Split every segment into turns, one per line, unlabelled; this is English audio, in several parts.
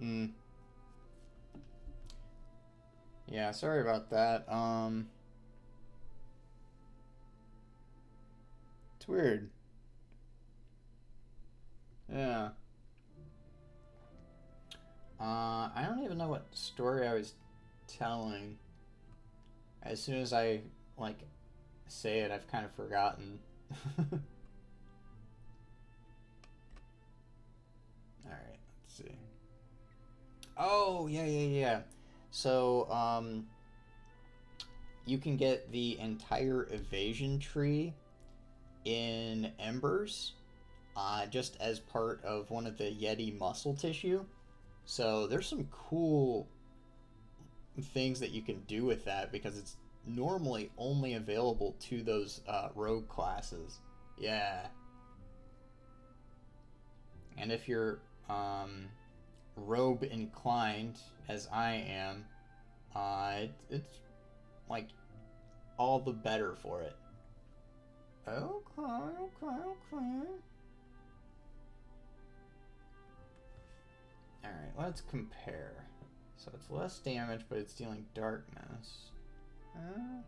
Hmm. Yeah, sorry about that. It's weird. Yeah. I don't even know what story I was telling. As soon as I like say it, I've kind of forgotten. All right, let's see. Oh, yeah, yeah, yeah. So, you can get the entire evasion tree in Embers, just as part of one of the Yeti muscle tissue. So there's some cool things that you can do with that because it's normally only available to those rogue classes. Yeah, and if you're robe inclined, as I am, it's like all the better for it. Okay, okay, okay. Alright, let's compare. So it's less damage, but it's dealing darkness. Uh...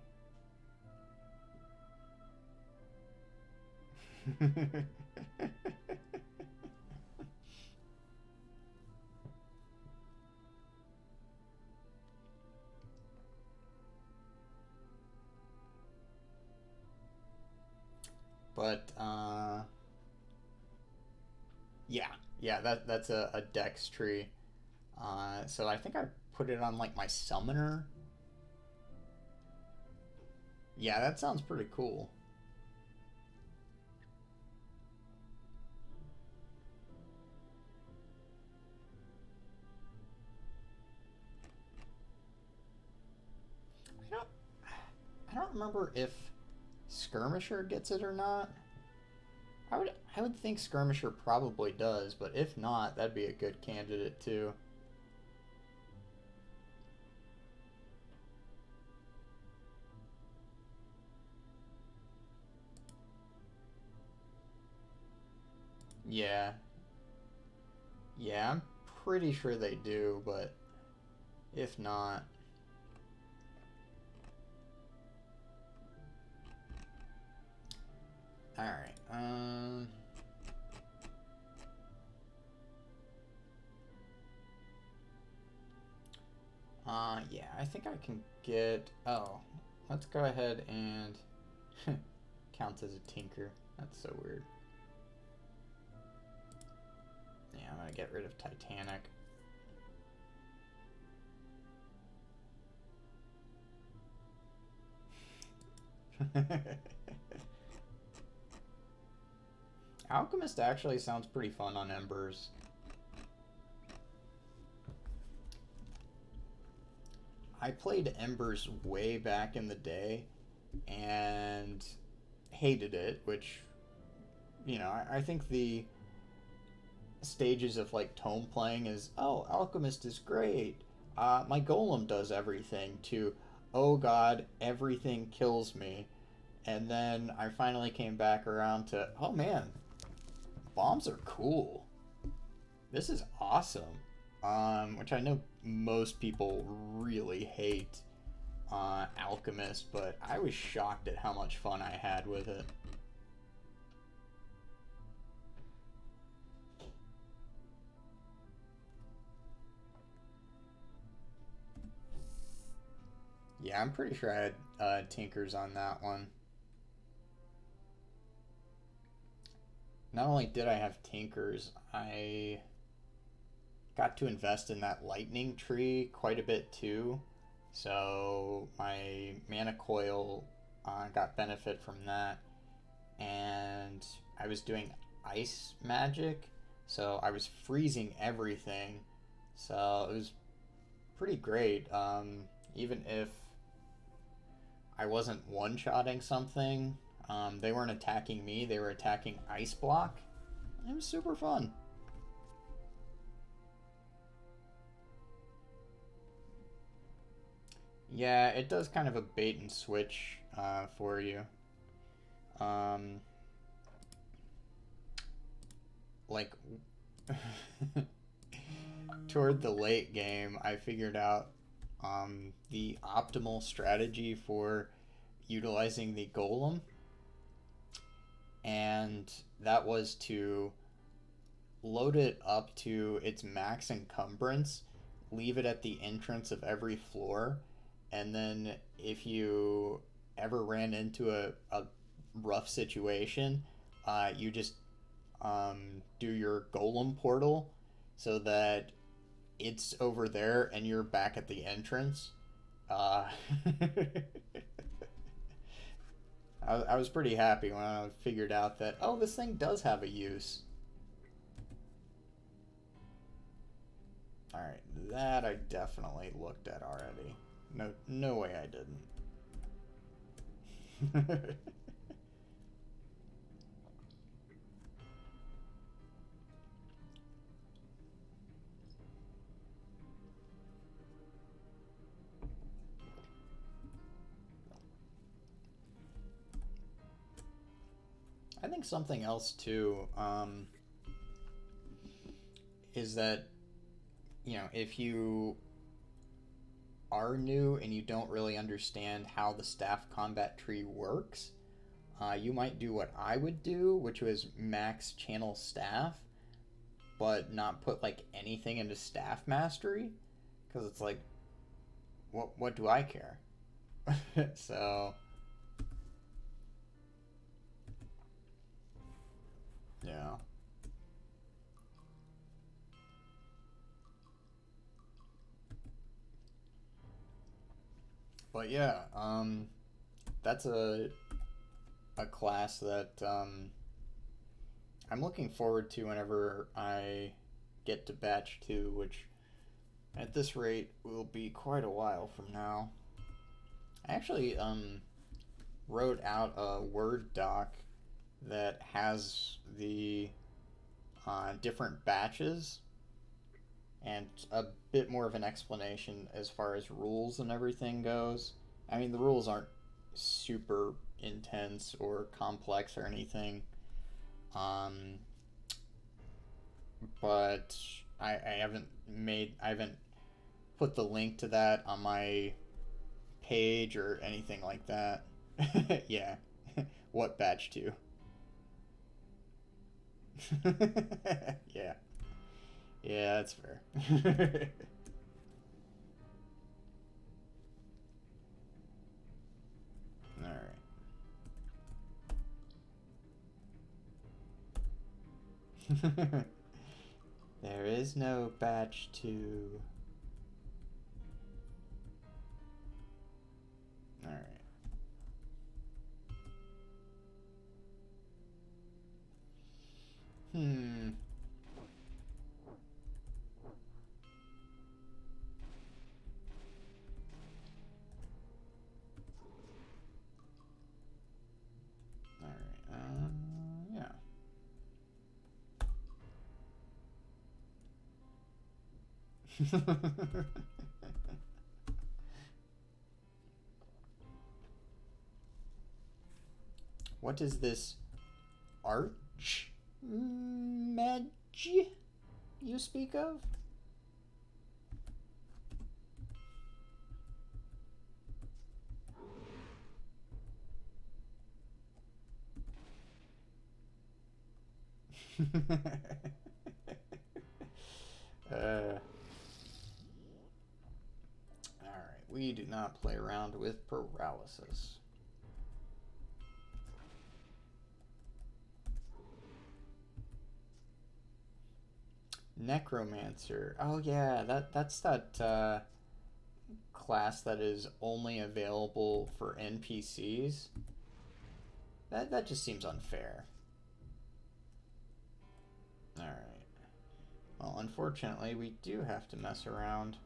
but yeah, yeah, that's a dex tree. So I think I put it on like my summoner. Yeah, that sounds pretty cool. I don't, I don't remember if Skirmisher gets it or not. I would think Skirmisher probably does, but if not, that'd be a good candidate too. Yeah, yeah, I'm pretty sure they do, but if not, all right. Yeah, I think I can get. Oh, let's go ahead and counts as a tinker. That's so weird. Yeah, I'm gonna get rid of Titanic. Alchemist actually sounds pretty fun on Embers. I played Embers way back in the day and hated it, which, I think the stages of like tome playing is, oh, Alchemist is great. My golem does everything, to, oh god, everything kills me. And then I finally came back around to, oh man, bombs are cool. This is awesome. Which I know most people really hate Alchemist, but I was shocked at how much fun I had with it. Yeah, I'm pretty sure I had Tinkers on that one. Not only did I have Tinkers, I got to invest in that lightning tree quite a bit too. So my mana coil got benefit from that, and I was doing ice magic, so I was freezing everything. So it was pretty great. Even if I wasn't one-shotting something, they weren't attacking me; they were attacking ice block. It was super fun. Yeah, it does kind of a bait and switch for you. Um, like, toward the late game, I figured out the optimal strategy for utilizing the golem, and that was to load it up to its max encumbrance, leave it at the entrance of every floor, and then if you ever ran into a rough situation, you just do your golem portal so that it's over there and you're back at the entrance. Uh, I was pretty happy when I figured out that, oh, this thing does have a use. Alright, that I definitely looked at already. No way I didn't. I think something else too is that, you know, if you are new and you don't really understand how the staff combat tree works, you might do what I would do, which was max channel staff, but not put like anything into staff mastery, because it's like, what do I care? So yeah. But yeah, that's a class that I'm looking forward to whenever I get to batch 2, which at this rate will be quite a while from now. I actually wrote out a Word doc that has the different batches and a bit more of an explanation as far as rules and everything goes. I mean, the rules aren't super intense or complex or anything, um, but I haven't put the link to that on my page or anything like that. Yeah, what batch 2? Yeah, yeah, that's fair. All right. There is no batch 2. All right. Hmm. All right. Yeah. What is this arch Medj you speak of? Alright, we do not play around with paralysis. Necromancer. Oh yeah, that's that class that is only available for NPCs. That just seems unfair. Alright. Well, unfortunately, we do have to mess around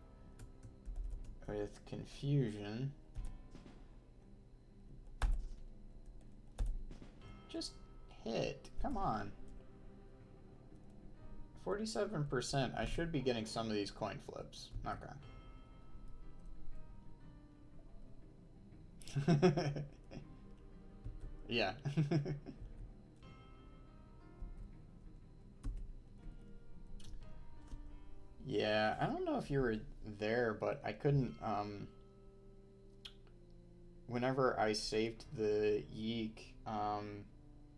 with confusion. Just hit. Come on. 47%. I should be getting some of these coin flips. Okay. Yeah. Yeah, I don't know if you were there, but I couldn't, whenever I saved the Yeek,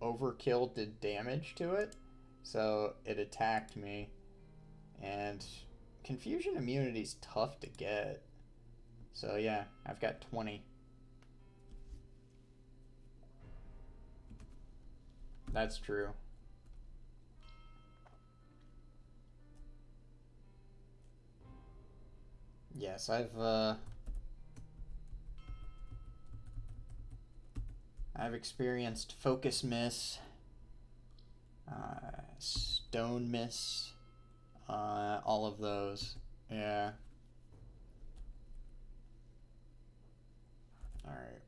Overkill did damage to it, so it attacked me, and Confusion Immunity's tough to get. So yeah, I've got 20. That's true. Yes, I've experienced Focus Miss, Stone Miss, all of those. Yeah. All right.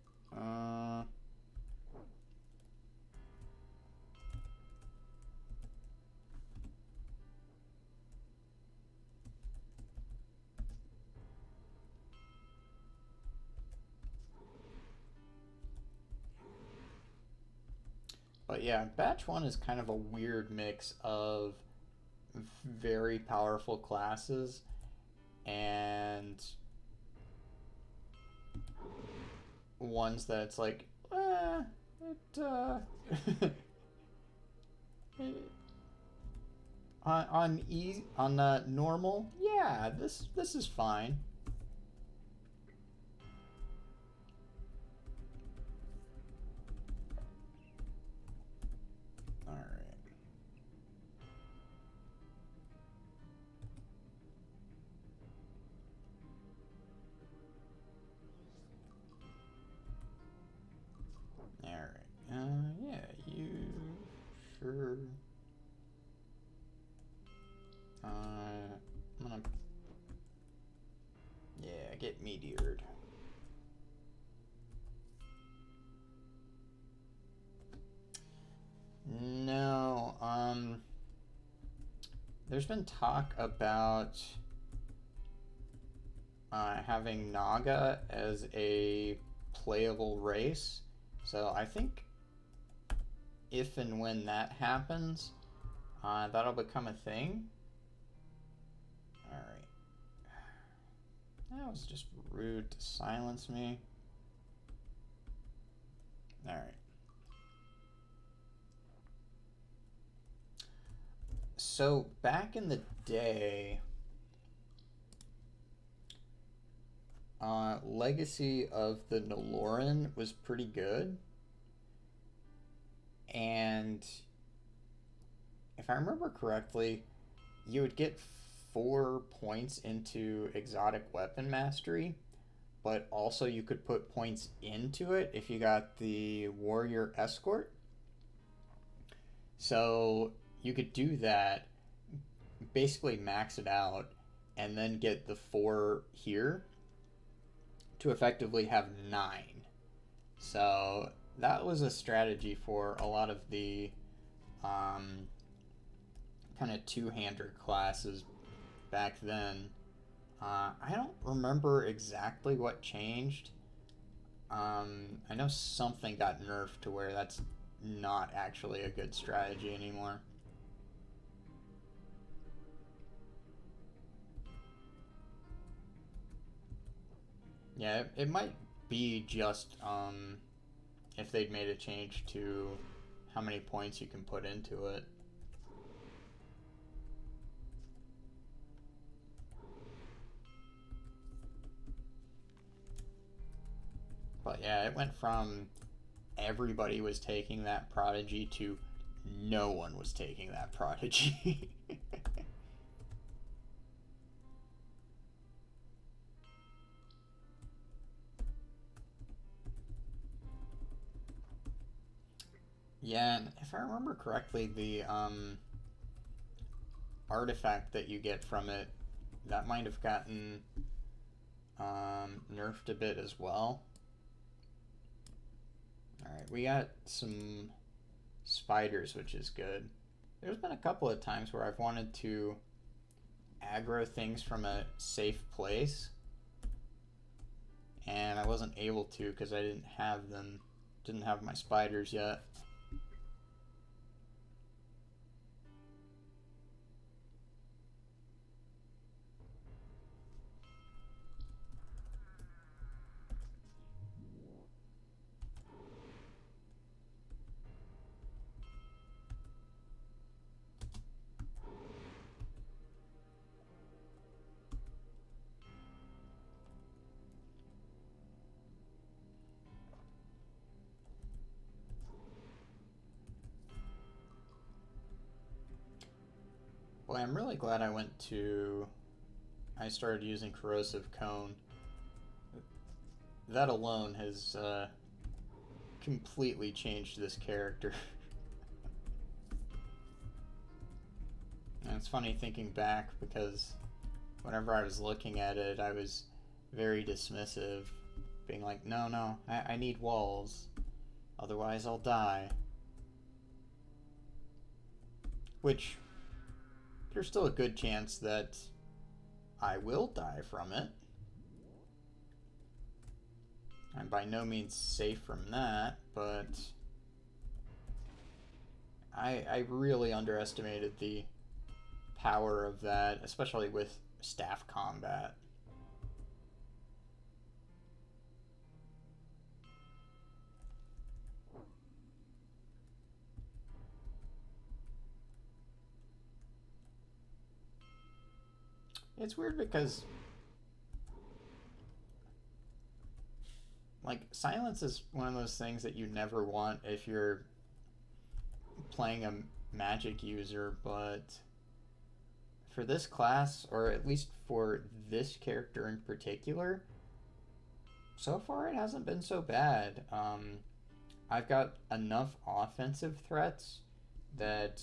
But yeah, batch one is kind of a weird mix of very powerful classes and ones that it's like, on normal, yeah, this is fine. All right. All right. Yeah, you sure. I'm gonna, yeah, get meteored. No, there's been talk about having Naga as a playable race. So I think if and when that happens, that'll become a thing. Alright. That was just rude to silence me. Alright. So back in the day, Legacy of the Noloran was pretty good. And if I remember correctly, you would get 4 points into exotic weapon mastery, but also you could put points into it if you got the warrior escort. So you could do that, basically max it out, and then get the 4 here to effectively have 9. So that was a strategy for a lot of the kind of two-hander classes back then. I don't remember exactly what changed. I know something got nerfed to where that's not actually a good strategy anymore. Yeah, it might be just if they'd made a change to how many points you can put into it. But yeah, it went from everybody was taking that prodigy to no one was taking that prodigy. Yeah, and if I remember correctly, the artifact that you get from it, that might have gotten nerfed a bit as well. Alright, we got some spiders, which is good. There's been a couple of times where I've wanted to aggro things from a safe place, and I wasn't able to because I didn't have them, didn't have my spiders yet. Boy, I'm really glad I started using Corrosive Cone. That alone has completely changed this character. And it's funny thinking back because whenever I was looking at it, I was very dismissive, being like, no, no, I need walls, otherwise I'll die. Which, there's still a good chance that I will die from it. I'm by no means safe from that, but I really underestimated the power of that, especially with staff combat. It's weird because, like, silence is one of those things that you never want if you're playing a magic user, but for this class, or at least for this character in particular, so far it hasn't been so bad. I've got enough offensive threats that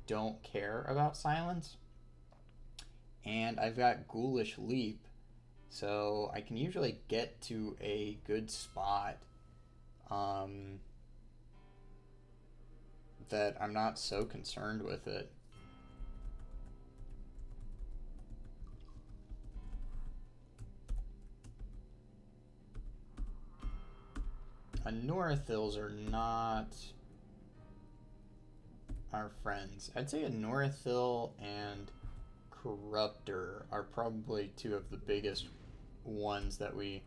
don't care about silence, and I've got Ghoulish Leap, so I can usually get to a good spot that I'm not so concerned with it. Anorathils are not our friends. I'd say Anorathil and Corruptor are probably two of the biggest ones that we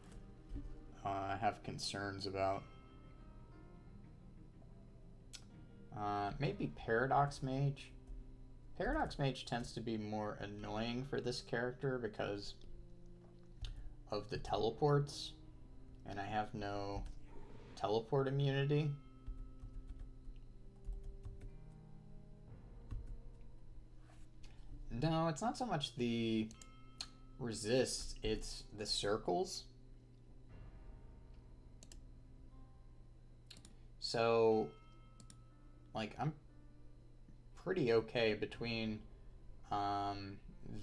have concerns about. Maybe Paradox Mage. Paradox Mage tends to be more annoying for this character because of the teleports, and I have no teleport immunity. No, it's not so much the resist, it's the circles. So, like, I'm pretty okay between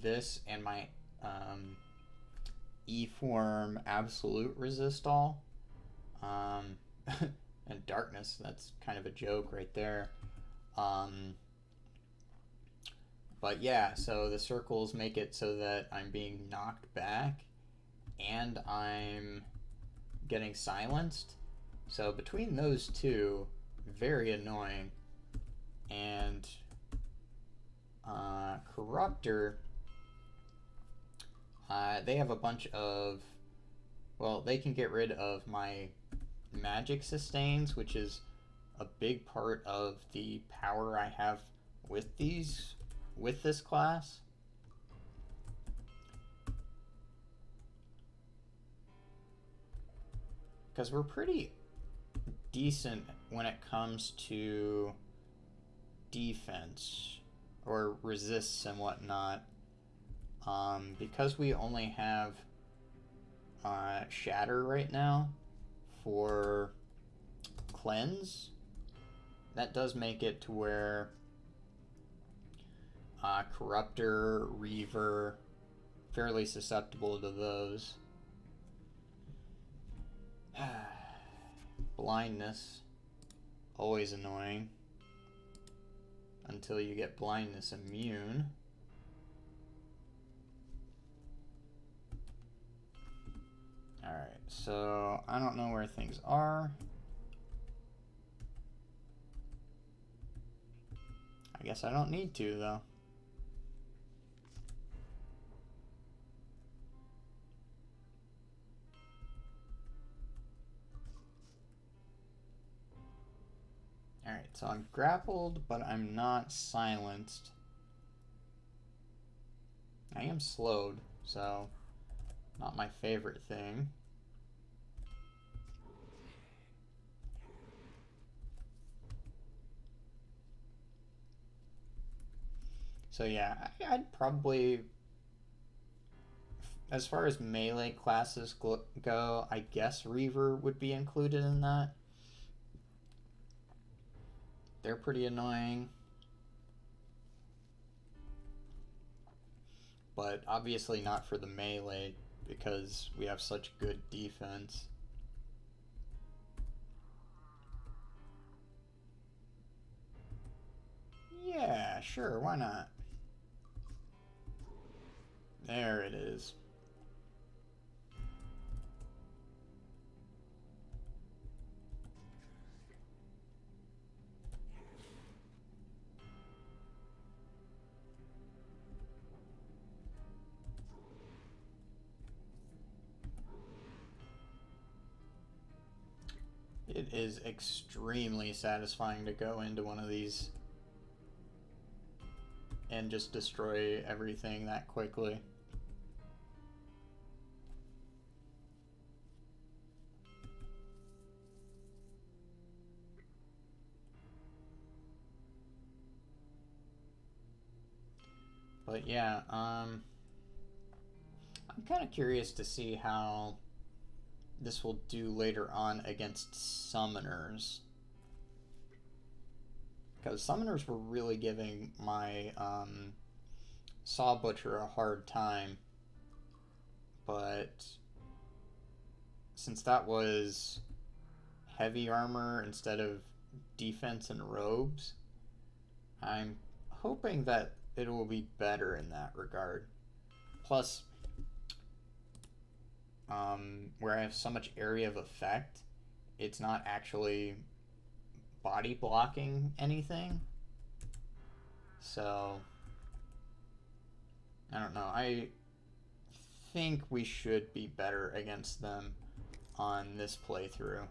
this and my E-form absolute resist all. And darkness, that's kind of a joke right there. But yeah, so the circles make it so that I'm being knocked back and I'm getting silenced. So between those two, very annoying. And Corruptor, they have a bunch of, well, they can get rid of my magic sustains, which is a big part of the power I have with this class. Because we're pretty decent when it comes to defense or resists and whatnot. Because we only have Shatter right now for cleanse, that does make it to where Corruptor, Reaver, fairly susceptible to those. Blindness, always annoying until you get blindness immune. Alright, so I don't know where things are. I guess I don't need to, though. Alright, so I'm grappled, but I'm not silenced. I am slowed, so not my favorite thing. So yeah, I'd probably, as far as melee classes go, I guess Reaver would be included in that. They're pretty annoying. But obviously not for the melee because we have such good defense. Yeah, sure, why not? There it is. It is extremely satisfying to go into one of these and just destroy everything that quickly. But yeah, I'm kind of curious to see how this will do later on against summoners. Because summoners were really giving my Saw Butcher a hard time. But since that was heavy armor instead of defense and robes, I'm hoping that it will be better in that regard. Plus, where I have so much area of effect, it's not actually body blocking anything. So, I don't know. I think we should be better against them on this playthrough.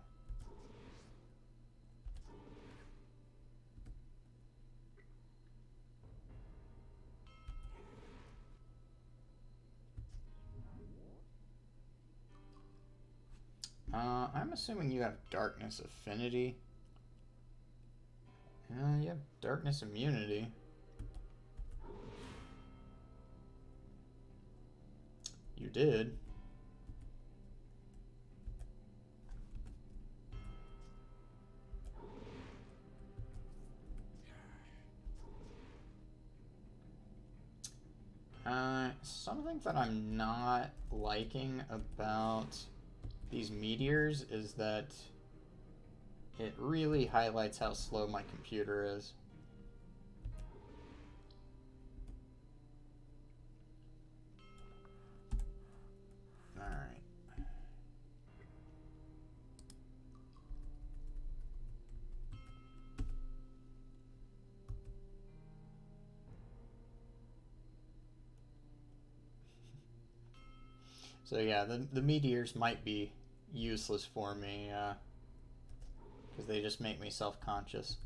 I'm assuming you have Darkness Affinity. You have Darkness Immunity. You did. Something that I'm not liking about these meteors is that it really highlights how slow my computer is. Alright. So yeah, the meteors might be useless for me, because they just make me self-conscious.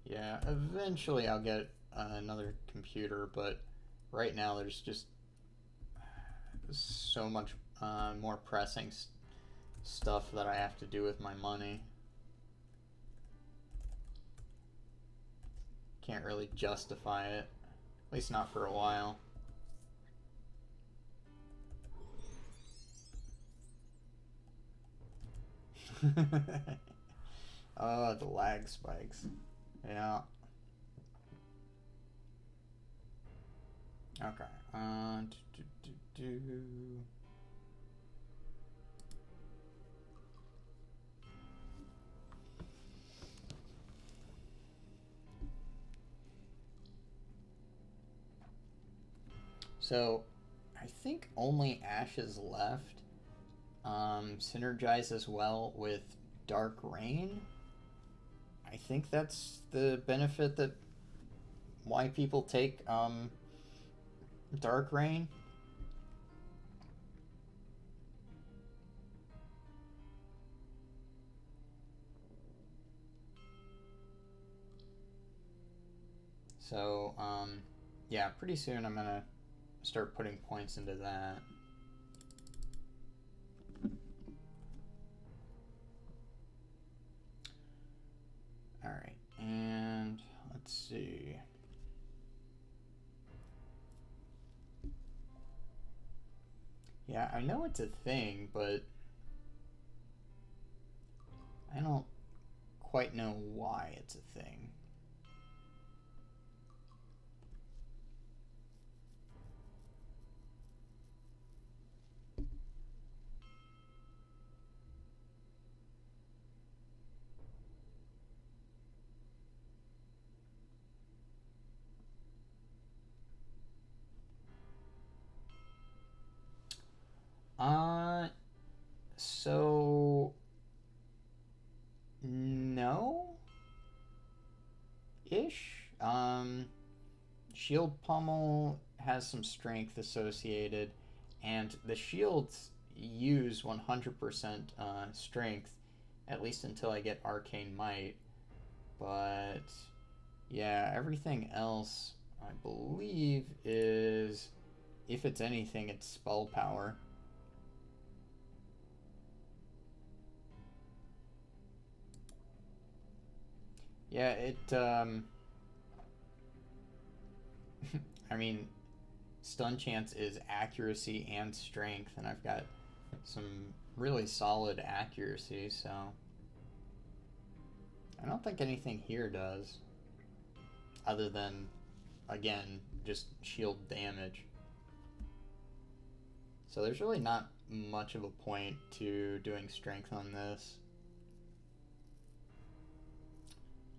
Yeah, eventually I'll get another computer, but right now there's just so much more pressing stuff that I have to do with my money. Can't really justify it, at least not for a while. Oh, the lag spikes. Yeah. Okay. So, I think only Ashes left synergizes well with Dark Rain. I think that's the benefit that why people take Dark Rain. So, yeah, pretty soon I'm gonna start putting points into that. Alright, and let's see. Yeah, I know it's a thing, but I don't quite know why it's a thing. So no ish. Shield Pummel has some strength associated, and the shields use 100% strength, at least until I get Arcane Might. But yeah, everything else, I believe, is, if it's anything, it's spell power. Yeah, I mean, stun chance is accuracy and strength, and I've got some really solid accuracy, so I don't think anything here does, other than, again, just shield damage. So there's really not much of a point to doing strength on this.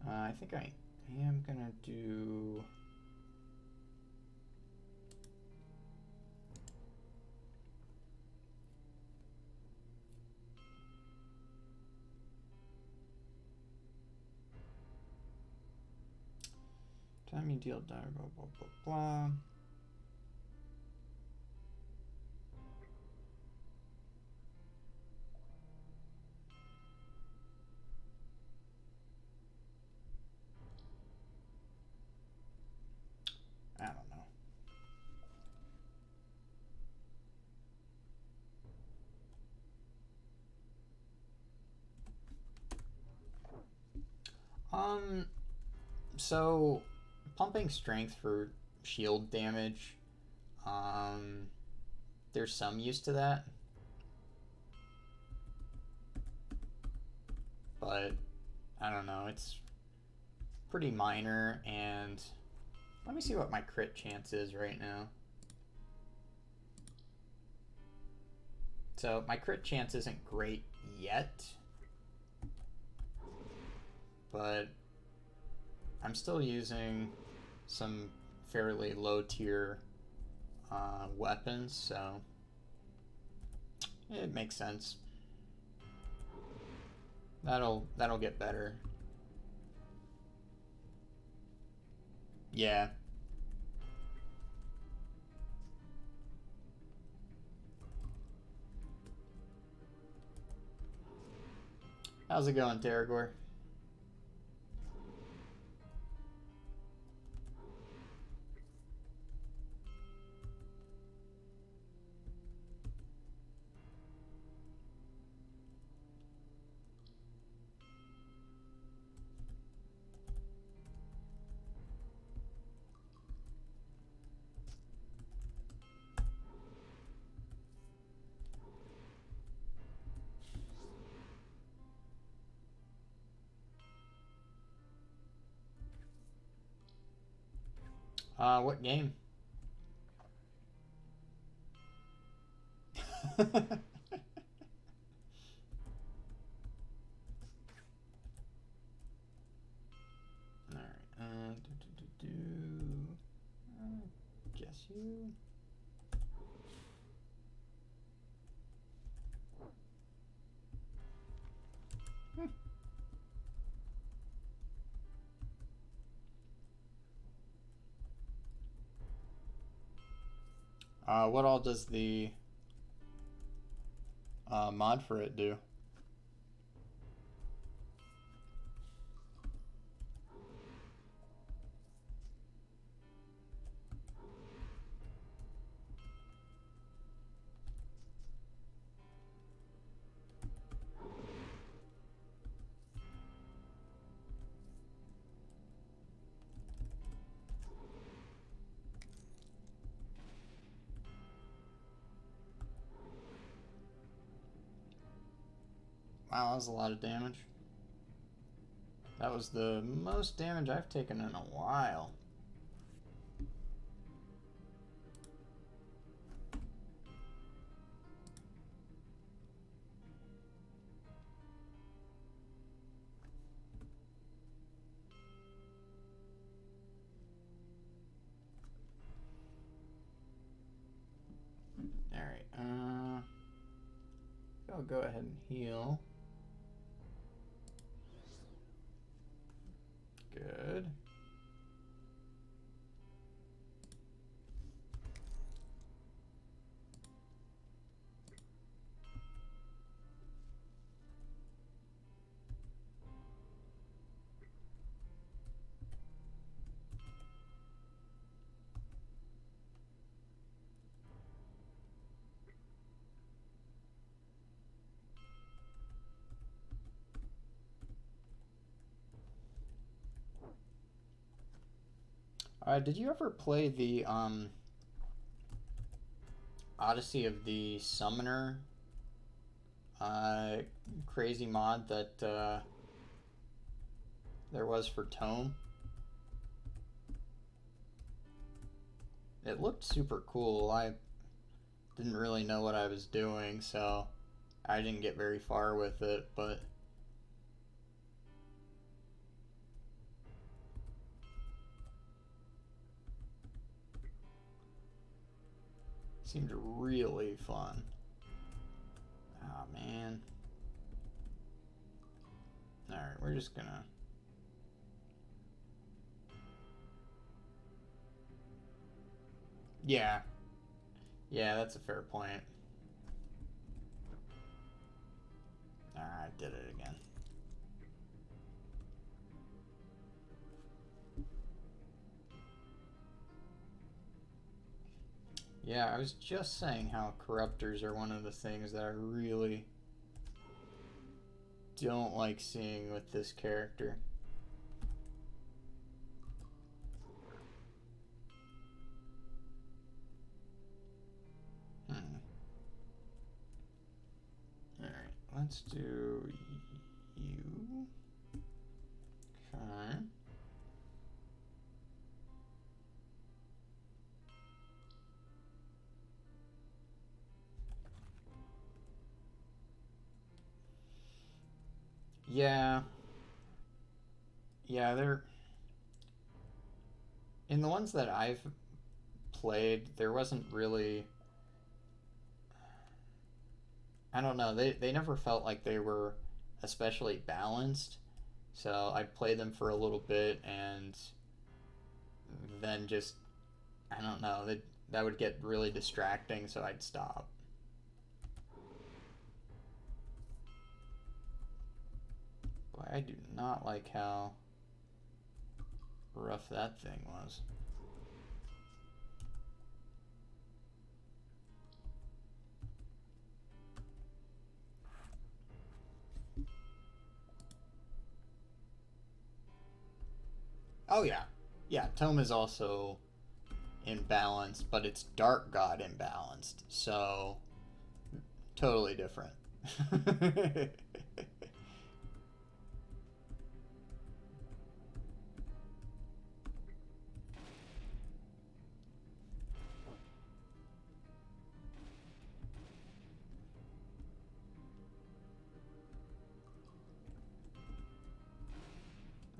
I think I am gonna do... Time you deal die, blah, blah, blah, blah. I don't know. So pumping strength for shield damage, there's some use to that, but I don't know, it's pretty minor, and let me see what my crit chance is right now. So my crit chance isn't great yet, but I'm still using some fairly low tier weapons, so it makes sense. That'll get better. Yeah. How's it going, Terragor? What game? Alright, guess you. What all does the mod for it do? Wow, that was a lot of damage. That was the most damage I've taken in a while. Alright, I'll go ahead and heal. Good. Did you ever play the Odyssey of the Summoner crazy mod that there was for Tome? It looked super cool. I didn't really know what I was doing, so I didn't get very far with it, but it seemed really fun. Oh man. Alright, we're just gonna... Yeah. Yeah, that's a fair point. I did it again. Yeah, I was just saying how corruptors are one of the things that I really don't like seeing with this character. Alright, let's do you. Okay. Yeah. Yeah, they're... In the ones that I've played, there wasn't really... I don't know, they never felt like they were especially balanced. So I'd play them for a little bit and then just, I don't know, that would get really distracting, so I'd stop. Boy, I do not like how rough that thing was. Oh yeah. Yeah, Tome is also imbalanced, but it's Dark God imbalanced, so totally different.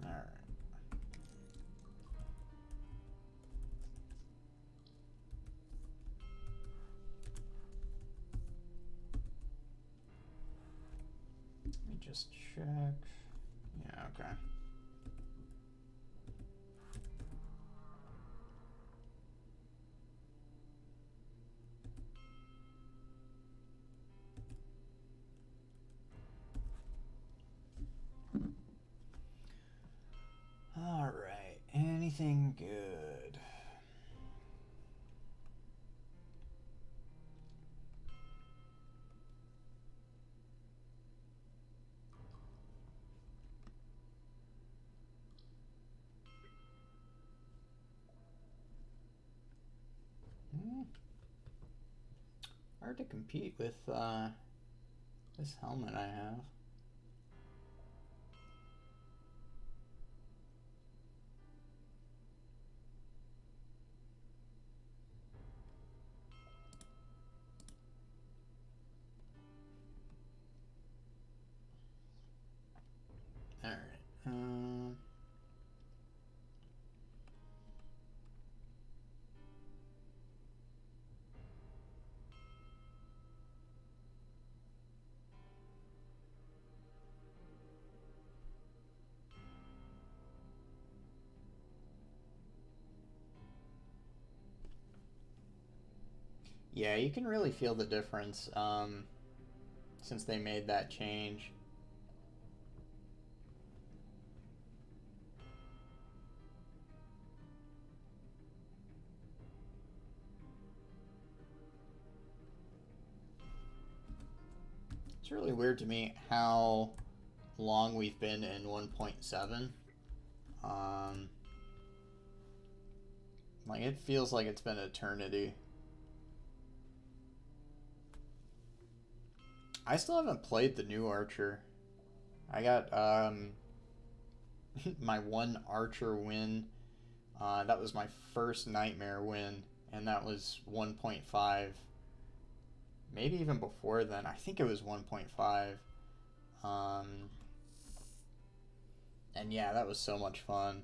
Alright. Let me just check. Yeah, okay. Alright, anything good? Hard to compete with this helmet I have. Yeah, you can really feel the difference since they made that change. It's really weird to me how long we've been in 1.7. Um, like, it feels like it's been an eternity. I still haven't played the new Archer. I got my one Archer win. That was my first Nightmare win, and that was 1.5. Maybe even before then. I think it was 1.5. Um, and yeah, that was so much fun.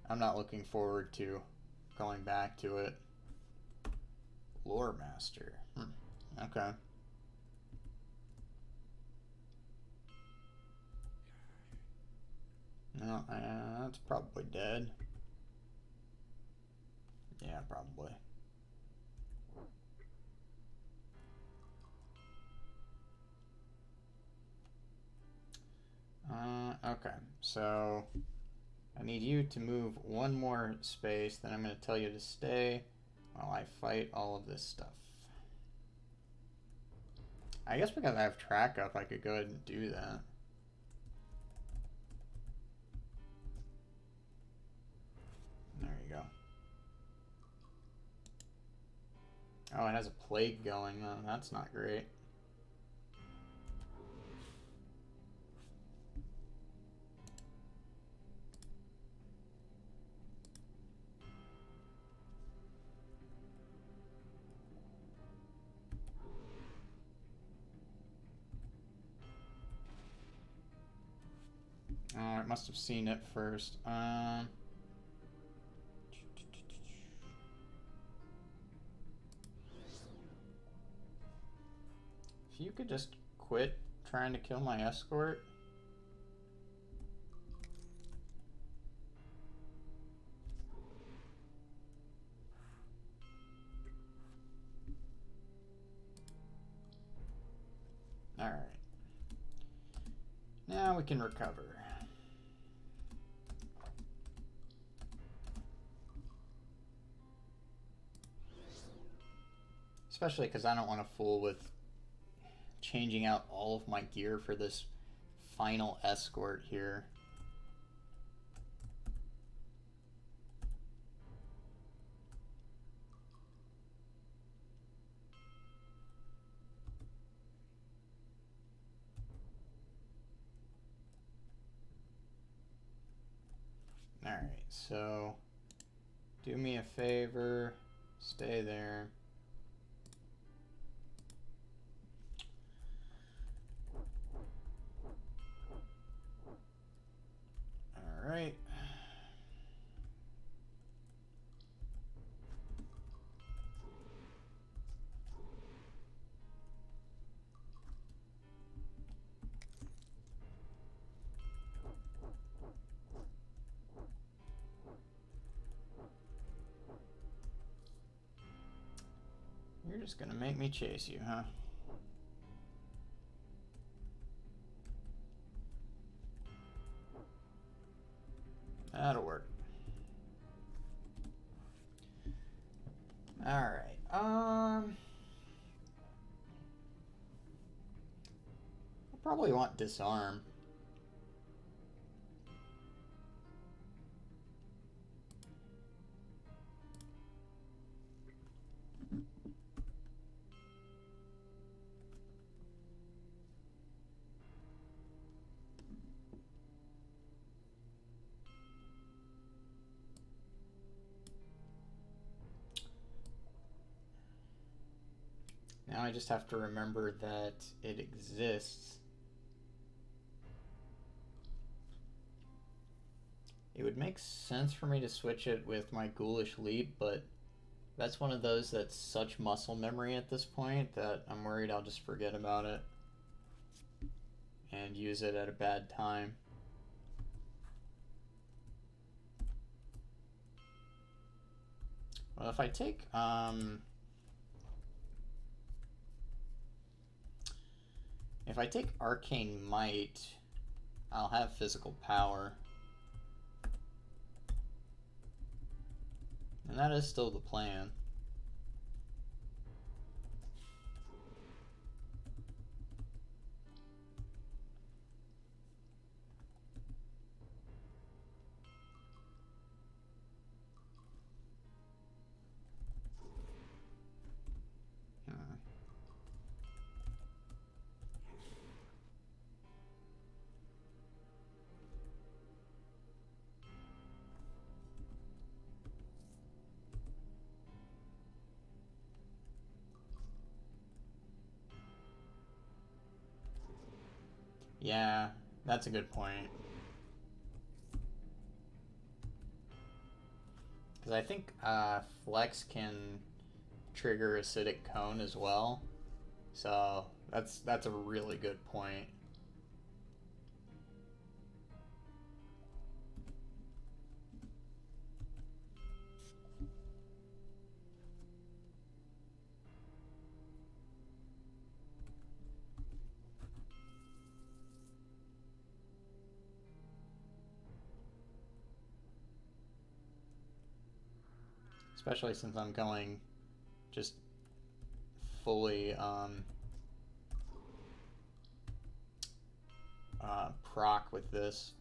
I'm not looking forward to going back to it. Lore Master. Okay. No, that's probably dead. Yeah, probably. Okay, so I need you to move one more space, then I'm going to tell you to stay while I fight all of this stuff. I guess because I have track up, I could go ahead and do that. There you go. Oh, it has a plague going. Oh, that's not great. Oh, it must have seen it first. If you could just quit trying to kill my escort. Alright. Now we can recover. Especially because I don't want to fool with changing out all of my gear for this final escort here. Alright, so do me a favor, stay there. Alright. You're just gonna make me chase you, huh? That'll work. Alright. I'll probably want disarm. Now I just have to remember that it exists. It would make sense for me to switch it with my Ghoulish Leap, but that's one of those that's such muscle memory at this point that I'm worried I'll just forget about it and use it at a bad time. Well, if I take if I take Arcane Might, I'll have physical power. And that is still the plan. Yeah, that's a good point. Because I think Flex can trigger Acidic Cone as well. So that's a really good point. Especially since I'm going just fully proc with this.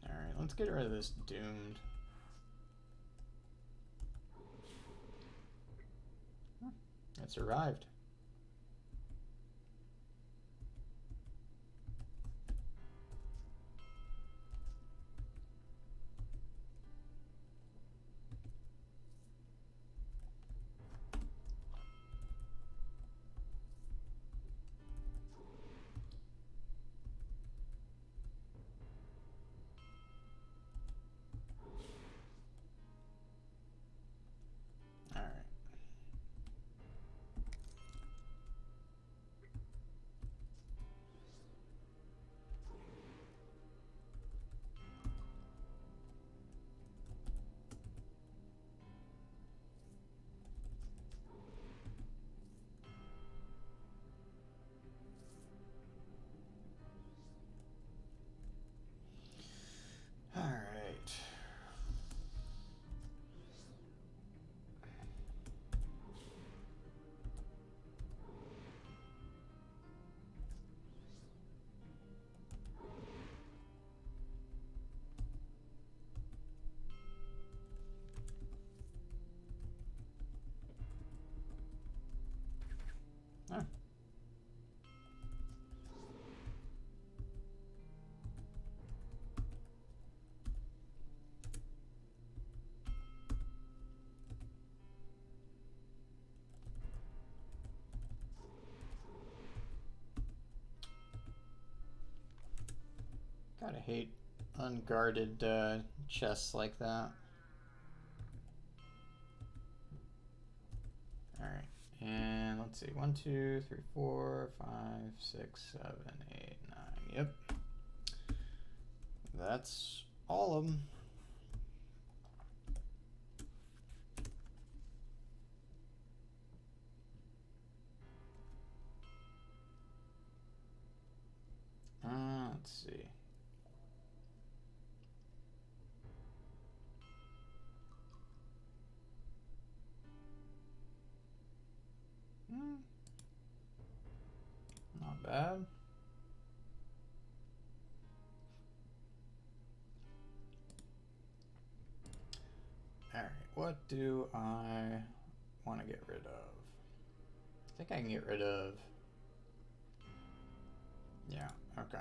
Alright, let's get rid of this Doomed. It survived. Alright. Oh. Gotta hate unguarded chests like that. Alright, and let's see. 1, 2, 3, 4, 5, 6, 7, 8, 9. Yep. That's all of them. Let's see. Not bad. Alright, what do I want to get rid of? I think I can get rid of... Yeah, okay.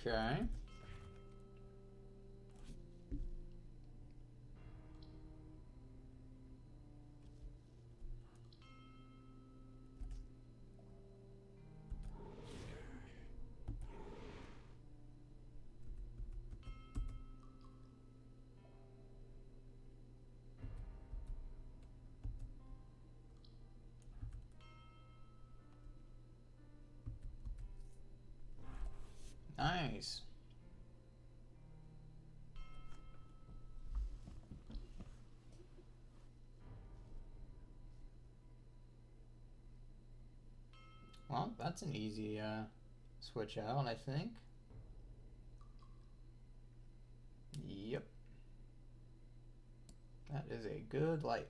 Okay. Nice. Well, that's an easy switch out, I think. Yep. That is a good light.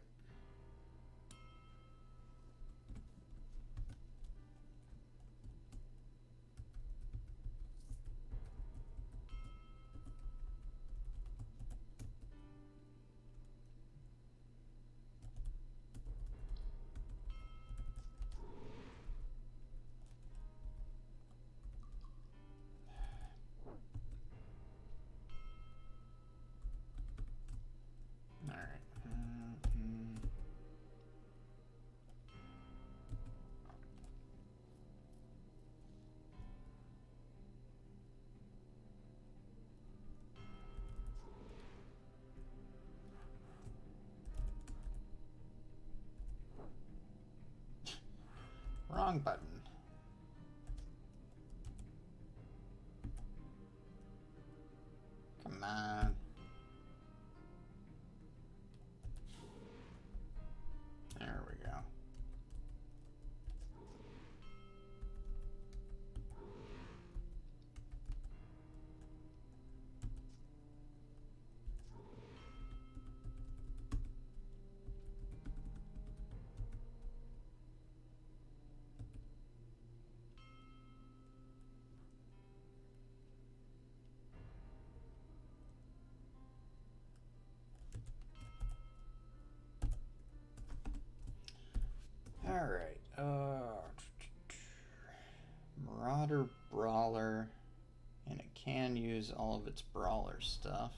Wrong button. Come on. There we go. Alright, Marauder Brawler, and it can use all of its Brawler stuff.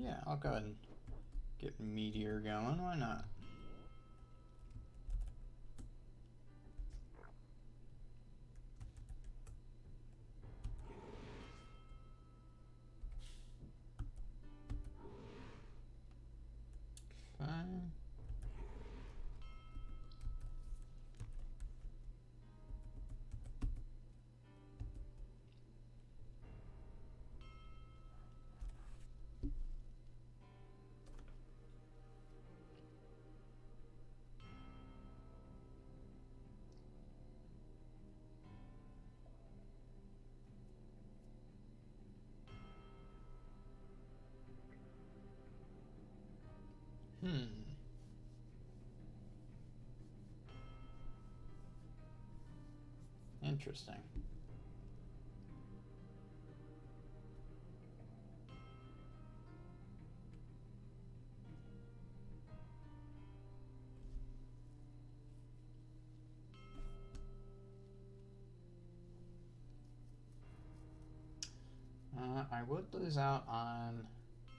Yeah, I'll go ahead and get Meteor going, why not? Fine. Interesting. I would lose out on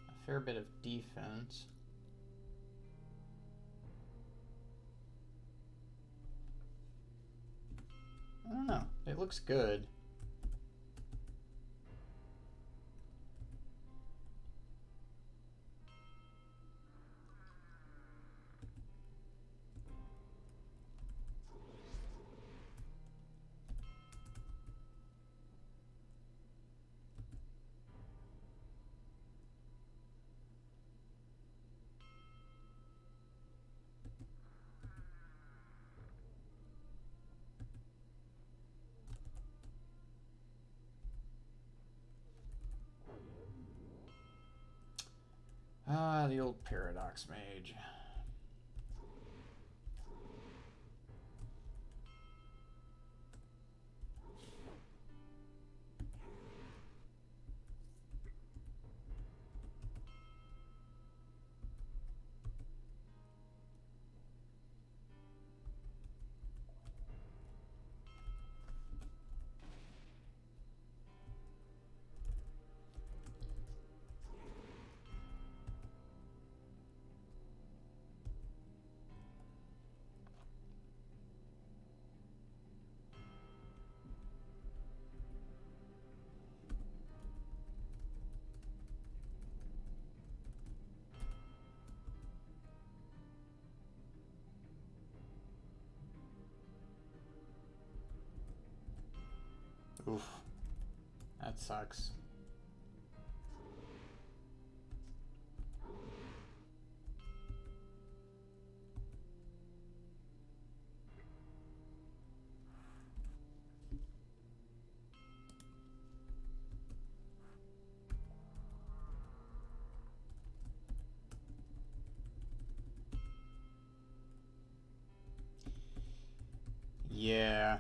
a fair bit of defense. I don't know. It looks good. Ah, the old Paradox Mage. Oof. That sucks. Yeah.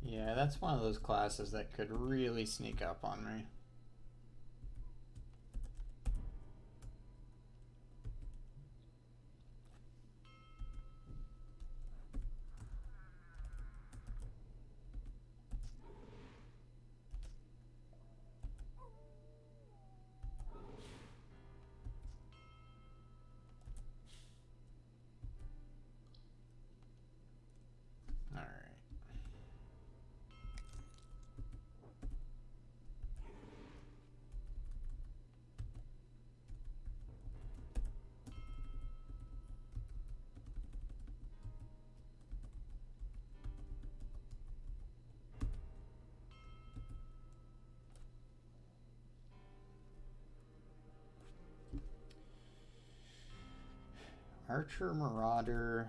Yeah, that's one of those classes that could really sneak up on me. Archer Marauder,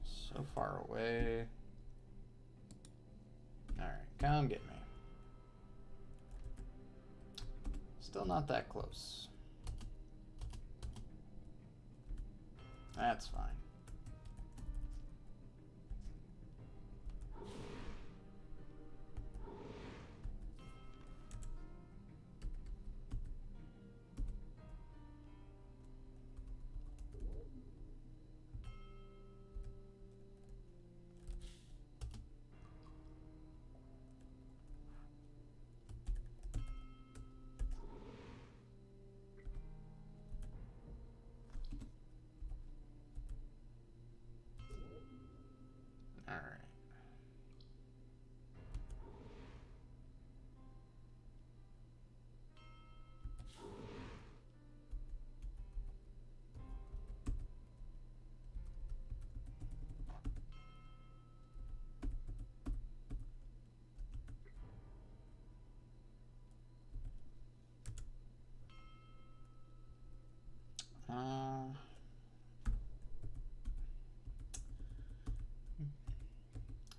so far away. Alright, come get me. Still not that close. That's fine. Alright.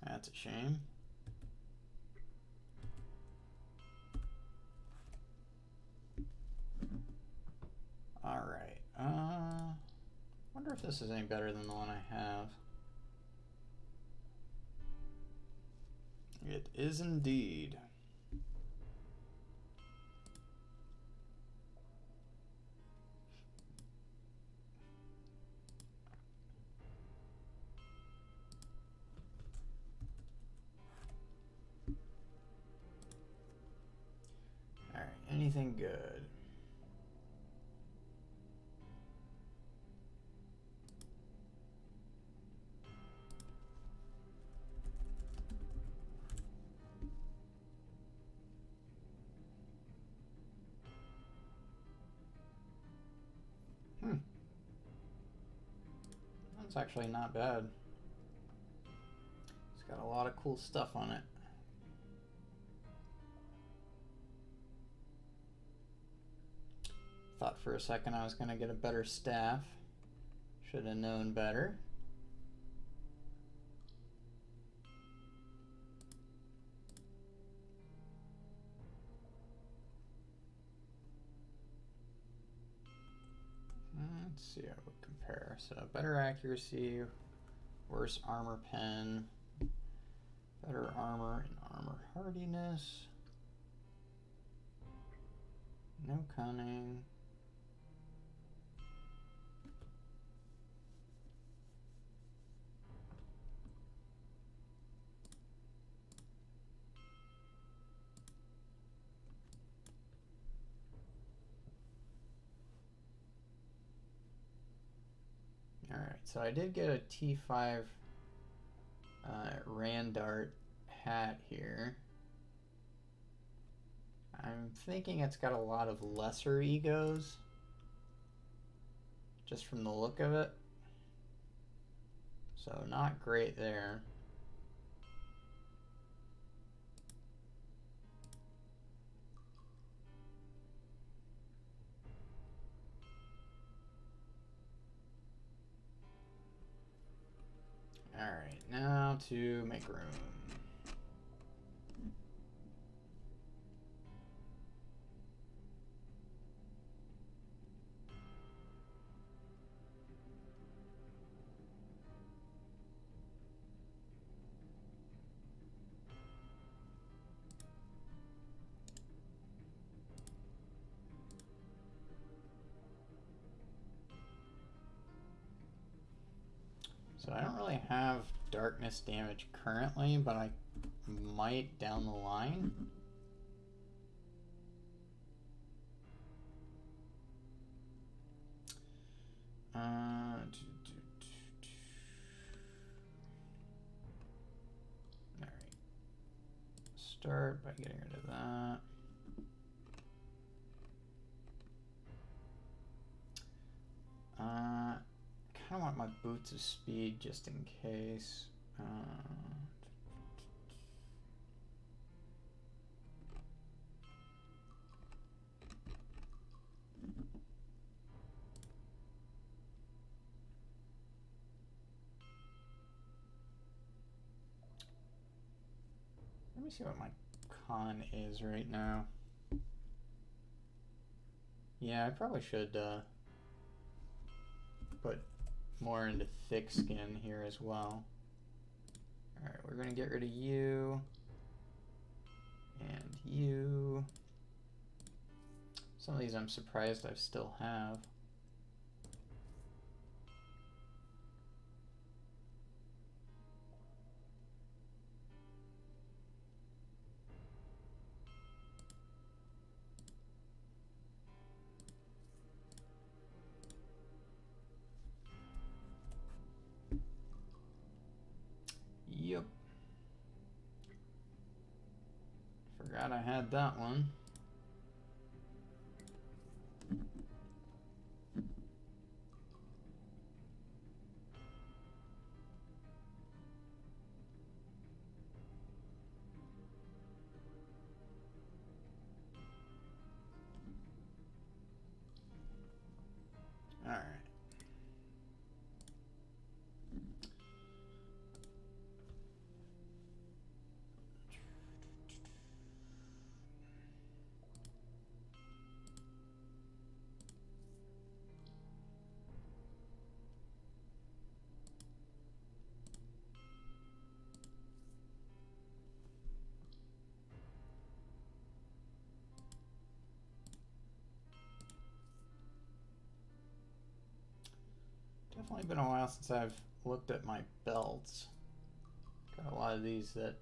That's a shame. Alright. Wonder if this is any better than the one I have. It is indeed. Alright, anything good? That's actually not bad. It's got a lot of cool stuff on it. Thought for a second I was going to get a better staff. Should have known better. Let's see how we compare. So better accuracy, worse armor pen, better armor and armor hardiness, no cunning. Alright, so I did get a T5 Randart hat here. I'm thinking it's got a lot of lesser egos. just from the look of it. So not great there. Alright, now to make room. So I don't really have darkness damage currently, but I might down the line. Alright. Start by getting rid of that. I kind of want my boots of speed just in case. Let me see what my con is right now. Yeah, I probably should put more into thick skin here as well. Alright, we're going to get rid of you. And you. Some of these I'm surprised I still have. Yep. Forgot I had that one. All right. Definitely been a while since I've looked at my belts. Got a lot of these that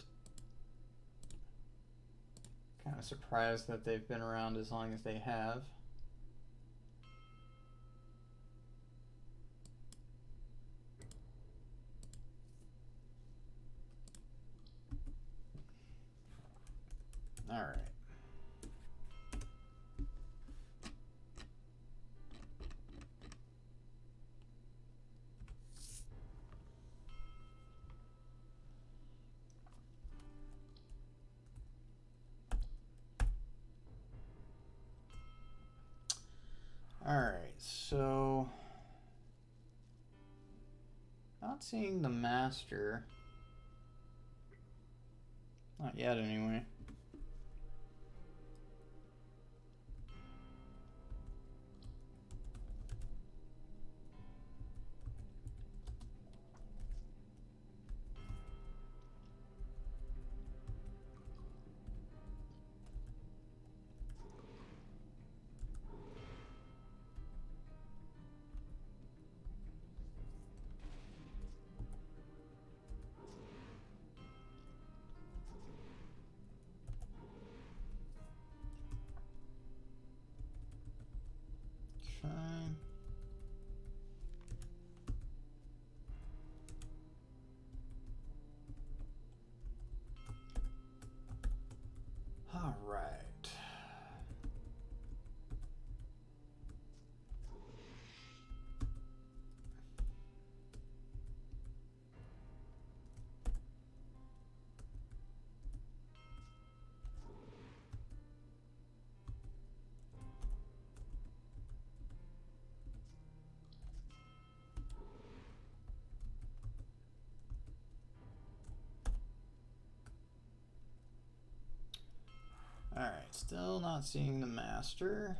kind of surprised that they've been around as long as they have. All right. Alright, so not seeing the master. Not yet, anyway. Alright, still not seeing the master.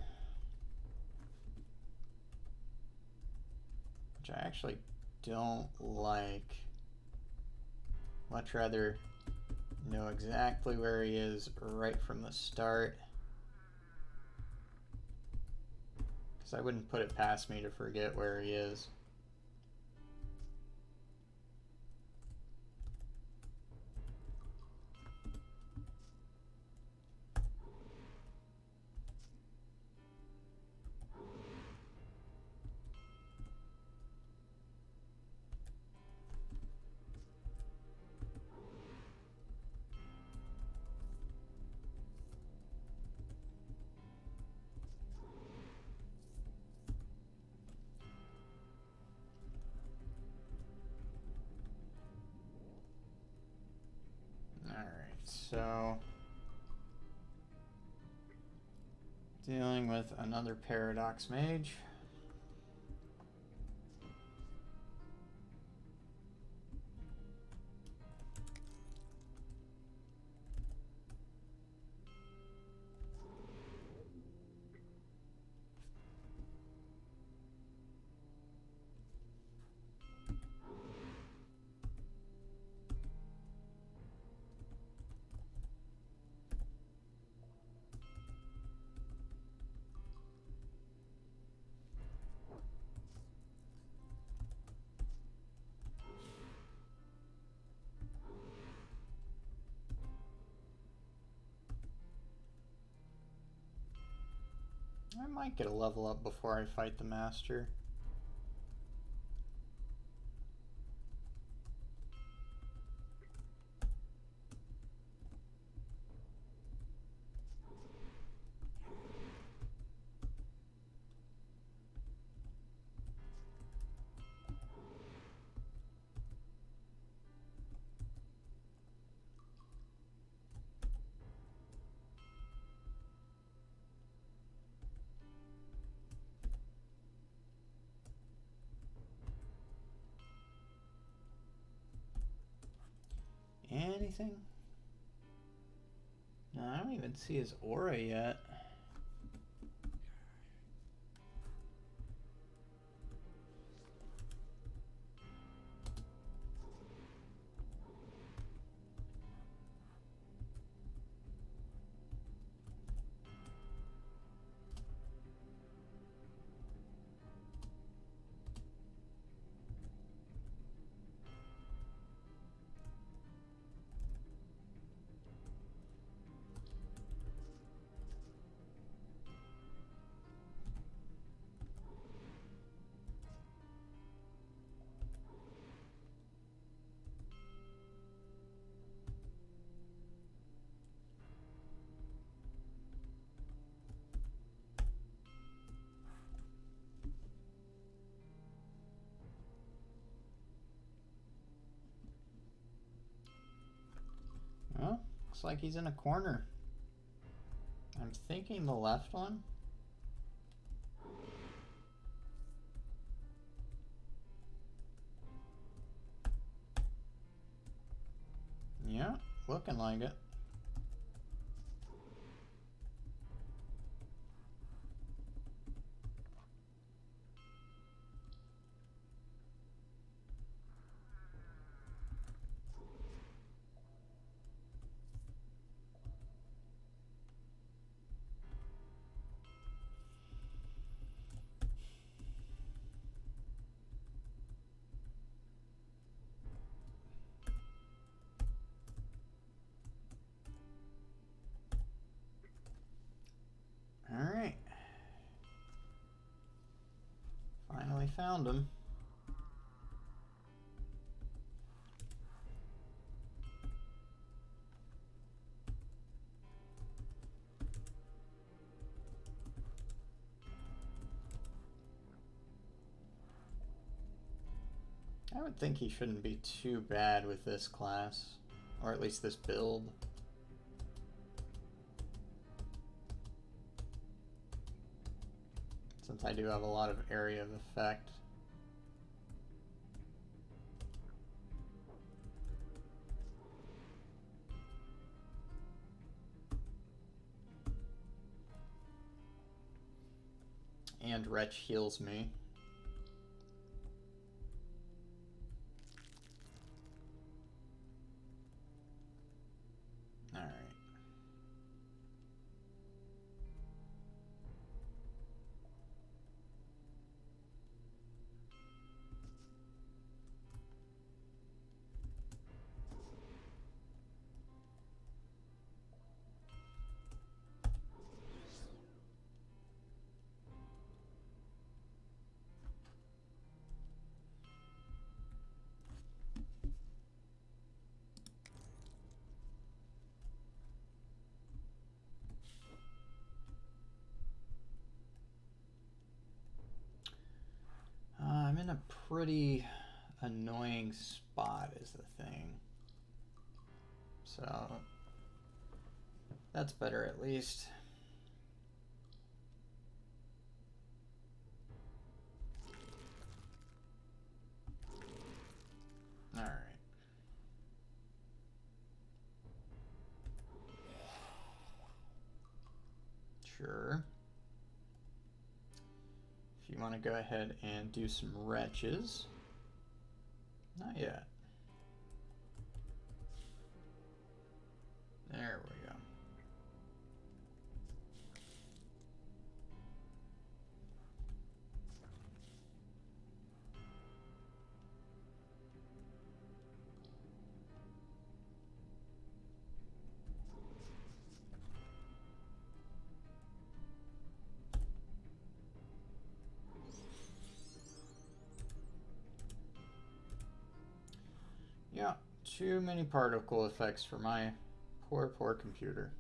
Which I actually don't like. Much rather know exactly where he is right from the start. Because I wouldn't put it past me to forget where he is. So, dealing with another Paradox Mage. I might get a level up before I fight the master. Anything? No, I don't even see his aura yet. Well, looks like he's in a corner. I'm thinking the left one. Yeah, looking like it. Alright. Finally found him. I would think he shouldn't be too bad with this class, or at least this build. Since I do have a lot of area of effect. And Wretch heals me. Alright. I'm in a pretty annoying spot is the thing. So that's better at least. All right. Sure. If you want to go ahead and do some wretches. Not yet. There we go. Yeah, too many particle effects for my poor computer.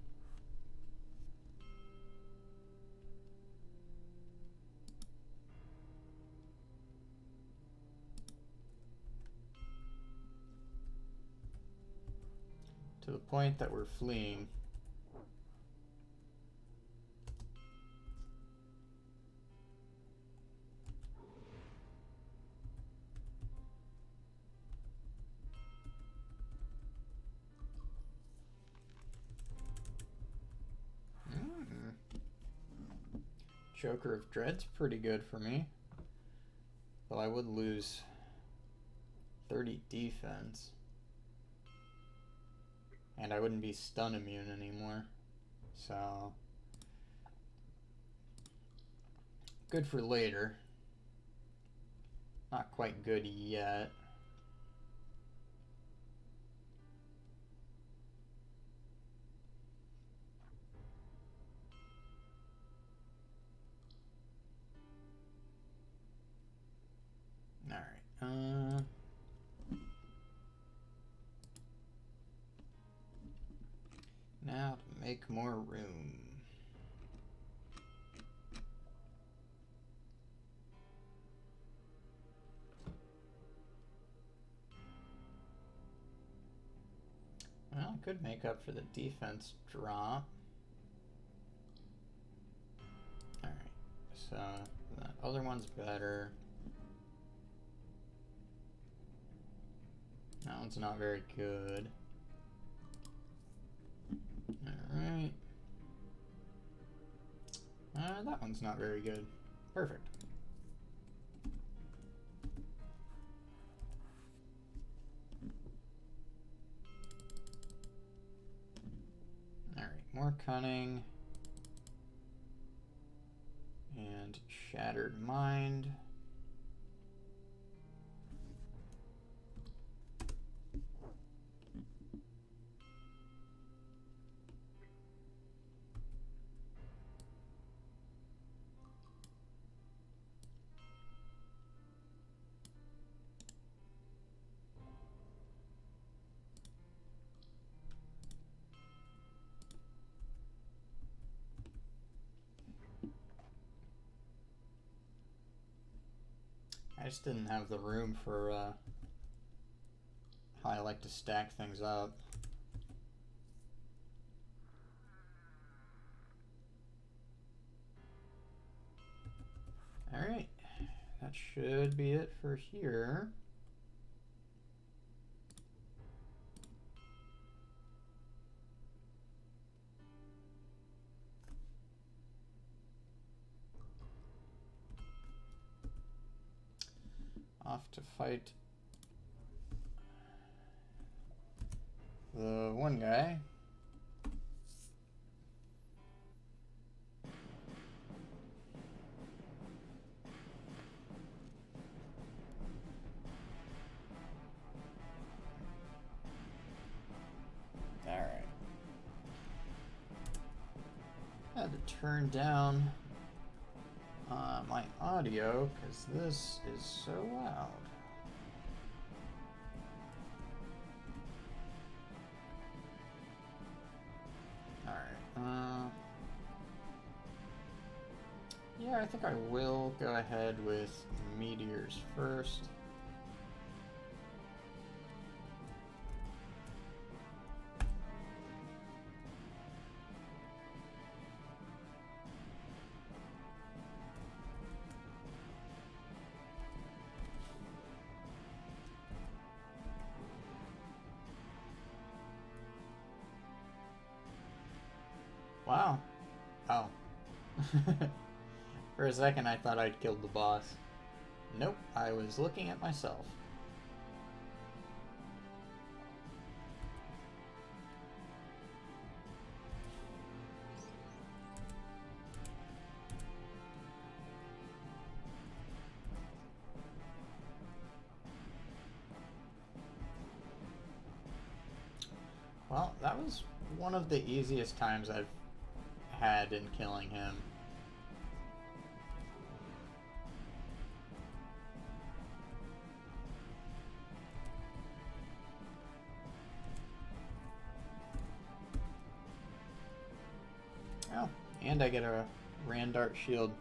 To the point that we're fleeing. Joker of Dread's pretty good for me. Though I would lose 30 defense. And I wouldn't be stun immune anymore. So good for later. Not quite good yet. Alright. Now to make more room. Well, I could make up for the defense drop. Alright, so that other one's better. That one's not very good. Alright. That one's not very good. Perfect. Alright, more cunning. And shattered mind. I just didn't have the room for how I like to stack things up. Alright, that should be it for here. off to fight the one guy. Alright. I had to turn down my audio because this is so loud. Alright, yeah, I think I will go ahead with meteors first. Wow. Oh. For a second I thought I'd killed the boss. Nope, I was looking at myself. Well, that was one of the easiest times I've had in killing him. Oh, and I get a Randart shield.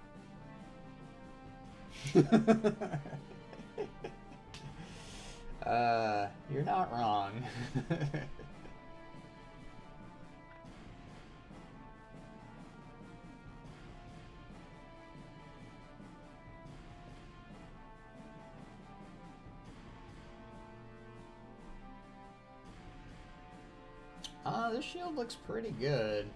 You're not wrong. This shield looks pretty good.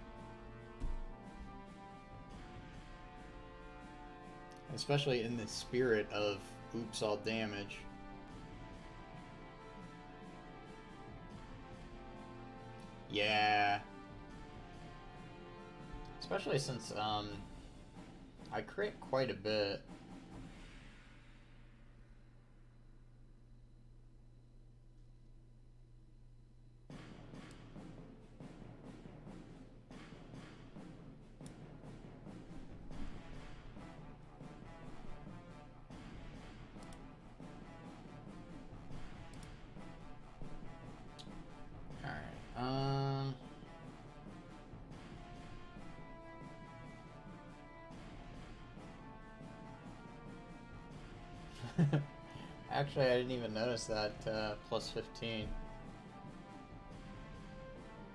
Especially in the spirit of oops all damage. Yeah. Especially since I crit quite a bit. Actually, I didn't even notice that plus 15.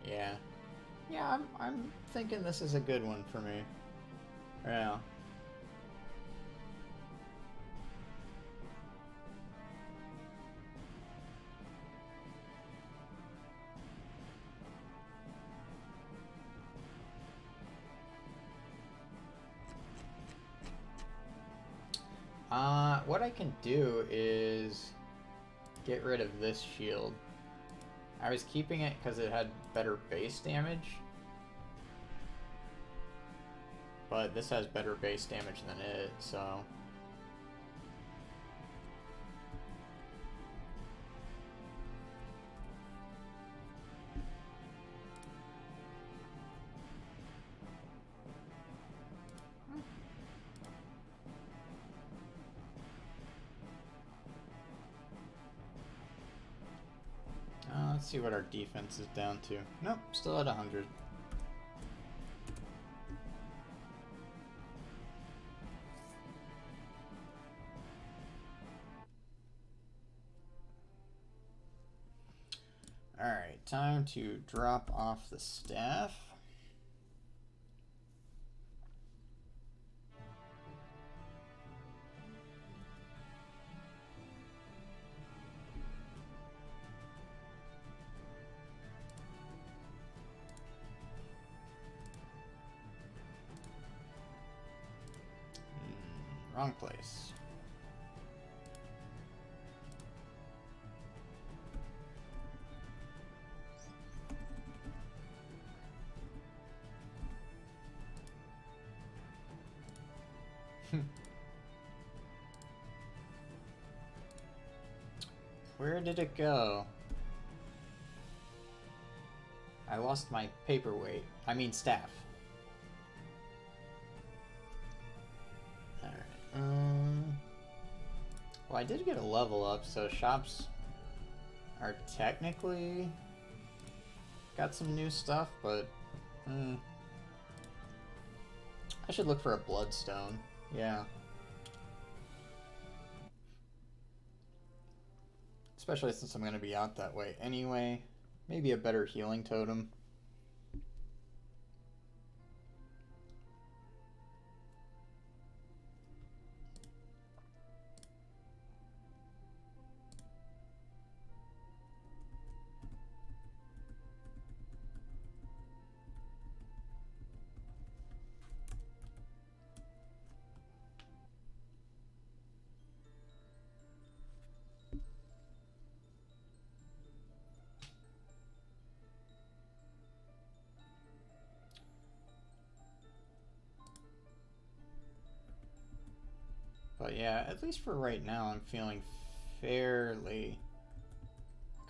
Yeah. Yeah, I'm thinking this is a good one for me. Yeah. What I can do is get rid of this shield. I was keeping it because it had better base damage. But this has better base damage than it, so... let's see what our defense is down to. Nope, still at 100. Alright, time to drop off the staff. Wrong place. Where did it go? I lost my paperweight. I mean staff. Alright. Well, I did get a level up, so shops are technically got some new stuff, but I should look for a bloodstone. Yeah. Especially since I'm going to be out that way anyway. Maybe a better healing totem. But yeah, at least for right now, I'm feeling fairly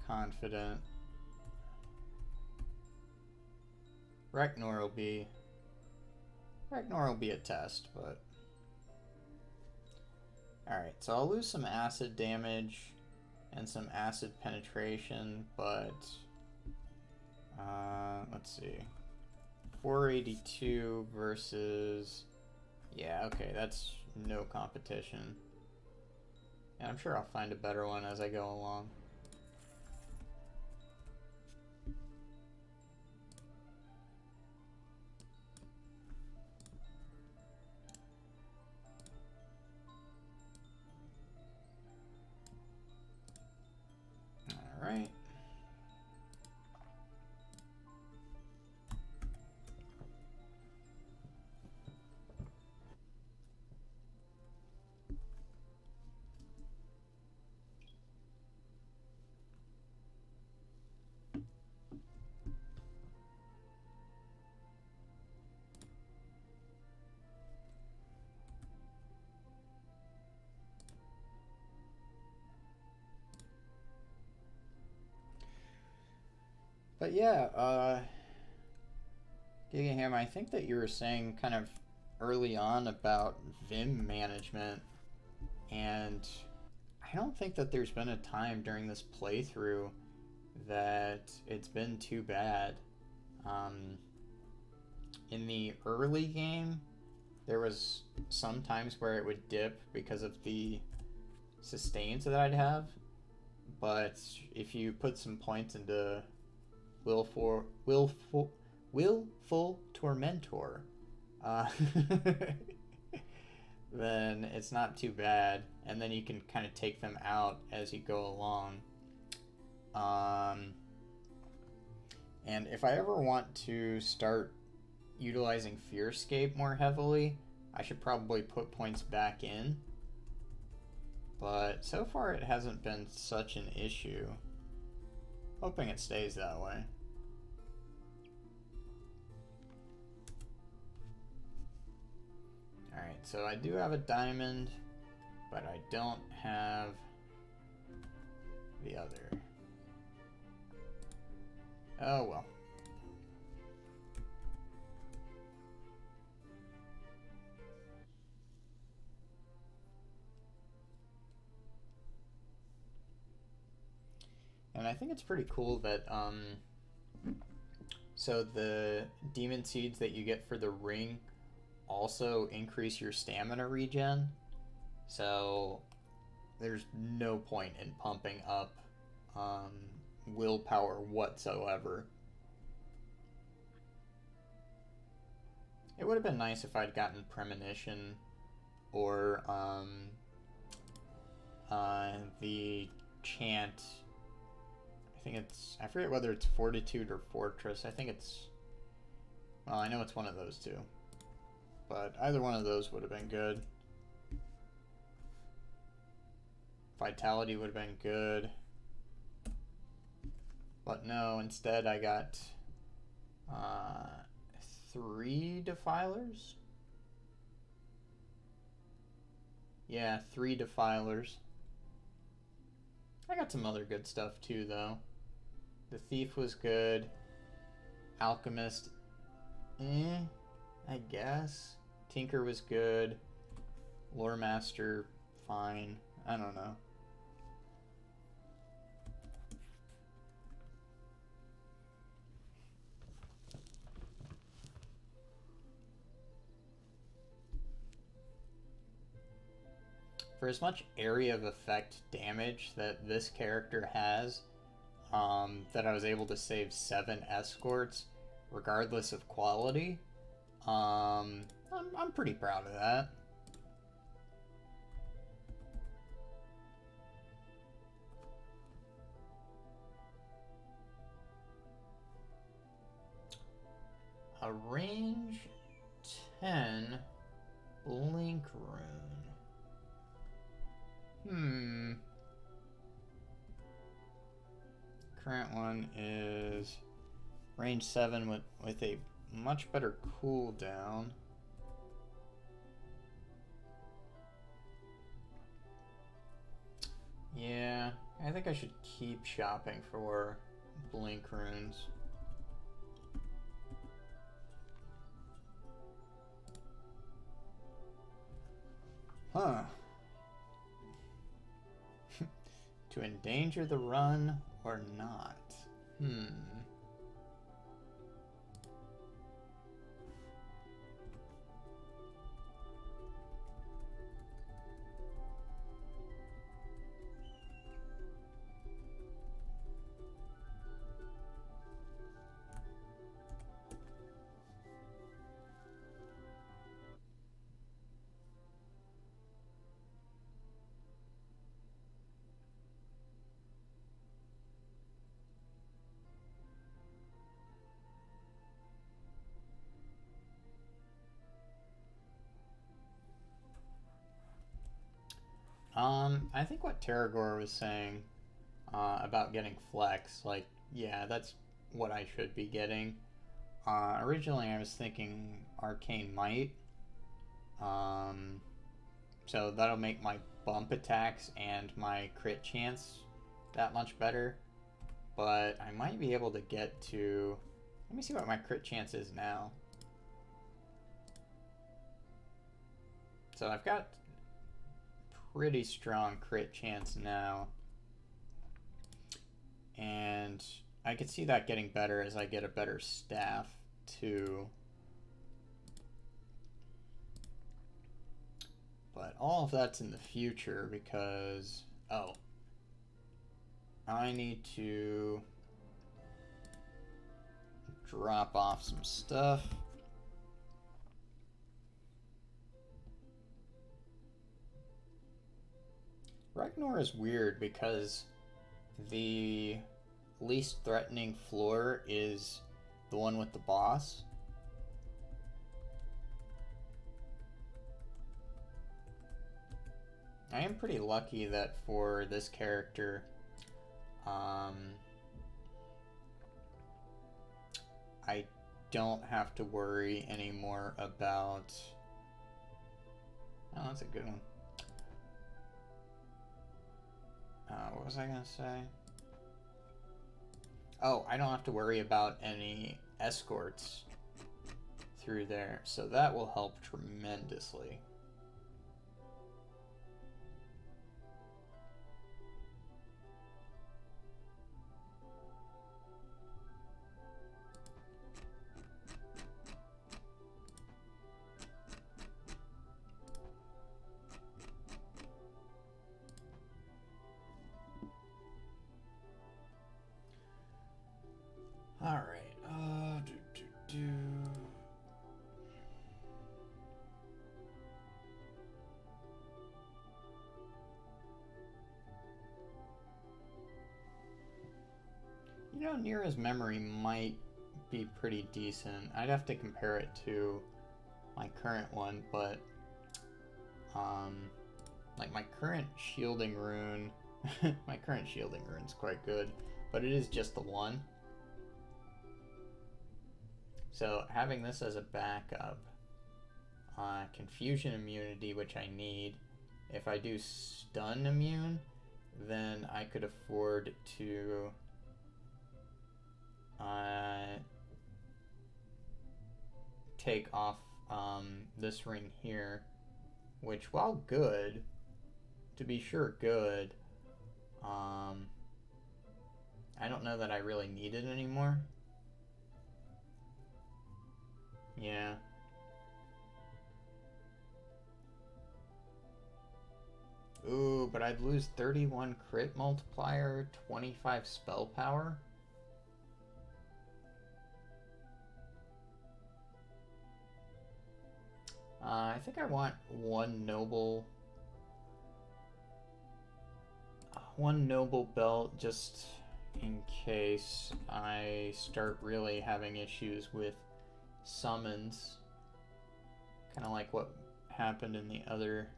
confident. Ragnar will be a test, but alright, so I'll lose some acid damage and some acid penetration, but let's see. 482 versus, yeah, okay, that's no competition. And I'm sure I'll find a better one as I go along. All right. But yeah, Gigaham, I think that you were saying kind of early on about Vim management, and I don't think that there's been a time during this playthrough that it's been too bad. In the early game, there was some times where it would dip because of the sustains that I'd have, but if you put some points into willful tormentor, then it's not too bad, and then you can kind of take them out as you go along. And if I ever want to start utilizing Fearscape more heavily, I should probably put points back in. But so far it hasn't been such an issue. Hoping it stays that way. Alright, so I do have a diamond, but I don't have the other. Oh well. And I think it's pretty cool that, so the demon seeds that you get for the ring also increase your stamina regen. So there's no point in pumping up willpower whatsoever. It would have been nice if I'd gotten premonition or the chant. I forget whether it's Fortitude or Fortress. I think it's, well, I know it's one of those two. But either one of those would have been good. Vitality would have been good. But no, instead I got 3 defilers. Yeah, 3 defilers. I got some other good stuff too, though. The thief was good. Alchemist, I guess. Tinker was good. Lore Master, fine. I don't know. For as much area of effect damage that this character has, that I was able to save 7 escorts, regardless of quality, I'm pretty proud of that. A range 10 blink rune. Current one is range 7 with a much better cooldown. Yeah, I think I should keep shopping for blink runes. Huh. To endanger the run or not? I think what Terragor was saying about getting flex, like, yeah, that's what I should be getting. Originally, I was thinking Arcane Might. So that'll make my bump attacks and my crit chance that much better. But I might be able to get to... Let me see what my crit chance is now. So I've got pretty strong crit chance now. And I could see that getting better as I get a better staff too. But all of that's in the future because... Oh. I need to drop off some stuff. Ragnar is weird because the least threatening floor is the one with the boss. I am pretty lucky that for this character, I don't have to worry anymore about... Oh, that's a good one. What was I gonna say? Oh, I don't have to worry about any escorts through there, so that will help tremendously. All right. You know, Nira's memory might be pretty decent. I'd have to compare it to my current one, but like my current shielding rune, my current shielding rune's quite good, but it is just the one. So having this as a backup, confusion immunity, which I need, if I do stun immune, then I could afford to take off this ring here, which, while good, to be sure good, I don't know that I really need it anymore. Yeah. Ooh, but I'd lose 31 crit multiplier, 25 spell power. I think I want one noble belt just in case I start really having issues with summons. Kind of like what happened in the other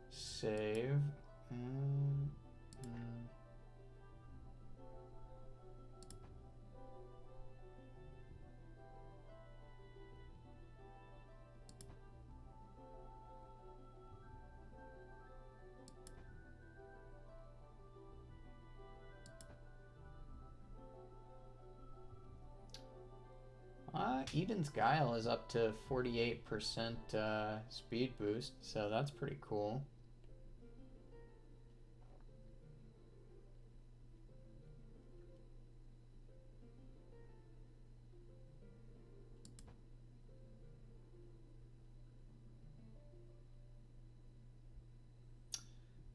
save. Eden's Guile is up to 48% speed boost, so that's pretty cool.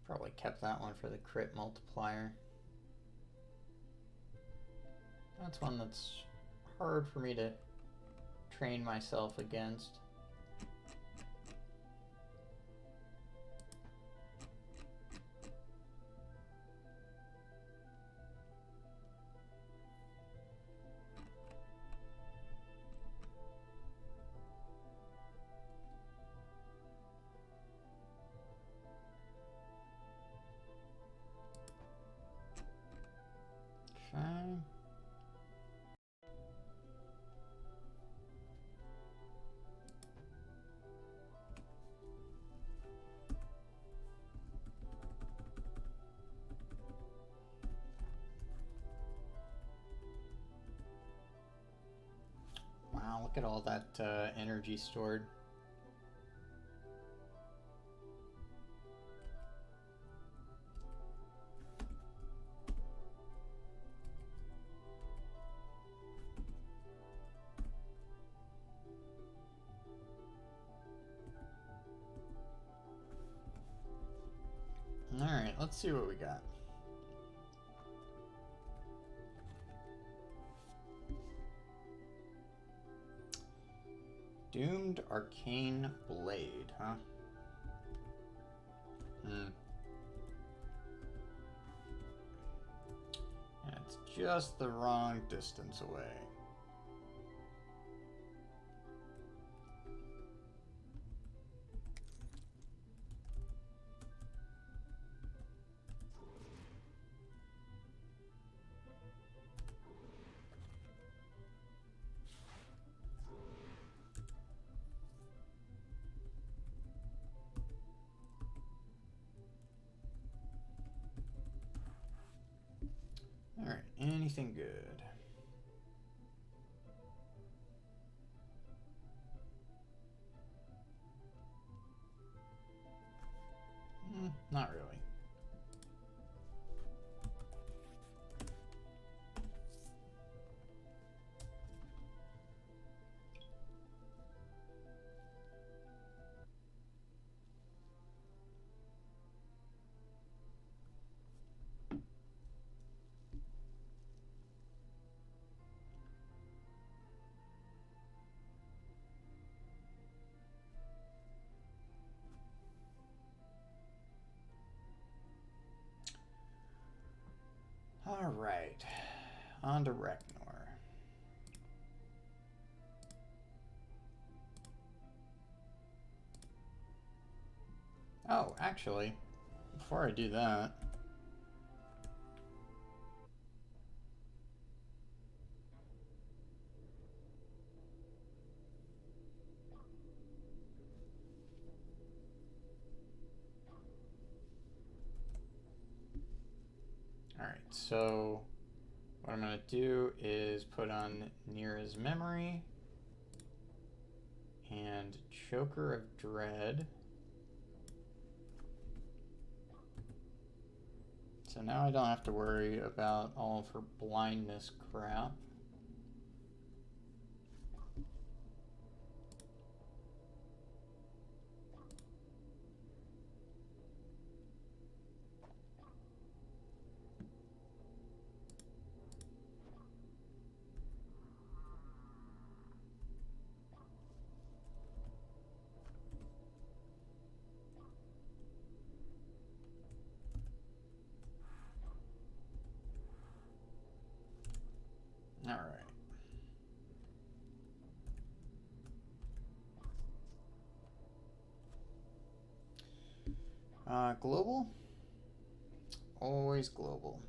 Probably kept that one for the crit multiplier. That's one that's hard for me to train myself against. Okay. Wow, look at all that energy stored. Alright, let's see what we got. Doomed Arcane Blade, huh? It's just the wrong distance away. Alright, anything good? Not really. Alright, on to Reknor. Oh, actually, before I do that, so what I'm going to do is put on Nira's Memory and Choker of Dread. So now I don't have to worry about all of her blindness crap. All right. Global? Always global.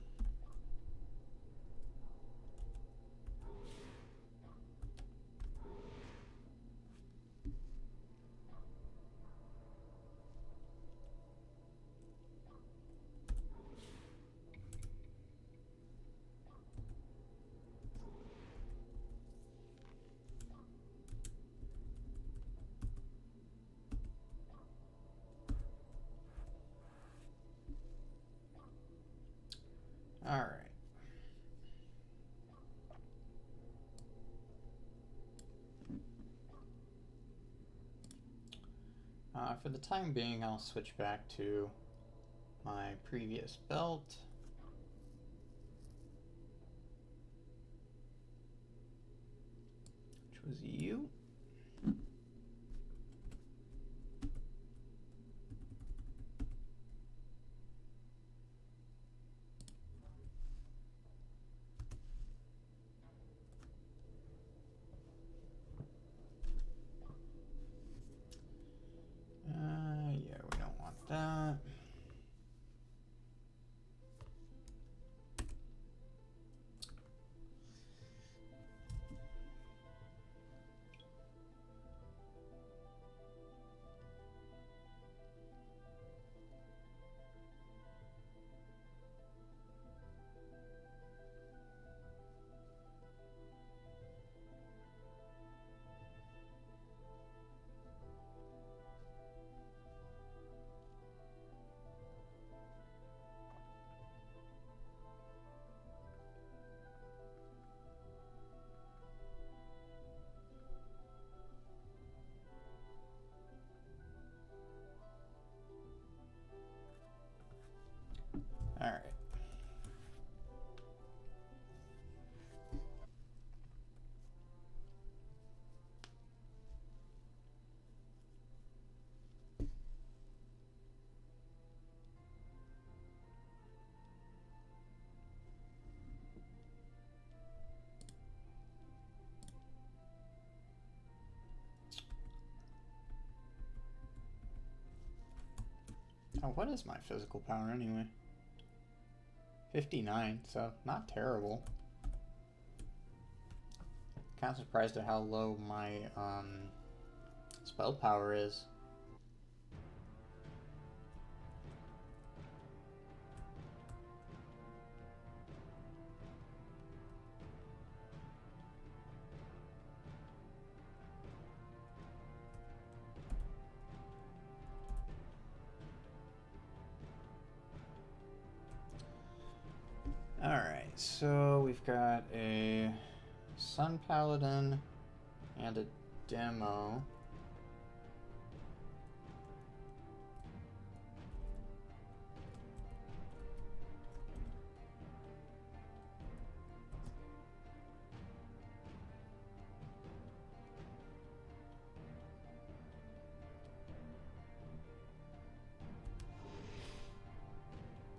All right. For the time being, I'll switch back to my previous belt. Which was you. Yeah, we don't want that. All right. Oh, what is my physical power anyway? 59, so not terrible. Kind of surprised at how low my spell power is. Alright, so we've got a Sun Paladin and a Demo.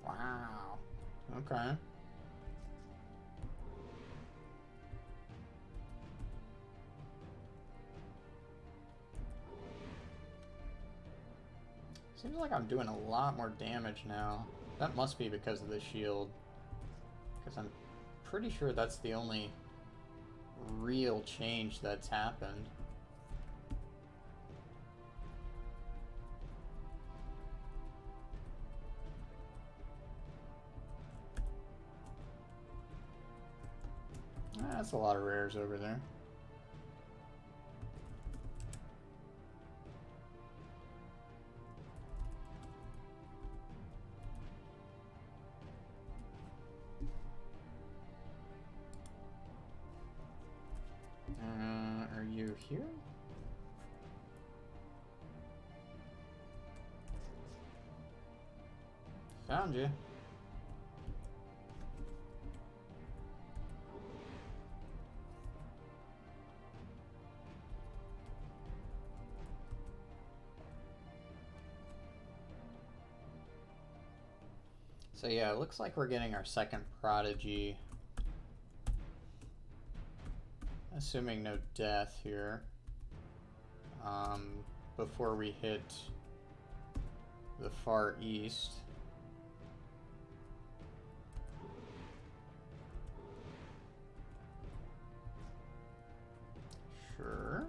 Wow. Okay. Seems like I'm doing a lot more damage now. That must be because of the shield. Because I'm pretty sure that's the only real change that's happened. That's a lot of rares over there. Are you here? Found you. So yeah, it looks like we're getting our second prodigy. Assuming no death here. Before we hit the far east. Sure.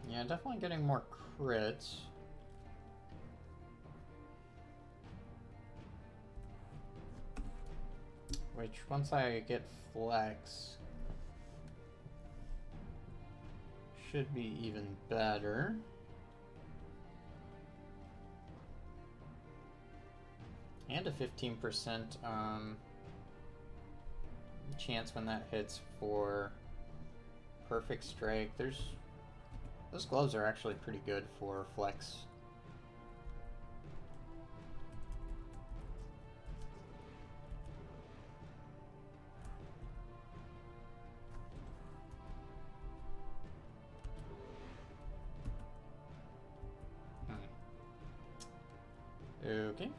Yeah, definitely getting more crits. Which, once I get flex, should be even better. And a 15% chance when that hits for perfect strike. Those gloves are actually pretty good for flex. Okay.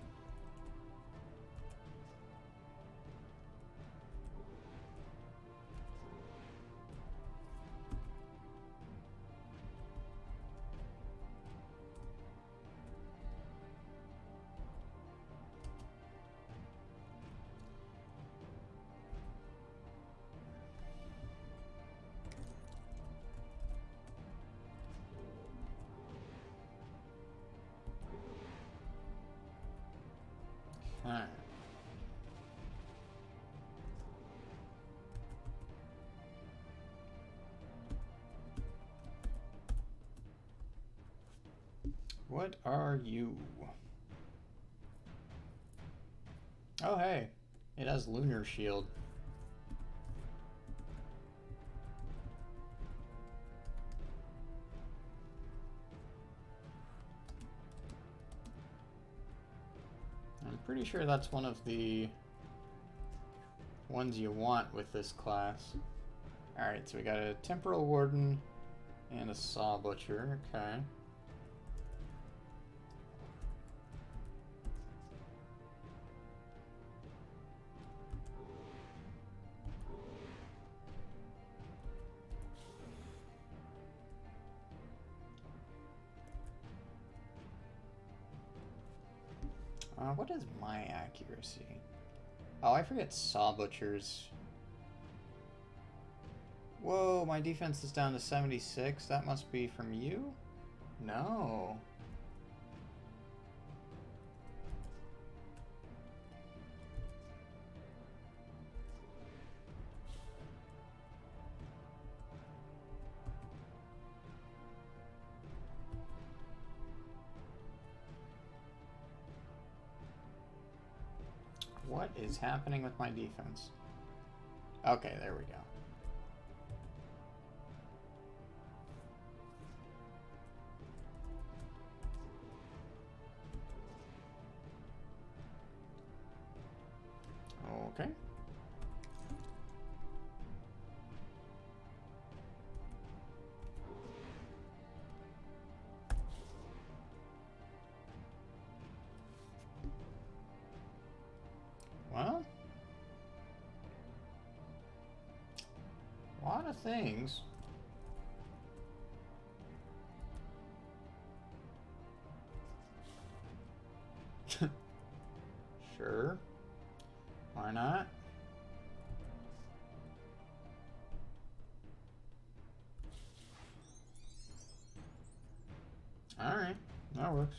Alright. What are you? Oh, hey. It has Lunar Shield. I'm pretty sure that's one of the ones you want with this class. Alright, so we got a Temporal Warden and a Saw Butcher. Okay. What is my accuracy? Oh, I forget Saw Butchers. Whoa, my defense is down to 76. That must be from you? No. What is happening with my defense? Okay, there we go. Okay. Well, a lot of things. Sure. Why not? Alright, that works.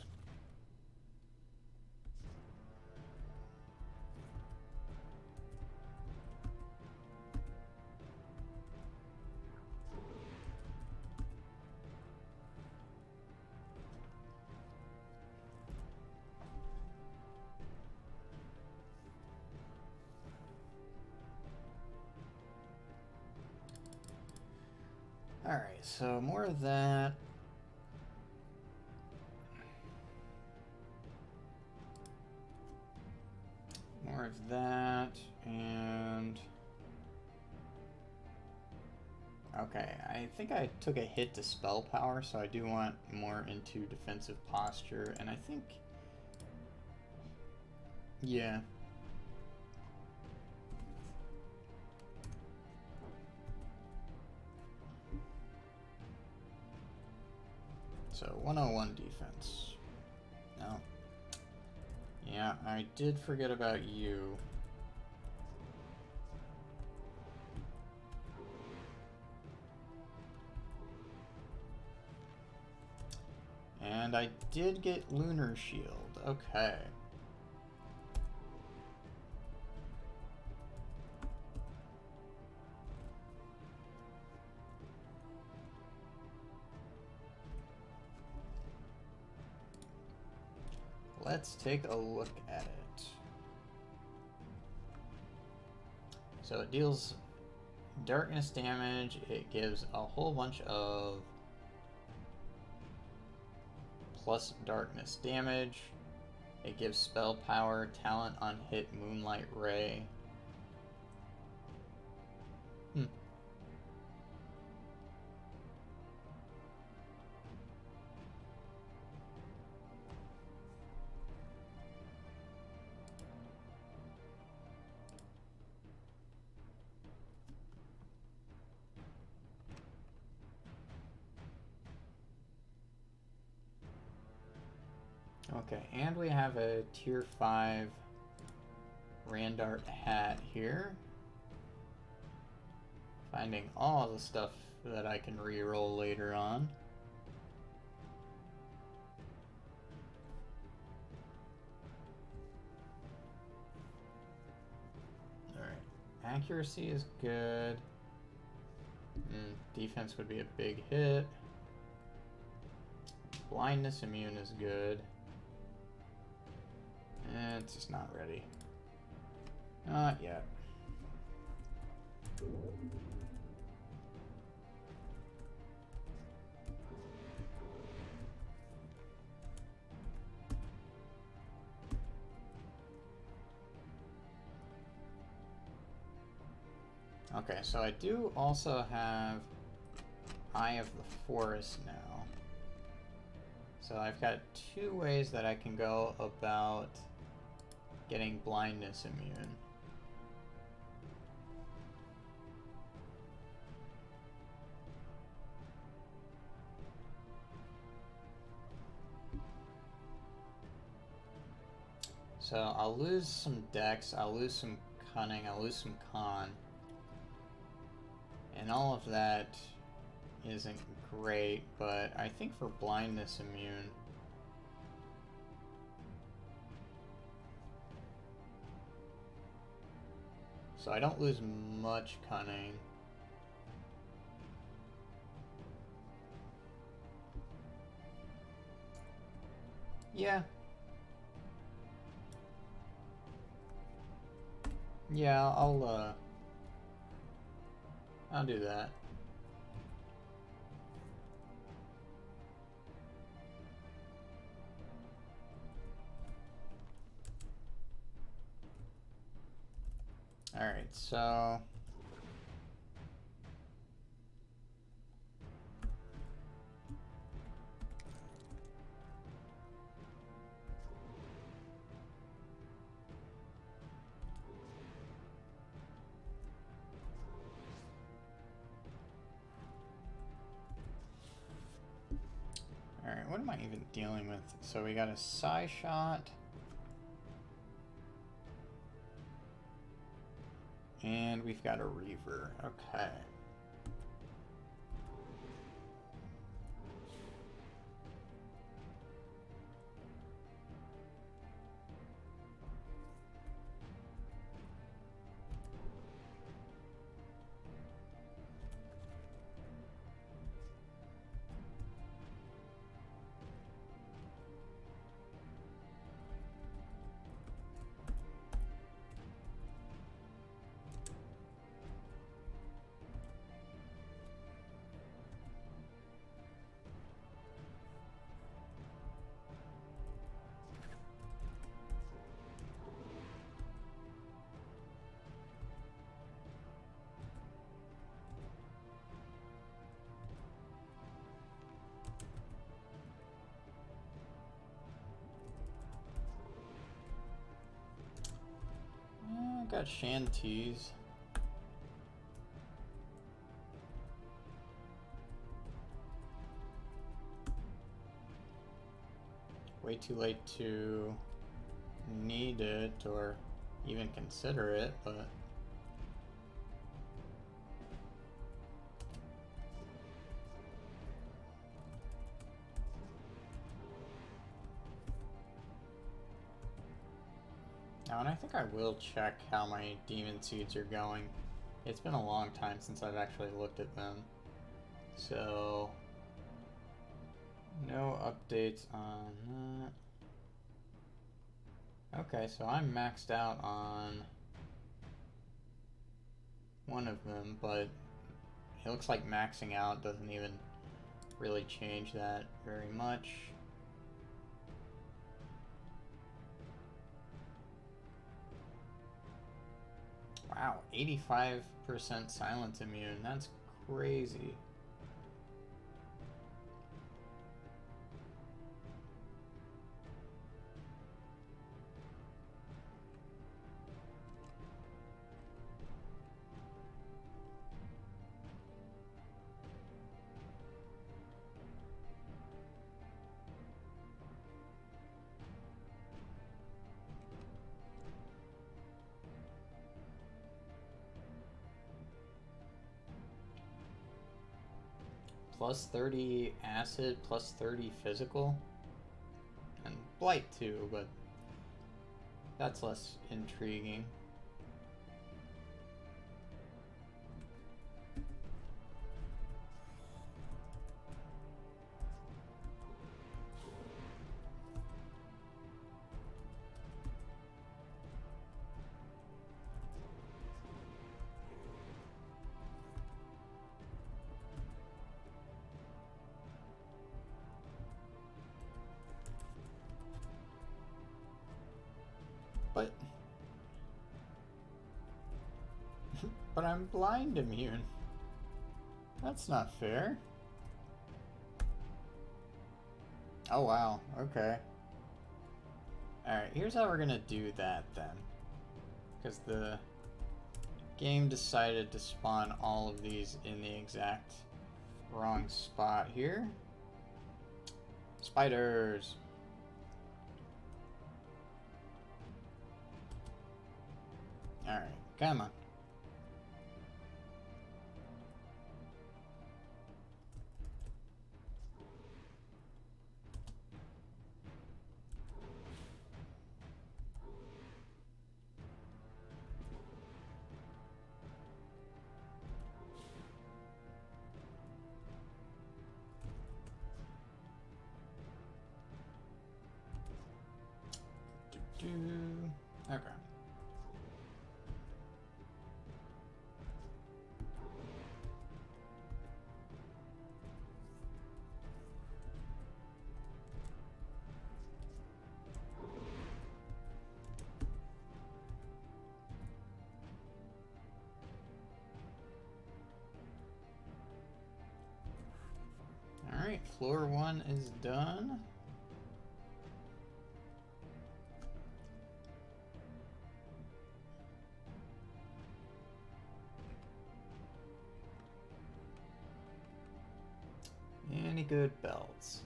Alright, so more of that. More of that, and... Okay, I think I took a hit to spell power, so I do want more into defensive posture, and I think... Yeah. So, 101 defense. No. Yeah, I did forget about you. And I did get Lunar Shield. Okay. Let's take a look at it. So it deals darkness damage. It gives a whole bunch of plus darkness damage. It gives spell power, talent on hit, Moonlight Ray. Okay, and we have a tier 5 Randart hat here. Finding all the stuff that I can reroll later on. Alright, accuracy is good. Defense would be a big hit. Blindness immune is good. It's just not ready. Not yet. Okay, so I do also have Eye of the Forest now. So I've got 2 ways that I can go about getting blindness immune. So I'll lose some dex, I'll lose some cunning, I'll lose some con. And all of that isn't great, but I think for blindness immune, so I don't lose much cunning. Yeah. Yeah, I'll do that. Alright, so... Alright, what am I even dealing with? So we got a Psy Shot. And we've got a Reaver. Okay. got shanties. Way too late to need it or even consider it, but now, and I think I will check how my demon seeds are going. It's been a long time since I've actually looked at them, so no updates on that. Okay, so I'm maxed out on one of them, but it looks like maxing out doesn't even really change that very much. Wow, 85% silent immune. That's crazy. Plus 30 acid, plus 30 physical. And blight too, but that's less intriguing. But I'm blind immune. That's not fair. Oh wow, okay. Alright, here's how we're gonna do that then. Because the game decided to spawn all of these in the exact wrong spot here. Spiders! Alright, come on. Okay. Alright, floor 1 is done. Any good belts?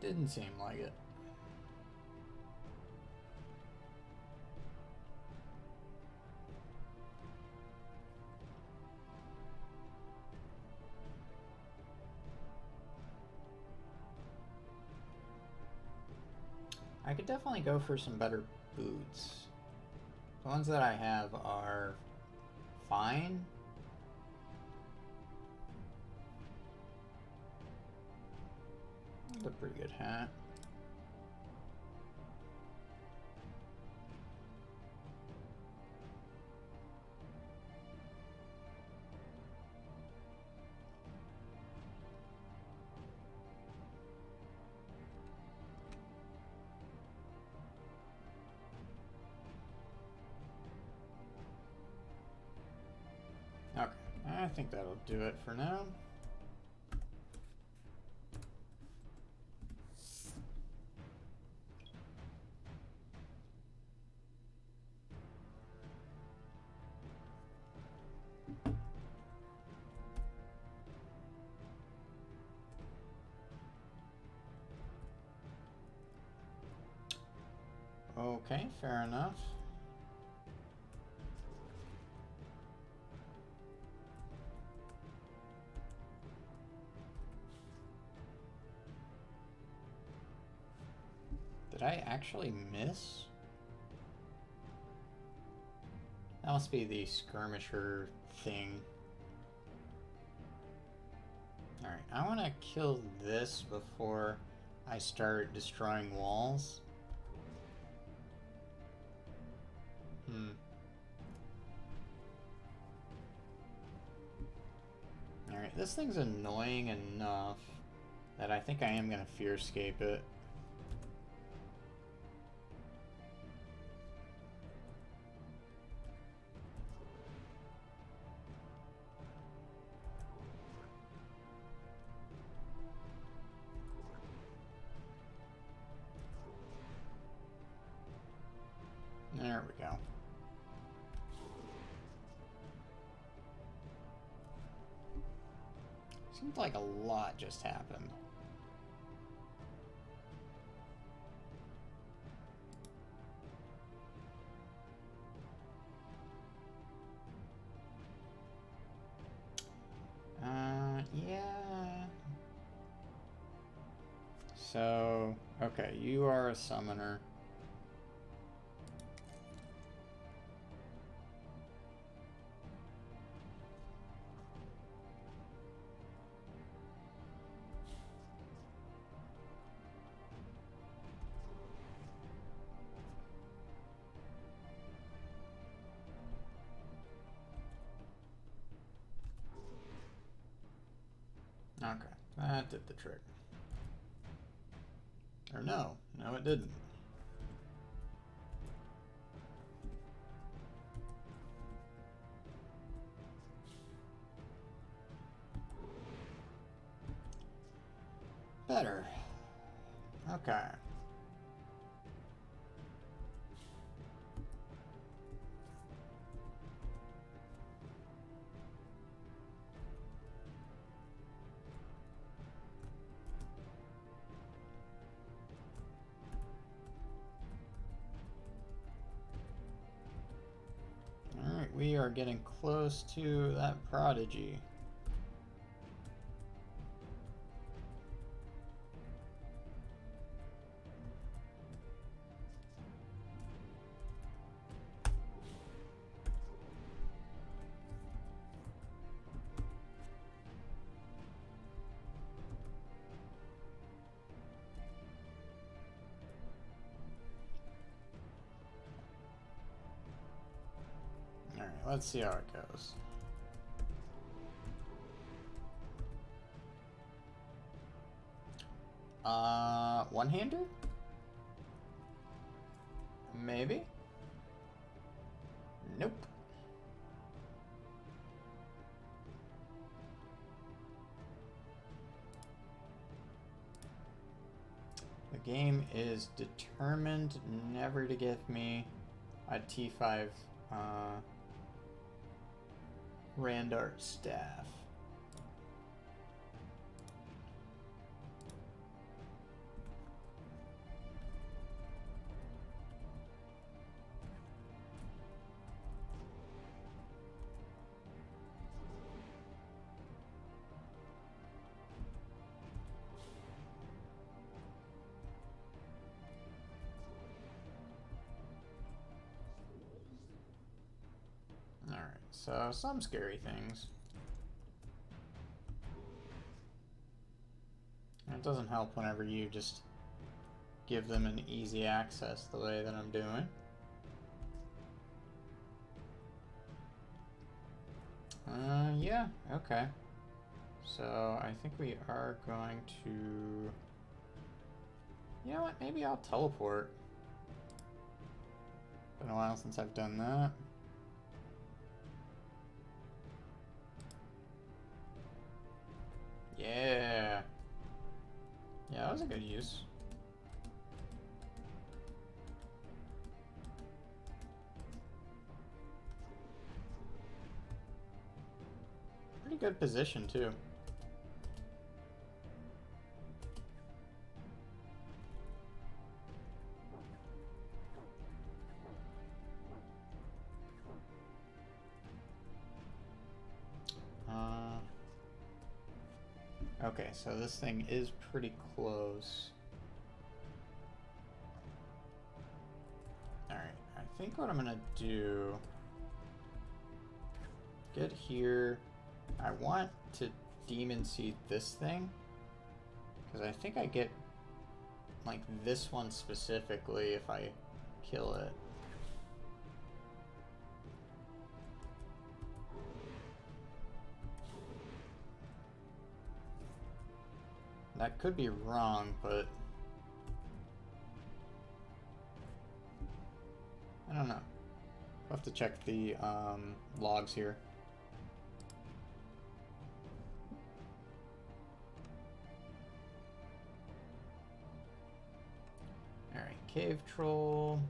Didn't seem like it. I could definitely go for some better boots. The ones that I have are fine. It's a pretty good hat. Okay, I think that'll do it for now. Okay, fair enough. Did I actually miss? That must be the skirmisher thing. Alright, I want to kill this before I start destroying walls. Alright, this thing's annoying enough that I think I am going to fear escape it. There we go. Seems like a lot just happened. Yeah. So, okay, you are a summoner. Okay, that did the trick. Or no, it didn't. Better. Okay. Alright, we are getting close to that prodigy. Alright, let's see how it goes. One-hander? Maybe? Nope. The game is determined never to give me a T5 Randart staff. Alright, so some scary things. It doesn't help whenever you just give them an easy access the way that I'm doing. Yeah, okay. So I think we are going to... You know what, maybe I'll teleport. Been a while since I've done that. that was a good use. Pretty good position, too. Okay, so this thing is pretty close. Alright, I think what I'm gonna do... Get here. I want to demon seed this thing. Because I think I get, like, this one specifically if I kill it. That could be wrong, but I don't know. I'll have to check the logs here. Alright, cave troll.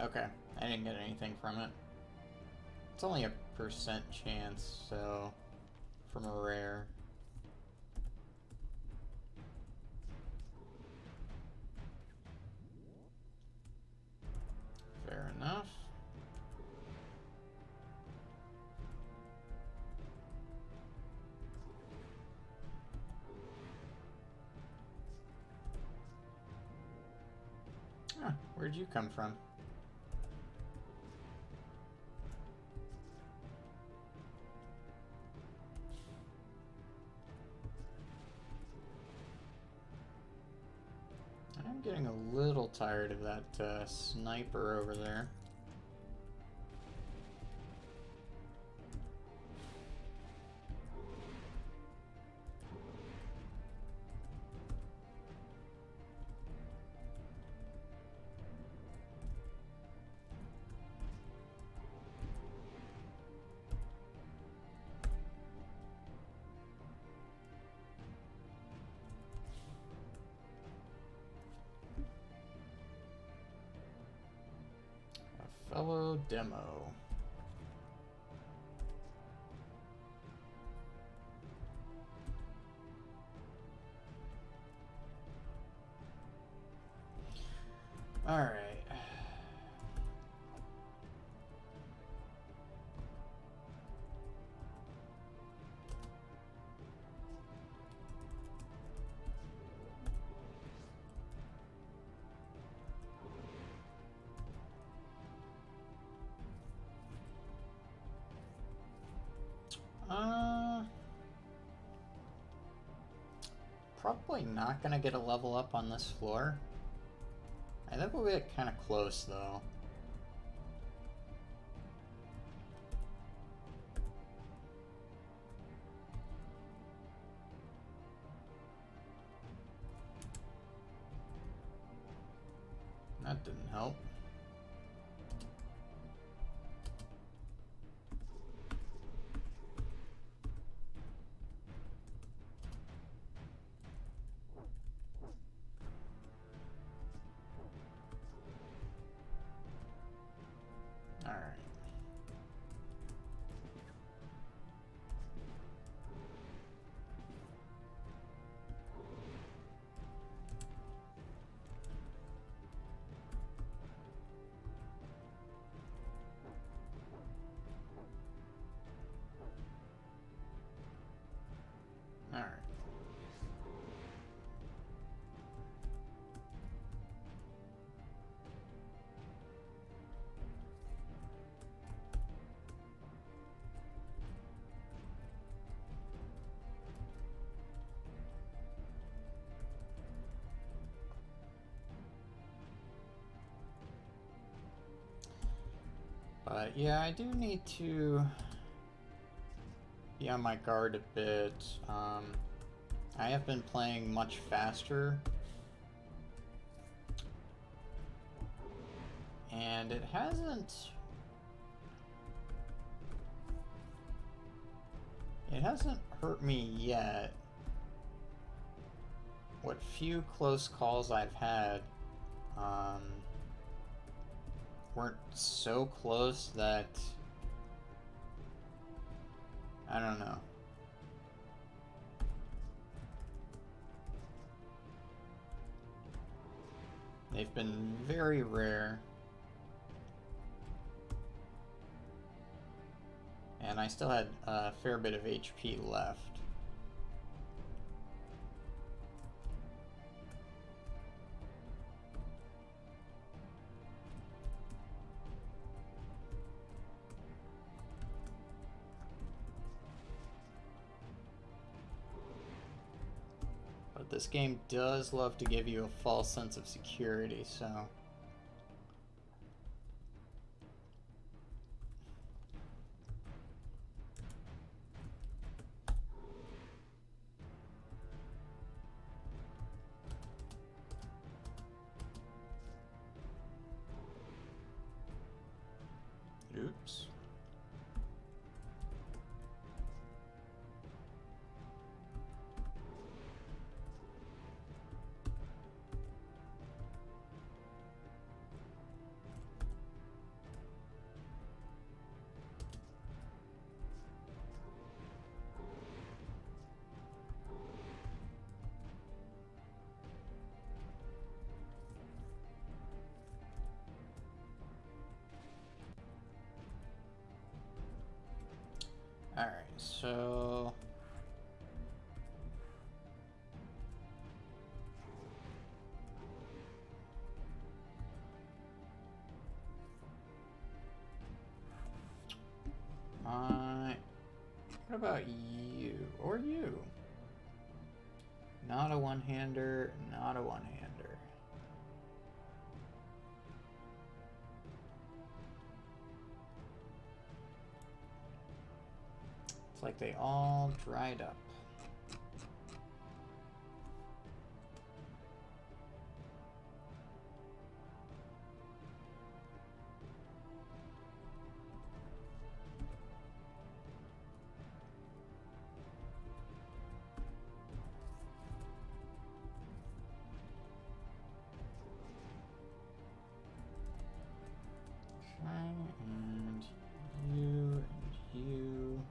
Okay, I didn't get anything from it. It's only a % chance, so from a rare. Fair enough. Ah, where'd you come from? I'm getting a little tired of that sniper over there. Fellow demo. All right. Probably not gonna get a level up on this floor. I think we'll get kind of close though. That didn't help. Alright. But yeah, I do need to be on my guard a bit. I have been playing much faster, and it hasn't It hasn't hurt me yet. What few close calls I've had um, weren't so close that... I don't know. They've been very rare. And I still had a fair bit of HP left. But this game does love to give you a false sense of security, so... Oops. Alright, so... What about you? Or you? Not a one-hander, not a one-hander. It's like they all dried up. And you, and you.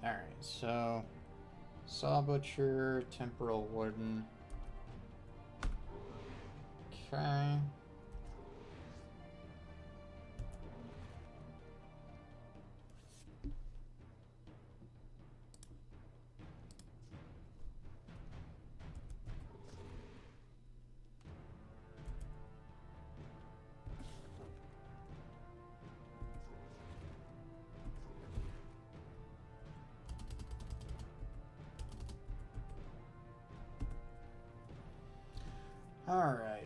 Alright, so Saw Butcher, Temporal Warden. Okay. All right.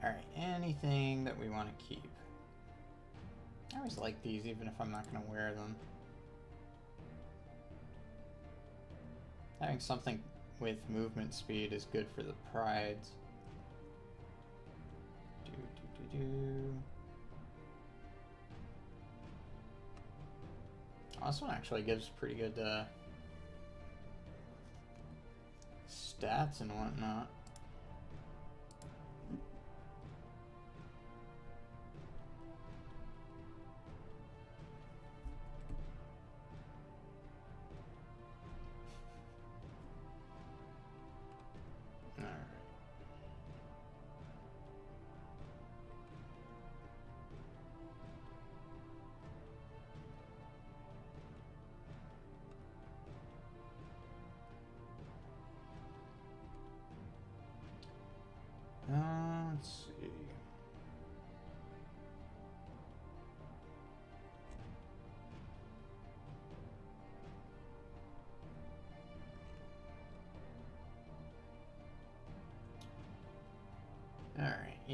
All right, anything that we want to keep. I always like these, even if I'm not going to wear them. Having something with movement speed is good for the prides. Oh, this one actually gives pretty good stats and whatnot.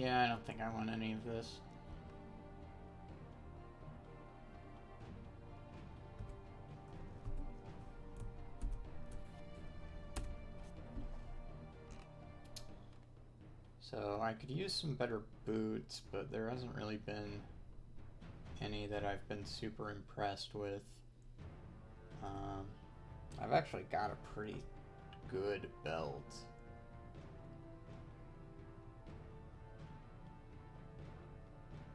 Yeah, I don't think I want any of this. So I could use some better boots, but there hasn't really been any that I've been super impressed with. I've actually got a pretty good belt.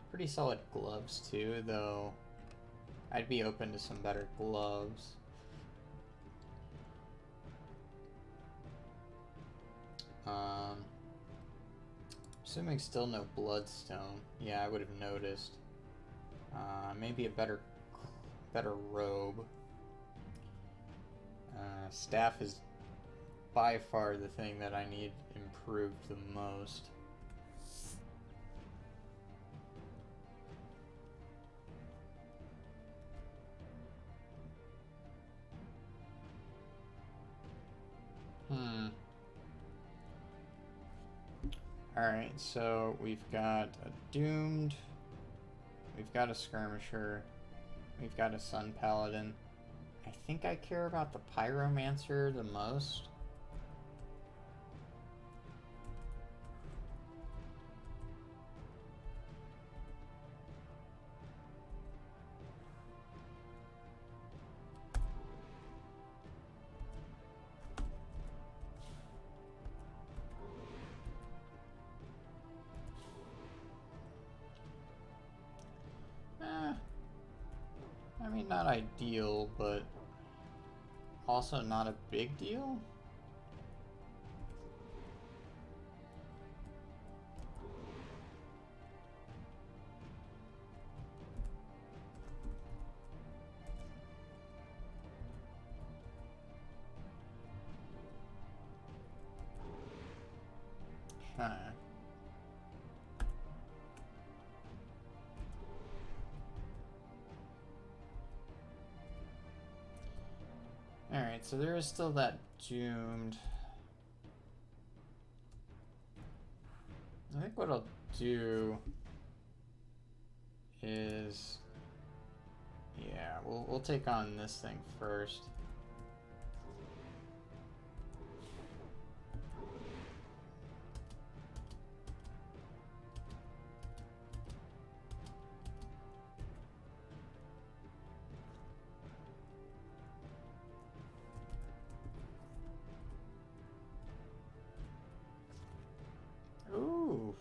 Pretty solid gloves too, though I'd be open to some better gloves. Assuming still no bloodstone. Yeah, I would have noticed. Maybe a better robe. Staff is by far the thing that I need improved the most. Alright, so we've got a Doomed, we've got a Skirmisher, we've got a Sun Paladin. I think I care about the Pyromancer the most. I mean, not ideal, but also not a big deal. Huh. Alright, so there is still that Doomed. I think what I'll do is... yeah, we'll take on this thing first. Ooh.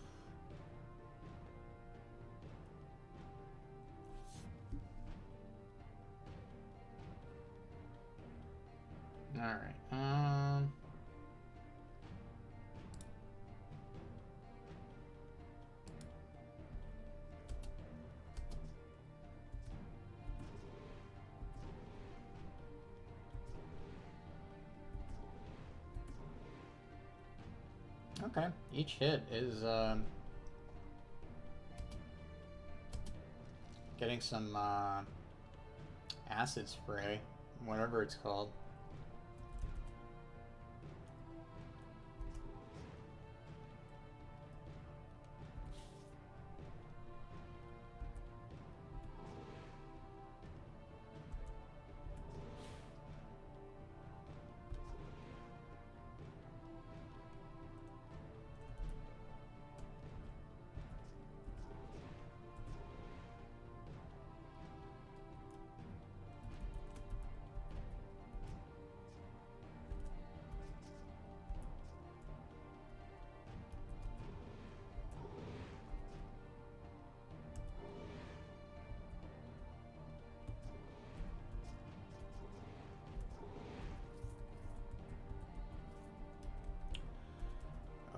Alright, okay, each hit is, getting some, acid spray, whatever it's called.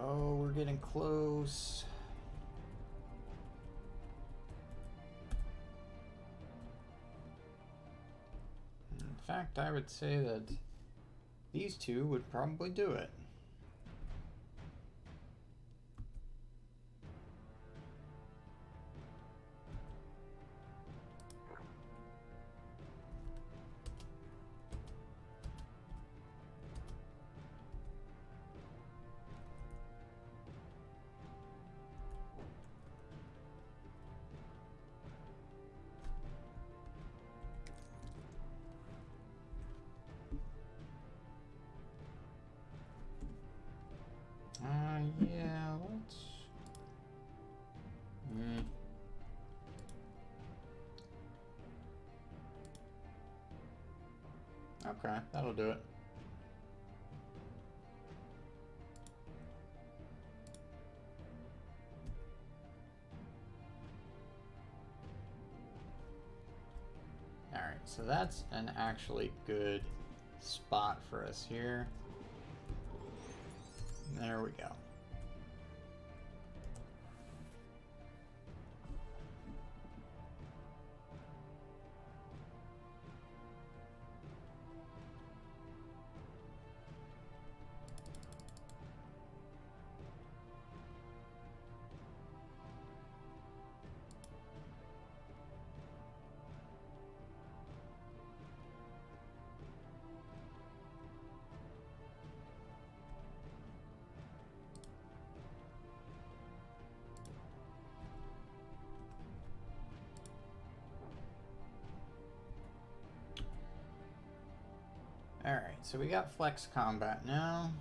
Oh, we're getting close. In fact, I would say that these two would probably do it. Okay, that'll do it. Alright, so that's an actually good spot for us here. There we go. Alright, so we got flex combat now.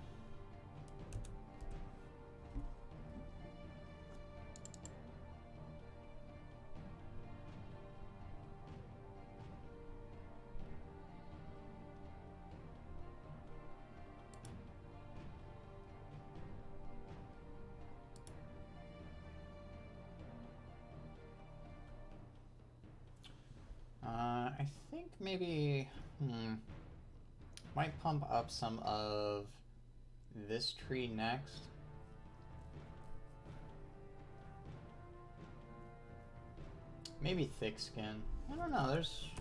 I think maybe, might pump up some of this tree next. Maybe thick skin. I don't know,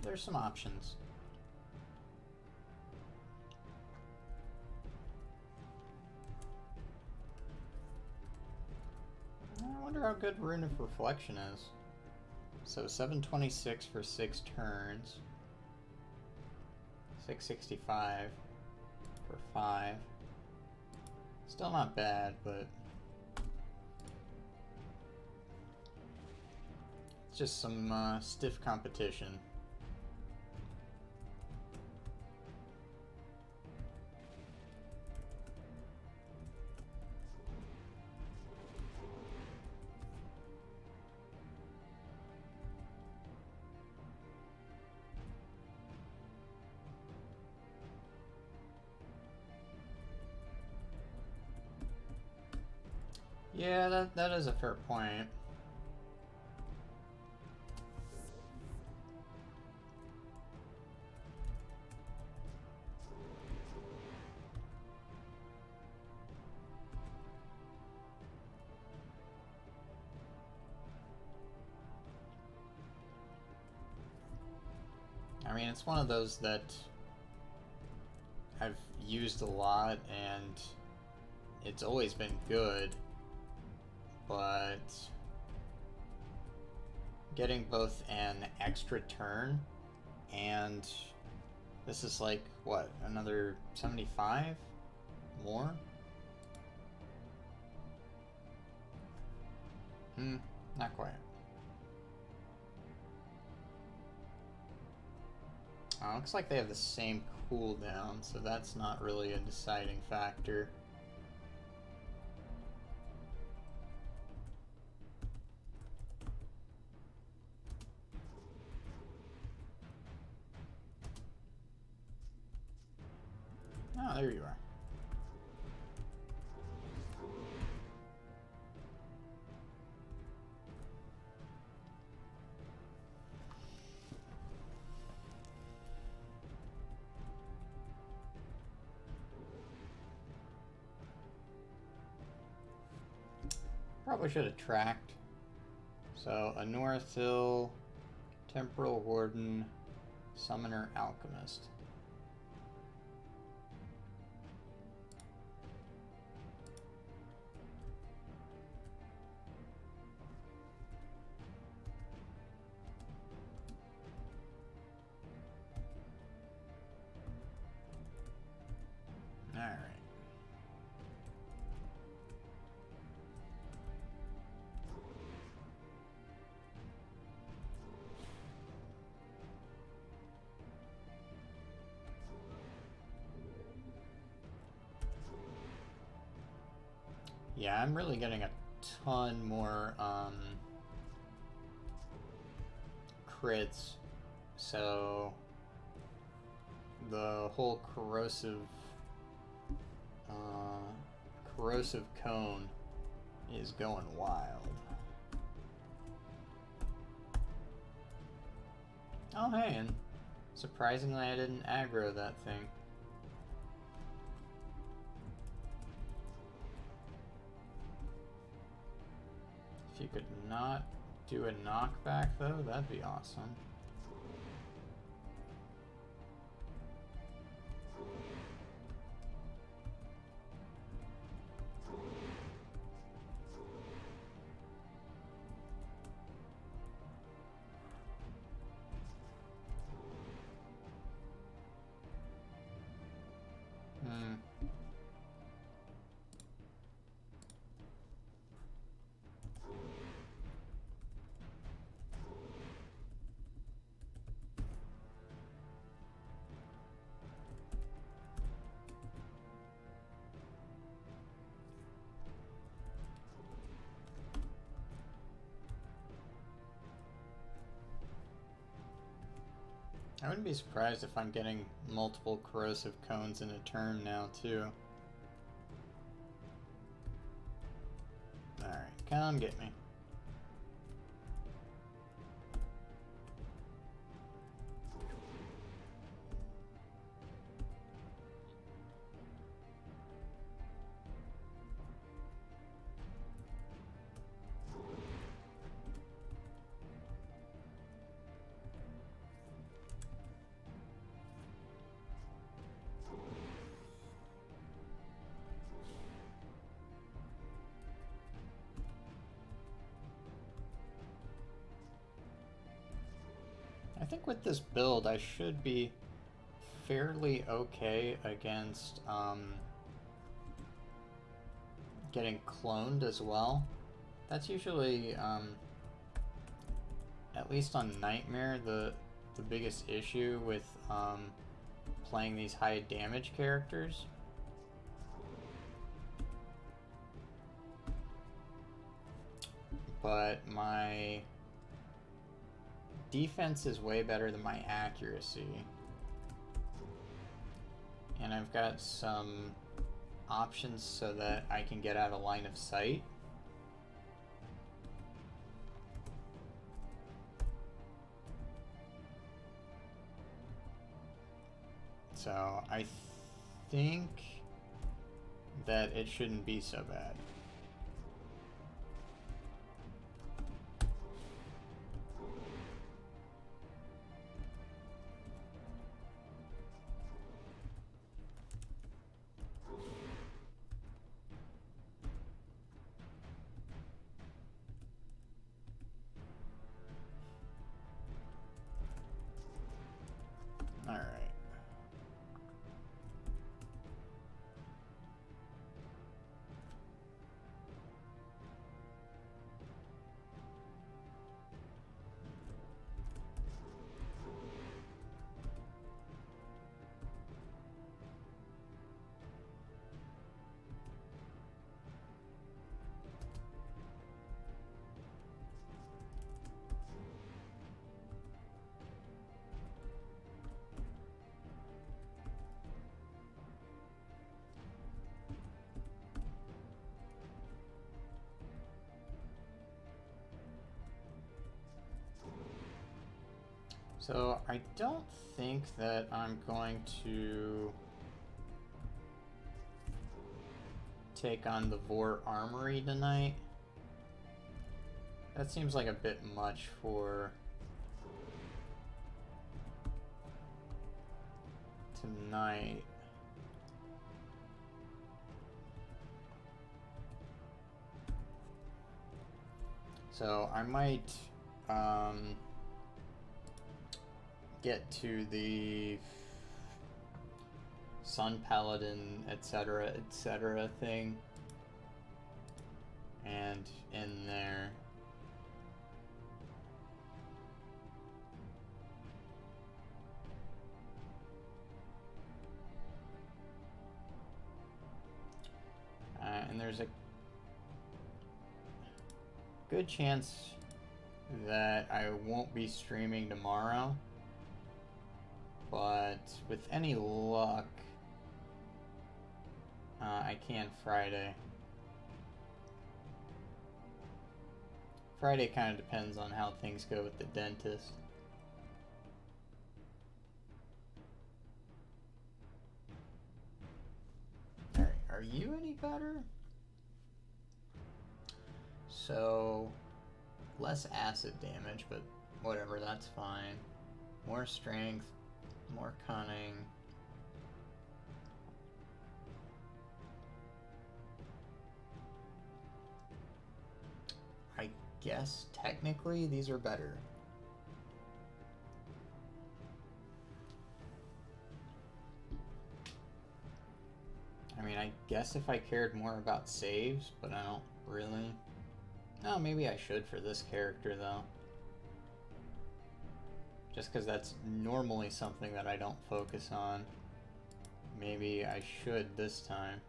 there's some options. I wonder how good Rune of Reflection is. So 726 for 6 turns. 665 for 5. Still not bad, but it's just some stiff competition. Yeah, that is a fair point. I mean, it's one of those that I've used a lot and it's always been good, but getting both an extra turn and this is like, what, another 75 more? Not quite. Looks like they have the same cooldown, so that's not really a deciding factor. Oh, there you are. Probably should have tracked. So, a North Hill, Temporal Warden, Summoner Alchemist. Alright. Yeah, I'm really getting a ton more crits, so the whole corrosive cone is going wild. Oh hey, and surprisingly I didn't aggro that thing. If you could not do a knockback though, that'd be awesome. I wouldn't be surprised if I'm getting multiple corrosive cones in a turn now, too. Alright, come get me. I think with this build, I should be fairly okay against getting cloned as well. That's usually, at least on Nightmare, the biggest issue with playing these high damage characters. But my defense is way better than my accuracy. And I've got some options so that I can get out of line of sight. So I think that it shouldn't be so bad. So I don't think that I'm going to take on the Vor Armory tonight. That seems like a bit much for tonight. So I might get to the Sun Paladin, etc., thing, and in there. And there's a good chance that I won't be streaming tomorrow, but But with any luck, I can Friday. Friday kind of depends on how things go with the dentist. Alright, are you any better? So, less acid damage, but whatever, that's fine. More strength, more cunning. I guess technically these are better. I mean, I guess if I cared more about saves, but I don't really. No, maybe I should for this character, though. Just because that's normally something that I don't focus on. Maybe I should this time.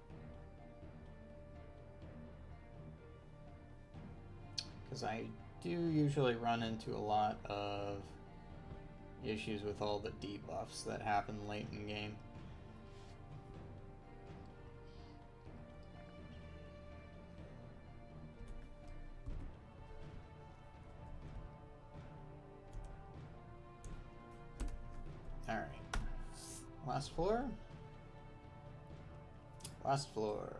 Because I do usually run into a lot of issues with all the debuffs that happen late in game. Alright. Last floor? Last floor.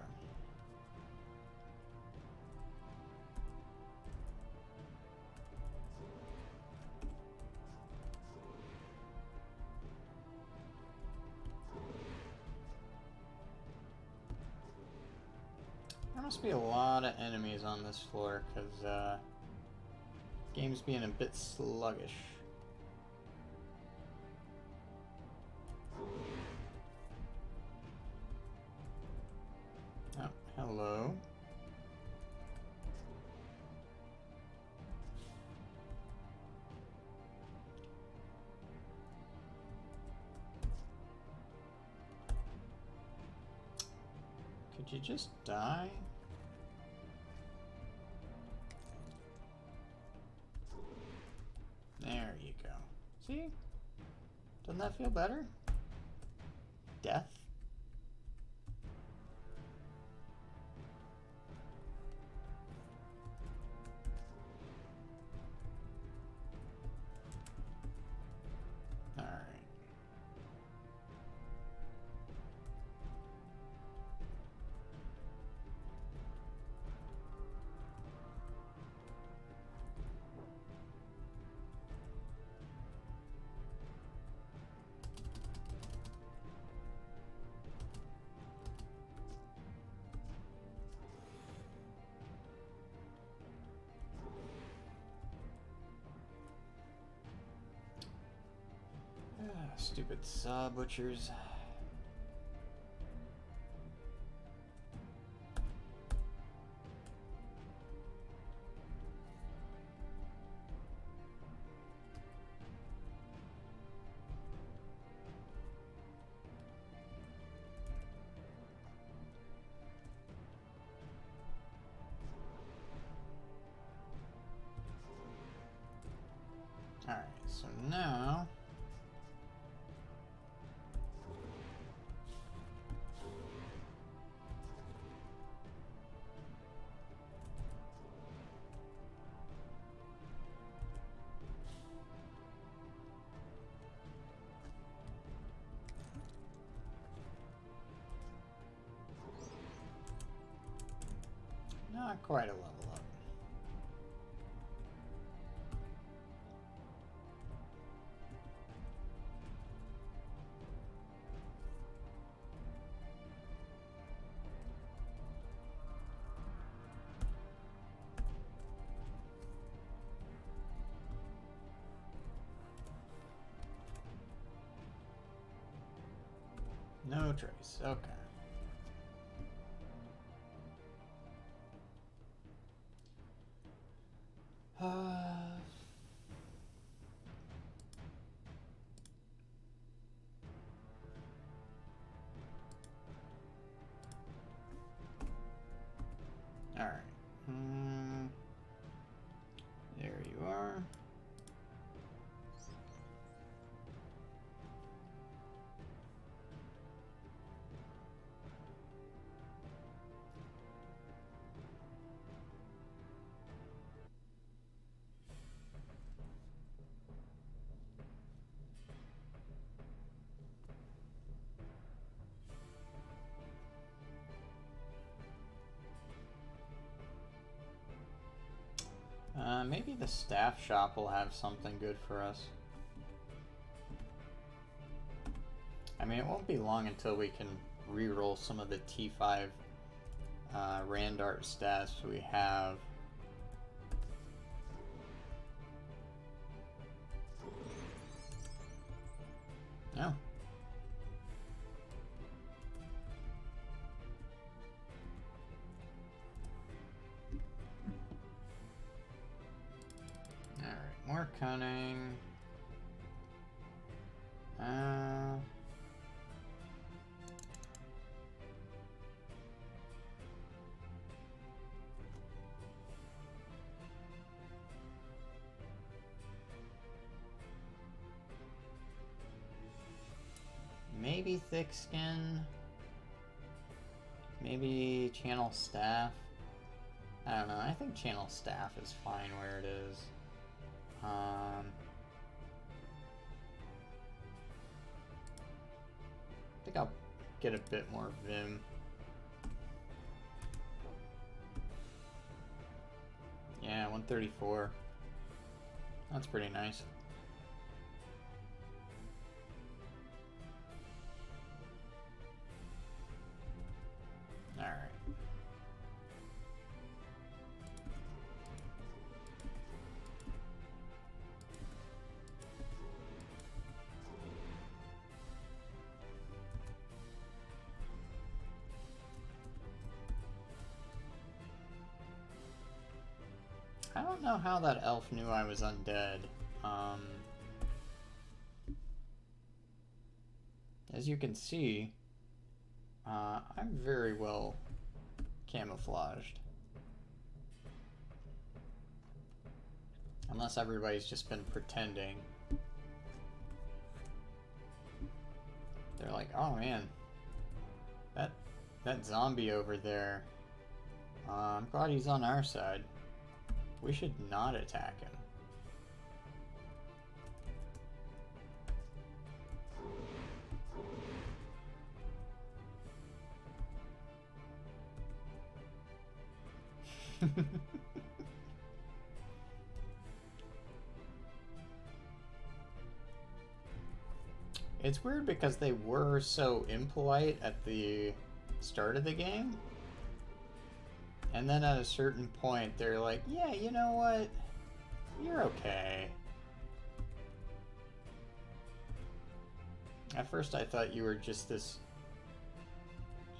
There must be a lot of enemies on this floor, because game's being a bit sluggish. Oh, hello. Could you just die? There you go. See? Doesn't that feel better? Death? Alright. Stupid saw butchers. Alright, so now not quite a level up. No trace, okay. Alright. There you are. Maybe the staff shop will have something good for us. I mean, it won't be long until we can reroll some of the T5 Randart stats we have. No. Alright, more cunning. Maybe thick skin. Maybe channel staff. I don't know. I think channel staff is fine where it is. I think I'll get a bit more vim. Yeah, 134. That's pretty nice. Alright. I don't know how that elf knew I was undead. As you can see, I'm very well camouflaged. Unless everybody's just been pretending. They're like, oh man, that zombie over there, I'm glad he's on our side. We should not attack him. It's weird because they were so impolite at the start of the game. And then at a certain point, they're like, yeah, you know what? You're okay. At first I thought you were just this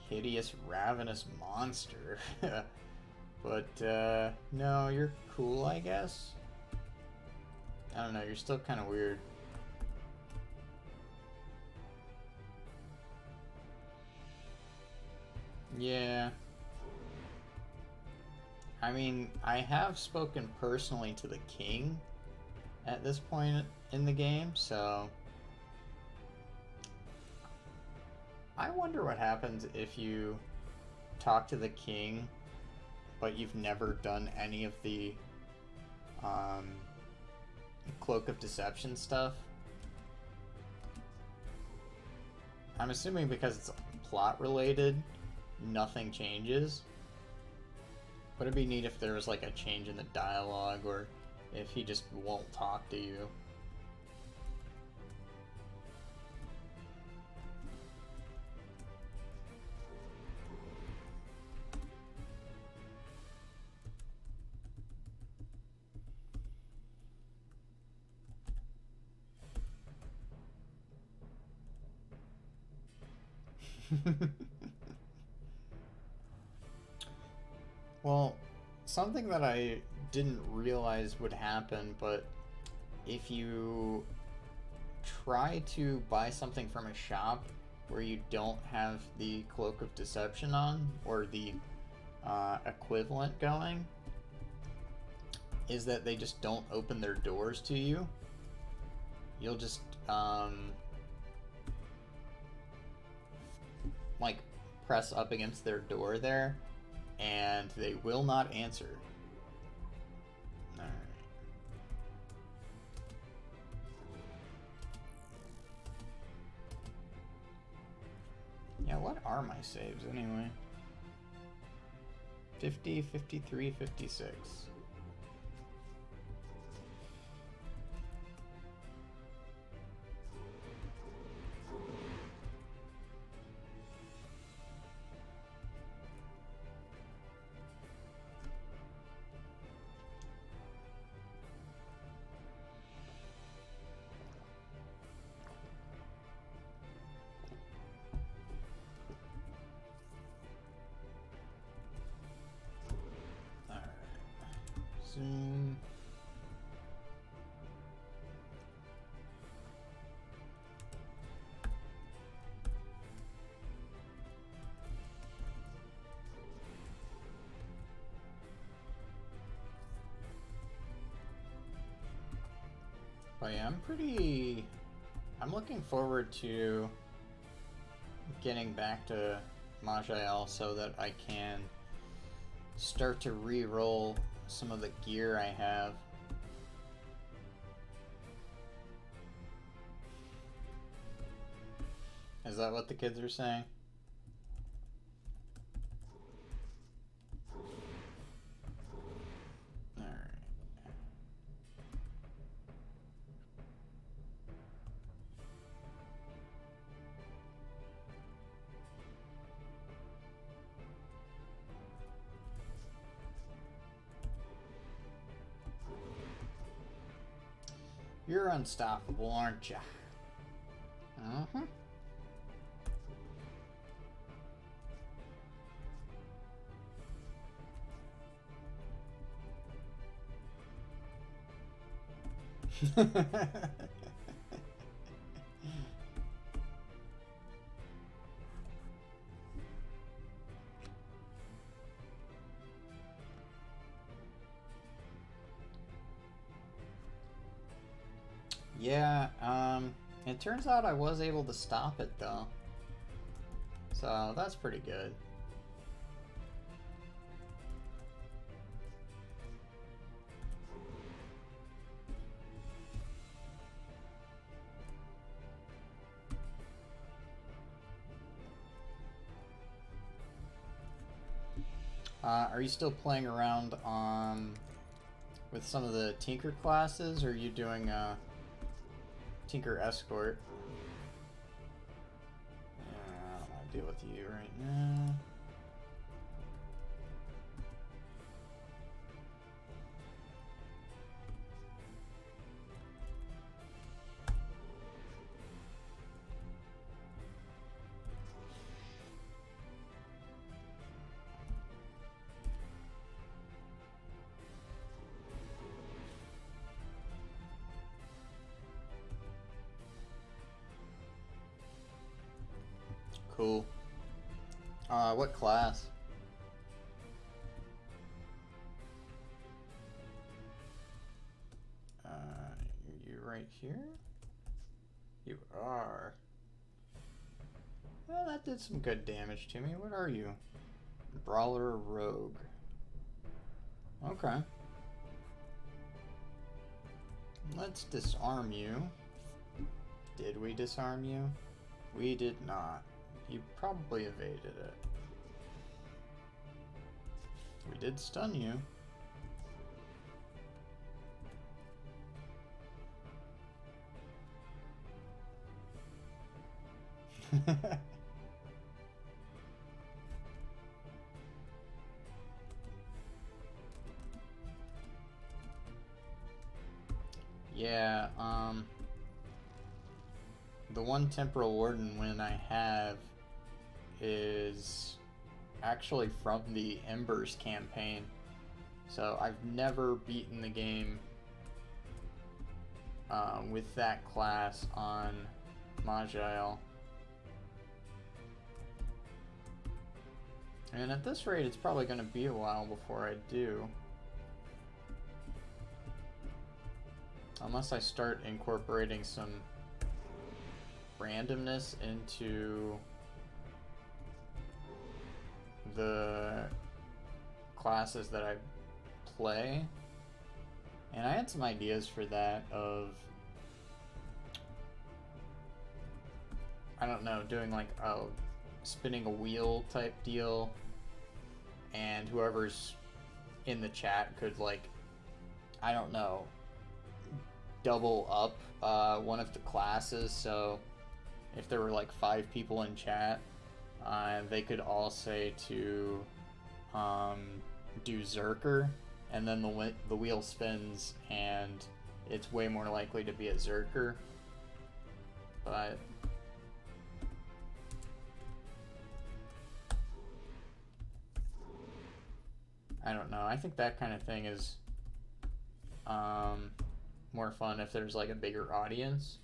hideous, ravenous monster. But, no, you're cool, I guess? I don't know, you're still kind of weird. Yeah. I mean, I have spoken personally to the king at this point in the game, so... I wonder what happens if you talk to the king, but you've never done any of the Cloak of Deception stuff. I'm assuming because it's plot related, nothing changes. But it'd be neat if there was like a change in the dialogue, or if he just won't talk to you. Well, something that I didn't realize would happen, but if you try to buy something from a shop where you don't have the Cloak of Deception on, or the equivalent going, is that they just don't open their doors to you. You'll just, like, press up against their door there, and they will not answer. Alright. Yeah, what are my saves anyway? 50, 53, 56. But yeah, I'm looking forward to getting back to Maj'Eyal so that I can start to re-roll some of the gear I have. Is that what the kids are saying? You're unstoppable, aren't ya? Uh-huh. Yeah, it turns out I was able to stop it though. So that's pretty good. Are you still playing around with some of the Tinker classes, or are you doing Tinker Escort? I don't want to deal with you right now. Cool. What class? You right here? You are. Well, that did some good damage to me. What are you? Brawler Rogue. Okay. Let's disarm you. Did we disarm you? We did not. You probably evaded it. We did stun you. Yeah, the one Temporal Warden win I have is actually from the Embers campaign. So I've never beaten the game with that class on Maj'Eyal. And at this rate, it's probably going to be a while before I do. Unless I start incorporating some randomness into the classes that I play. And I had some ideas for that of, I don't know, doing like a spinning a wheel type deal, and whoever's in the chat could, like, I don't know, double up one of the classes. So if there were like 5 people in chat, they could all say to do Zerker, and then the wheel spins and it's way more likely to be a Zerker. But I don't know. I think that kind of thing is more fun if there's like a bigger audience.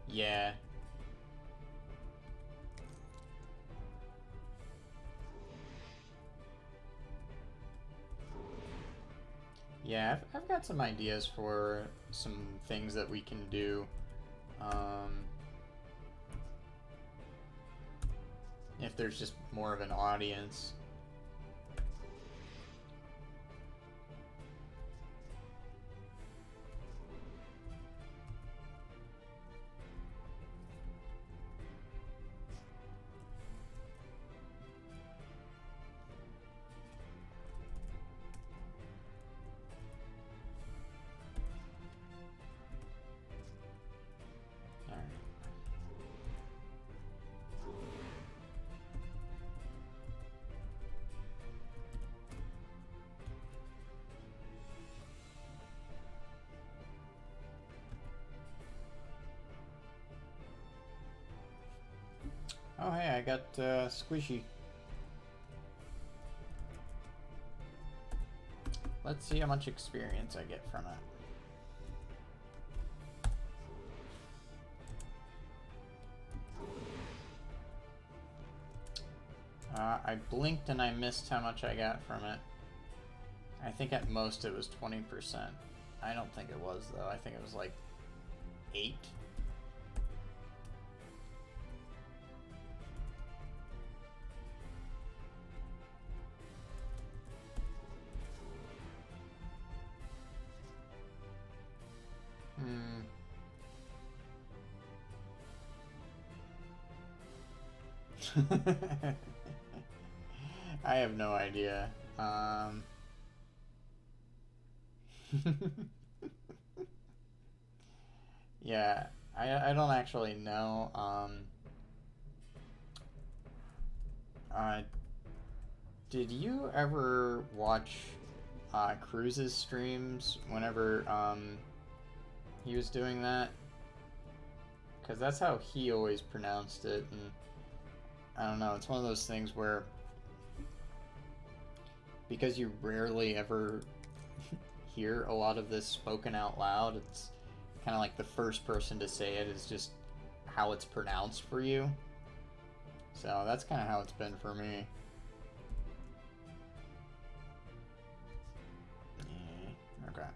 Yeah. Yeah, I've got some ideas for some things that we can do. Um, if there's just more of an audience. Oh, hey, I got Squishy. Let's see how much experience I get from it. I blinked and I missed how much I got from it. I think at most it was 20%. I don't think it was, though. I think it was like 8. I have no idea. Yeah, I don't actually know. Uh, did you ever watch Cruz's streams whenever he was doing that? Because that's how he always pronounced it, and I don't know, it's one of those things where because you rarely ever hear a lot of this spoken out loud, it's kind of like the first person to say it is just how it's pronounced for you. So that's kind of how it's been for me. Okay.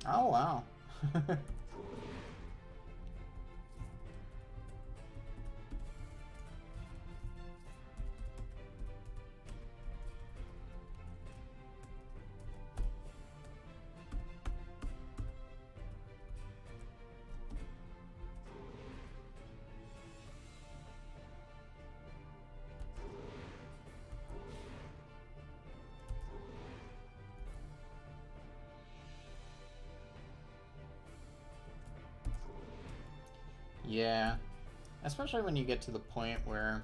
Oh, wow. Yeah, especially when you get to the point where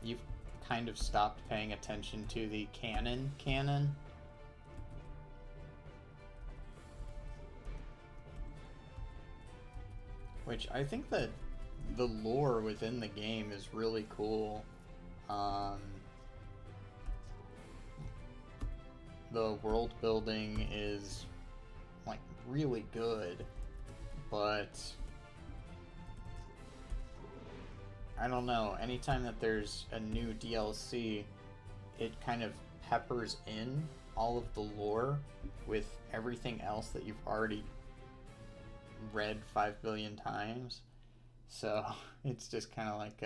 you've kind of stopped paying attention to the canon. Which I think that the lore within the game is really cool. Um, the world building is like really good, but I don't know, anytime that there's a new DLC, it kind of peppers in all of the lore with everything else that you've already read 5 billion times. So it's just kind of like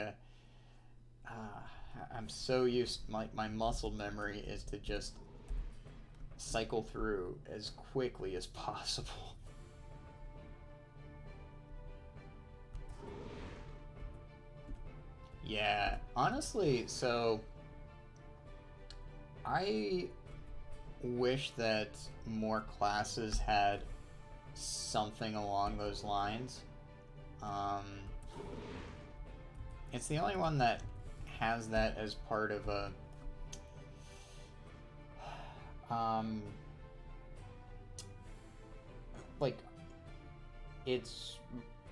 I'm so used, my muscle memory is to just cycle through as quickly as possible. Yeah, honestly, so I wish that more classes had something along those lines. Um, it's the only one that has that as part of a like it's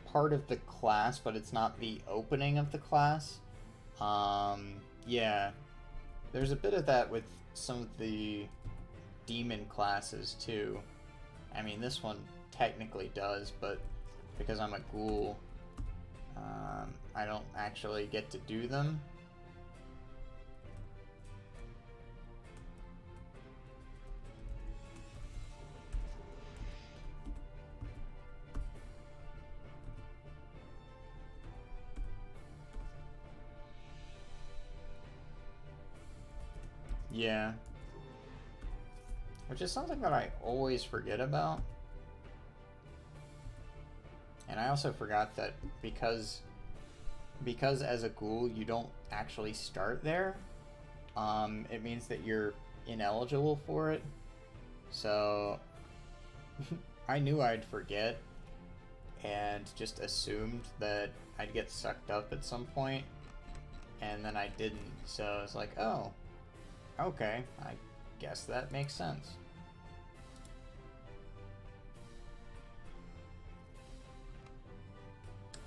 part of the class, but it's not the opening of the class. Yeah, there's a bit of that with some of the demon classes too. I mean, this one technically does, but because I'm a ghoul, I don't actually get to do them. Yeah. Which is something that I always forget about. And I also forgot that because as a ghoul you don't actually start there, it means that you're ineligible for it. So I knew I'd forget and just assumed that I'd get sucked up at some point, and then I didn't. So it's like, oh, okay, I guess that makes sense.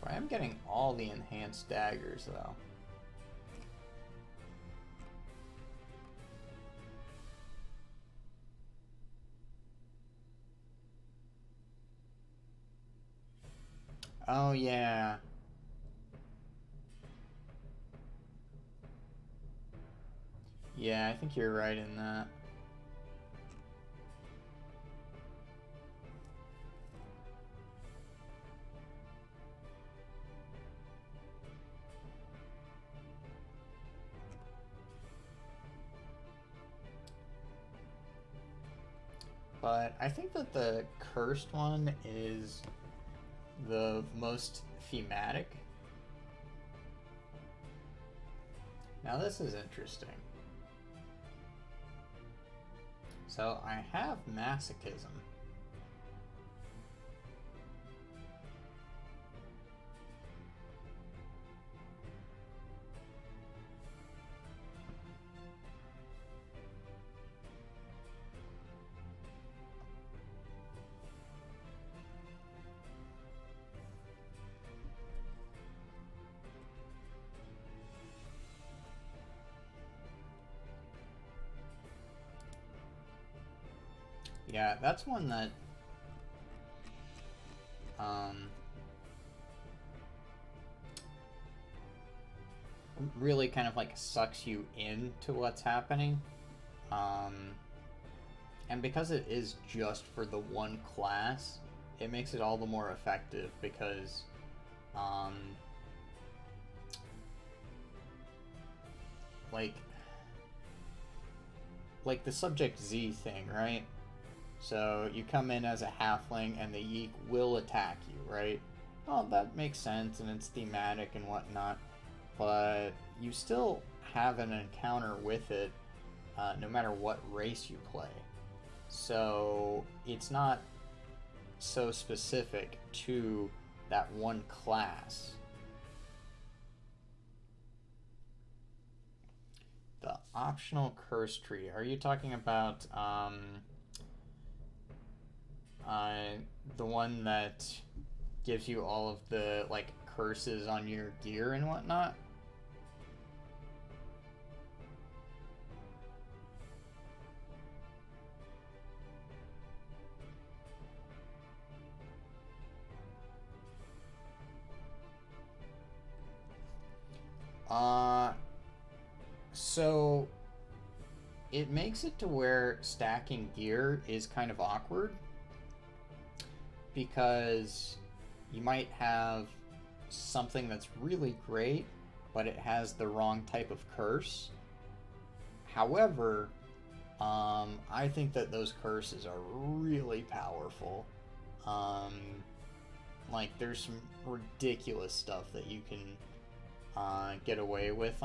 I am getting all the enhanced daggers, though. Oh, yeah. Yeah, I think you're right in that. But I think that the cursed one is the most thematic. Now this is interesting. So I have masochism. Yeah, that's one that really kind of like sucks you into what's happening. And because it is just for the one class, it makes it all the more effective because like the subject Z thing, right? So you come in as a halfling and the yeek will attack you, right? Well, that makes sense and it's thematic and whatnot, but you still have an encounter with it no matter what race you play. So it's not so specific to that one class. The optional curse tree. Are you talking about the one that gives you all of the like curses on your gear and whatnot? So it makes it to where stacking gear is kind of awkward because you might have something that's really great, but it has the wrong type of curse. However, I think that those curses are really powerful. Um, like, there's some ridiculous stuff that you can get away with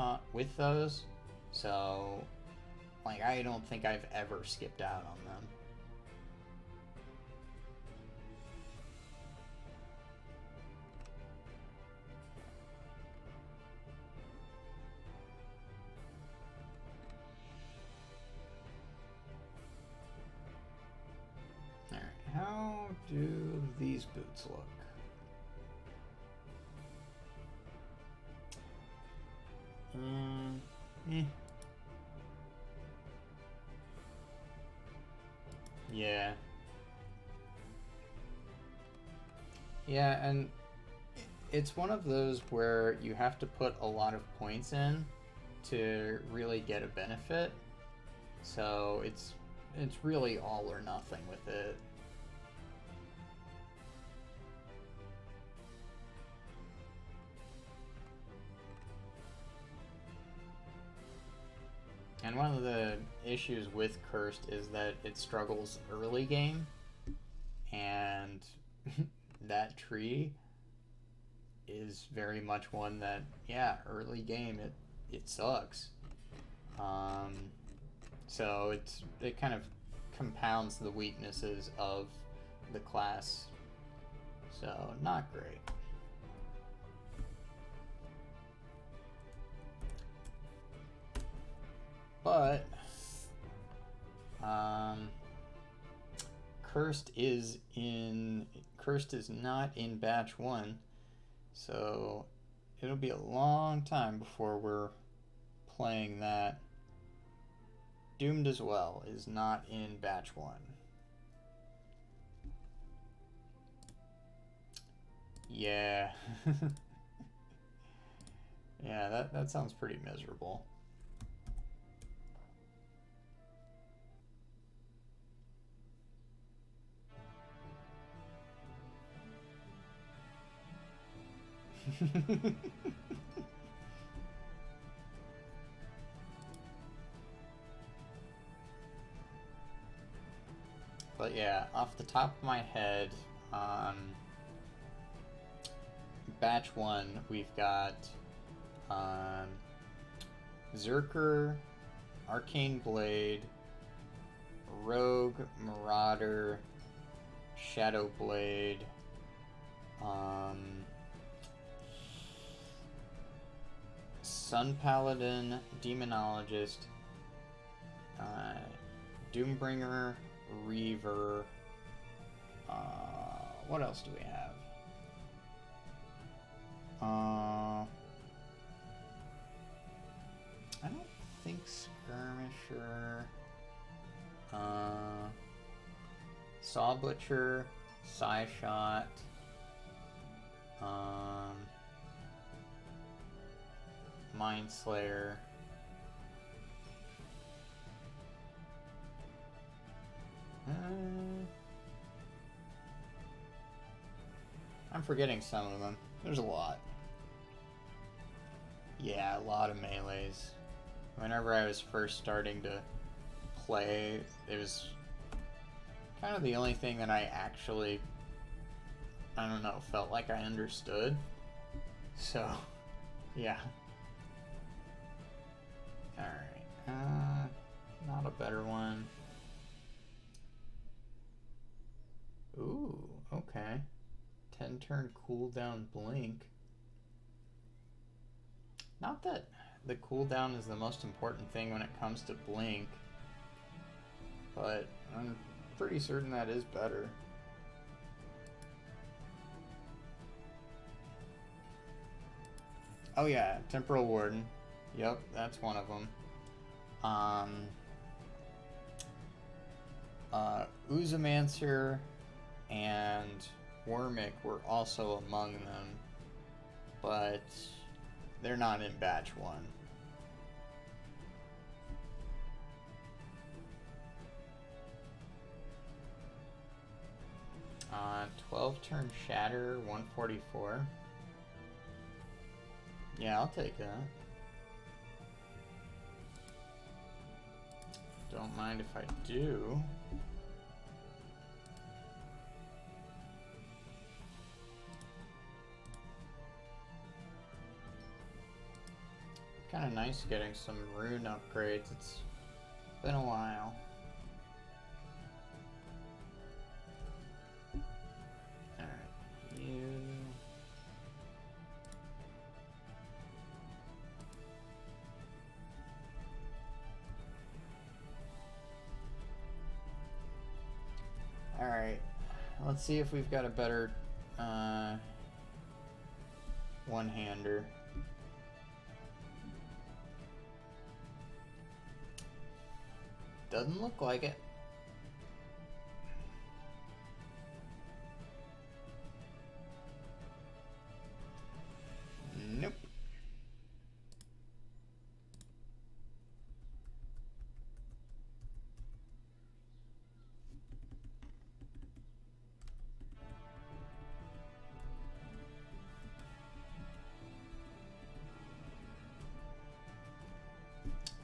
those. So, like, I don't think I've ever skipped out on them. Alright, how do these boots look? Eh. Yeah. Yeah, and it's one of those where you have to put a lot of points in to really get a benefit. So it's really all or nothing with it. And one of the issues with Cursed is that it struggles early game, and that tree is very much one that, yeah, early game it sucks. So it kind of compounds the weaknesses of the class. So not great. But Cursed is not in batch 1, so it'll be a long time before we're playing that. Doomed as well is not in batch 1. Yeah. Yeah, that sounds pretty miserable. But yeah, off the top of my head, batch 1, we've got Zerker, Arcane Blade, Rogue, Marauder, Shadow Blade, Sun Paladin, Demonologist, Doombringer, Reaver. What else do we have? I don't think Skirmisher. Saw Butcher, Psyshot. Mind Slayer. I'm forgetting some of them. There's a lot. Yeah, a lot of melees. Whenever I was first starting to play, it was kind of the only thing that I actually, I don't know, felt like I understood. So, yeah. Alright. Not a better one. Ooh, okay. 10 turn cooldown blink. Not that the cooldown is the most important thing when it comes to blink, but I'm pretty certain that is better. Oh yeah, Temporal Warden. Yep, that's one of them. Oozomancer and Wormic were also among them, but they're not in batch 1. 12 turn Shatter, 144. Yeah, I'll take that. Don't mind if I do. Kind of nice getting some rune upgrades. It's been a while. Alright, you. Alright, let's see if we've got a better one-hander. Doesn't look like it. Nope.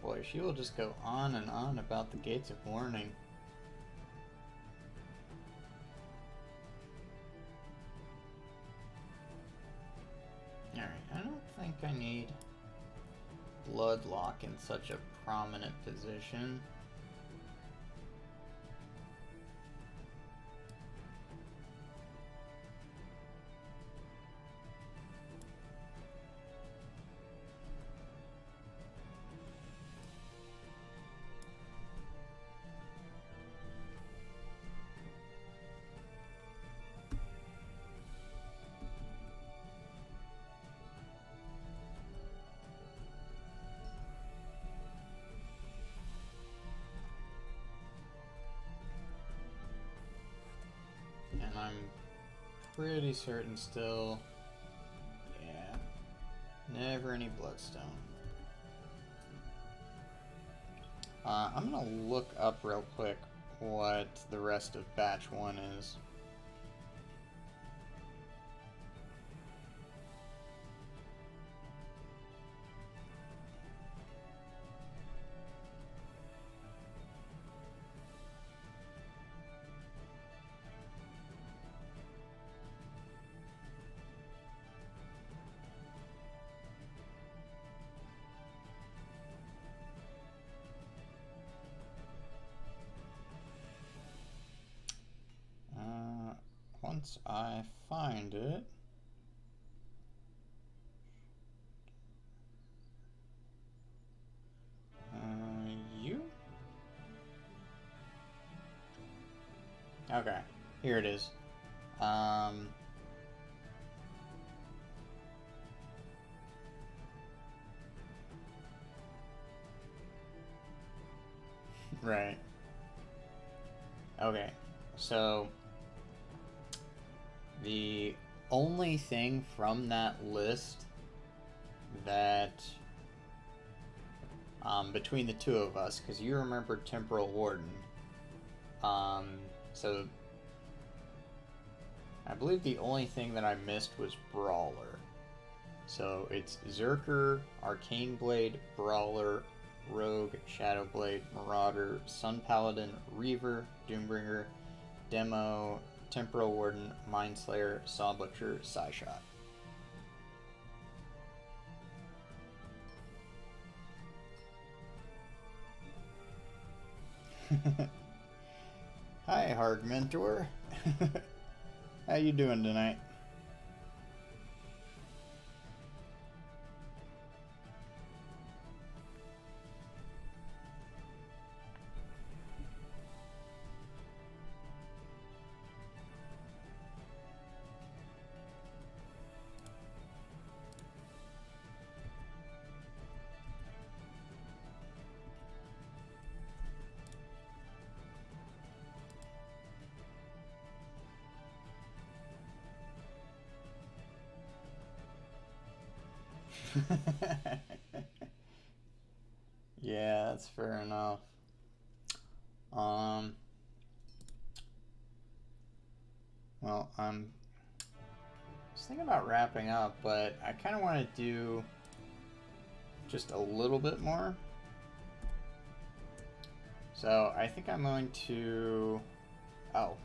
Boy, She will just go on and on about the Gates of Warning. Alright, I don't think I need Bloodlock in such a prominent position. And I'm pretty certain still, yeah, never any Bloodstone. I'm gonna look up real quick what the rest of batch 1 is. Once I find it, you? Okay, here it is. Right. Okay, so the only thing from that list that, between the two of us, because you remember Temporal Warden, so I believe the only thing that I missed was Brawler. So it's Zerker, Arcane Blade, Brawler, Rogue, Shadowblade, Marauder, Sun Paladin, Reaver, Doombringer, Demo, Temporal Warden, Mindslayer, Saw Butcher, Psyshot. Hi, Hard Mentor. How you doing tonight? Yeah, that's fair enough. Well, I'm just thinking about wrapping up, but I kind of want to do just a little bit more. So I think I'm going to... Oh.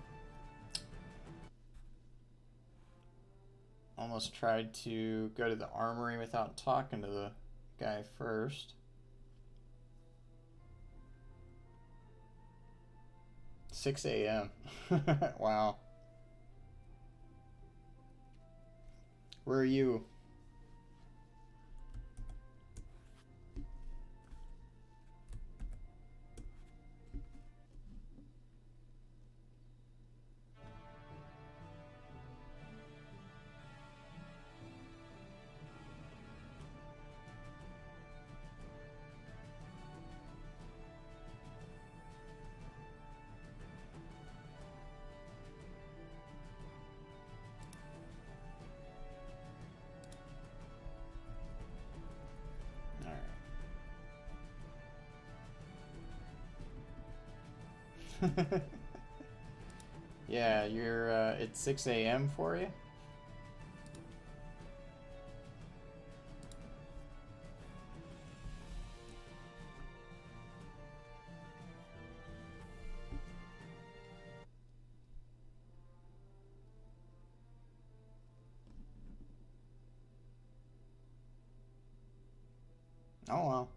Almost tried to go to the armory without talking to the guy first. 6 a.m. Wow. Where are you? Yeah, you're, it's 6 a.m. for you? Oh well.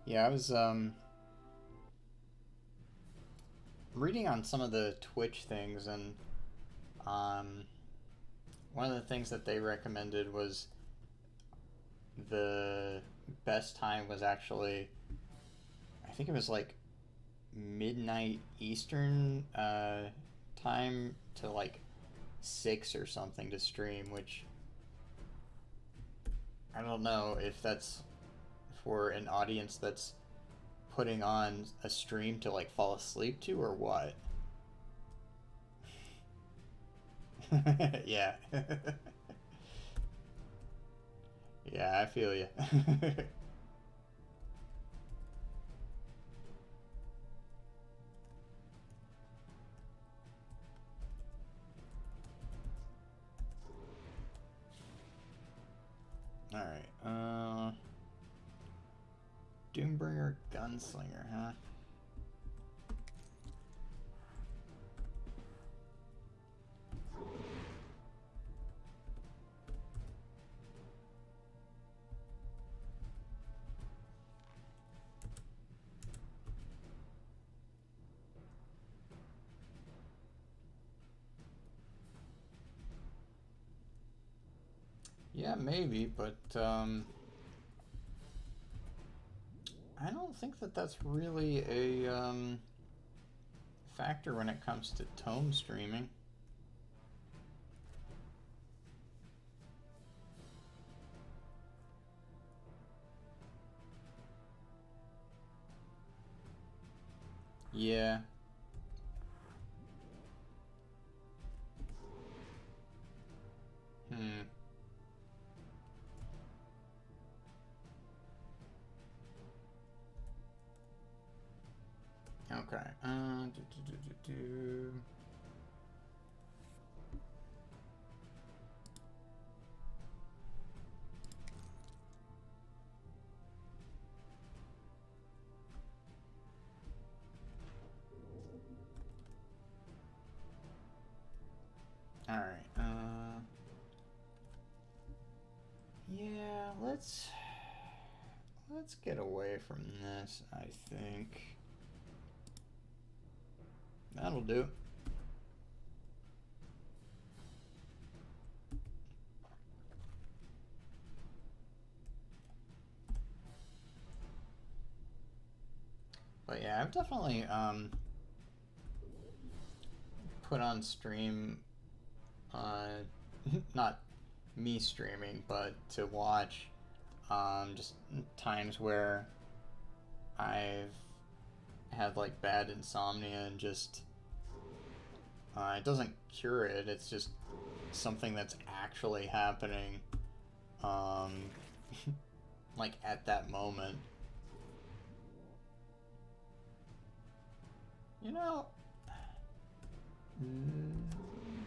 Yeah, I was reading on some of the Twitch things, and um, one of the things that they recommended was the best time was actually, I think it was like midnight Eastern time to like 6 or something to stream, which I don't know if that's for an audience that's putting on a stream to like fall asleep to or what. Yeah. Yeah, I feel you. All right. Doombringer Gunslinger, huh? Yeah, maybe, but I don't think that that's really a factor when it comes to tome streaming. Yeah. Hmm. Okay. Do. All right. Yeah. Let's get away from this. I think that'll do. But yeah, I've definitely put on stream, uh, not me streaming, but to watch just times where I've had like bad insomnia and just it doesn't cure it. It's just something that's actually happening, um, like at that moment. You know,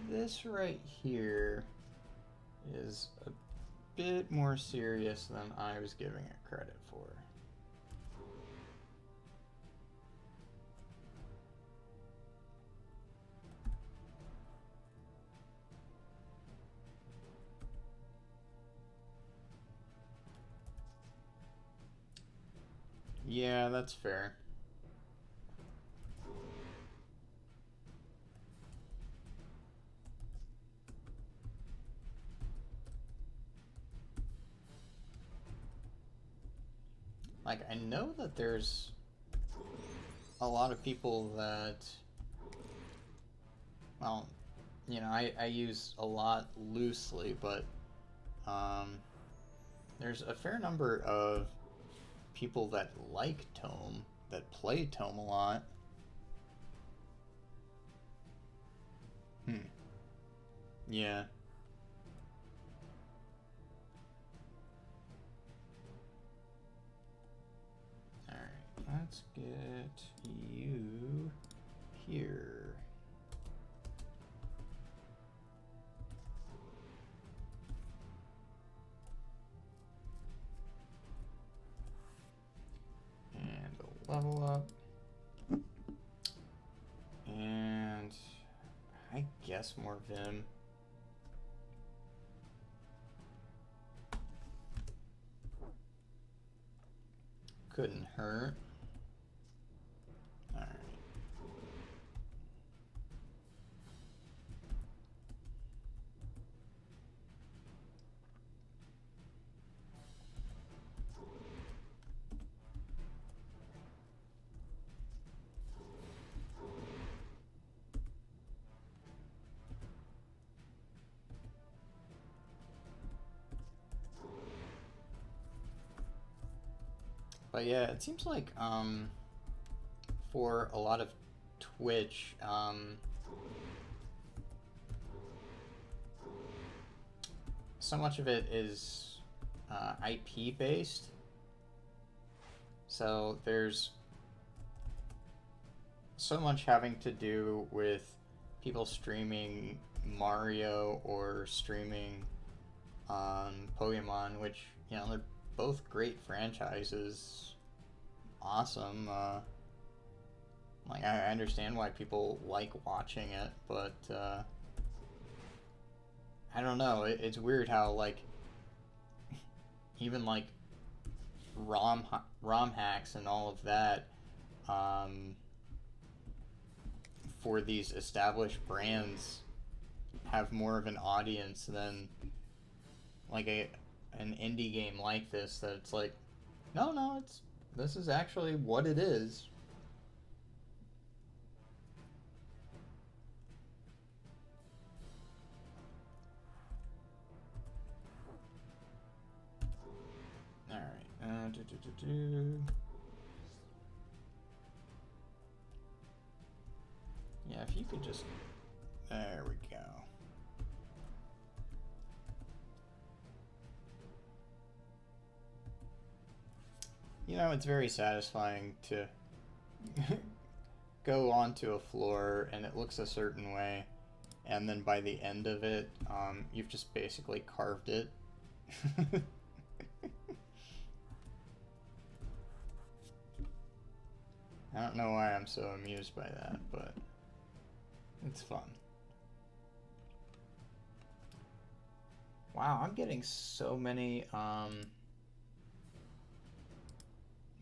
this right here is a bit more serious than I was giving it credit for. Yeah, that's fair. Like, I know that there's a lot of people that, well, I use a lot loosely, but um, there's a fair number of people that like Tome, that play Tome a lot. Hmm. Yeah. Alright, let's get you here. guess more Vim. Couldn't hurt. Alright. But yeah, it seems like for a lot of Twitch, so much of it is IP based. So there's so much having to do with people streaming Mario or streaming Pokemon, which, you know, they're both great franchises. Awesome. Like, I understand why people like watching it, but I don't know. It's weird how, like, even like ROM hacks and all of that, for these established brands have more of an audience than like an indie game like this. That it's like, no, this is actually what it is. All right. Yeah, if you could just. There we go. You know, it's very satisfying to go onto a floor and it looks a certain way, and then by the end of it, you've just basically carved it. I don't know why I'm so amused by that, but it's fun. Wow, I'm getting so many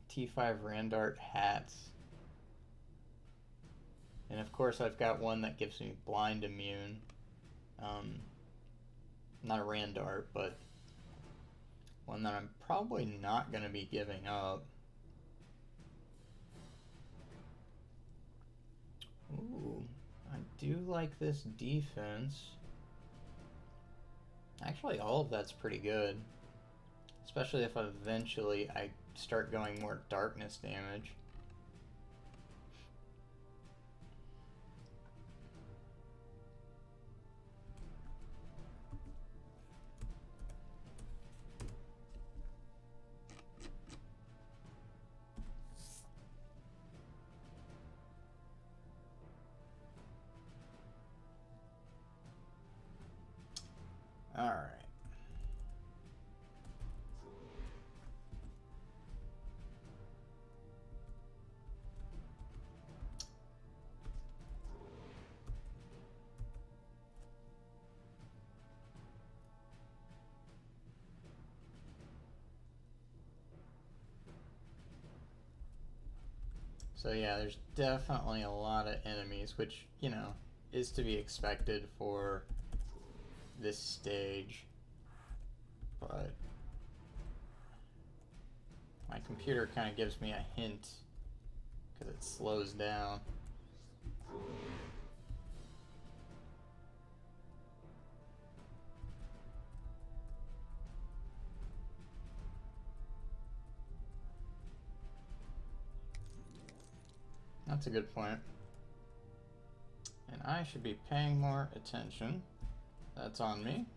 T5 Randart hats. And of course I've got one that gives me blind immune. Not a Randart, but one that I'm probably not going to be giving up. Ooh, I do like this defense. Actually, all of that's pretty good. Especially if eventually I start going more darkness damage. Alright. So yeah, there's definitely a lot of enemies, which, you know, is to be expected for this stage. But my computer kind of gives me a hint because it slows down. That's a good point. And I should be paying more attention. That's on me.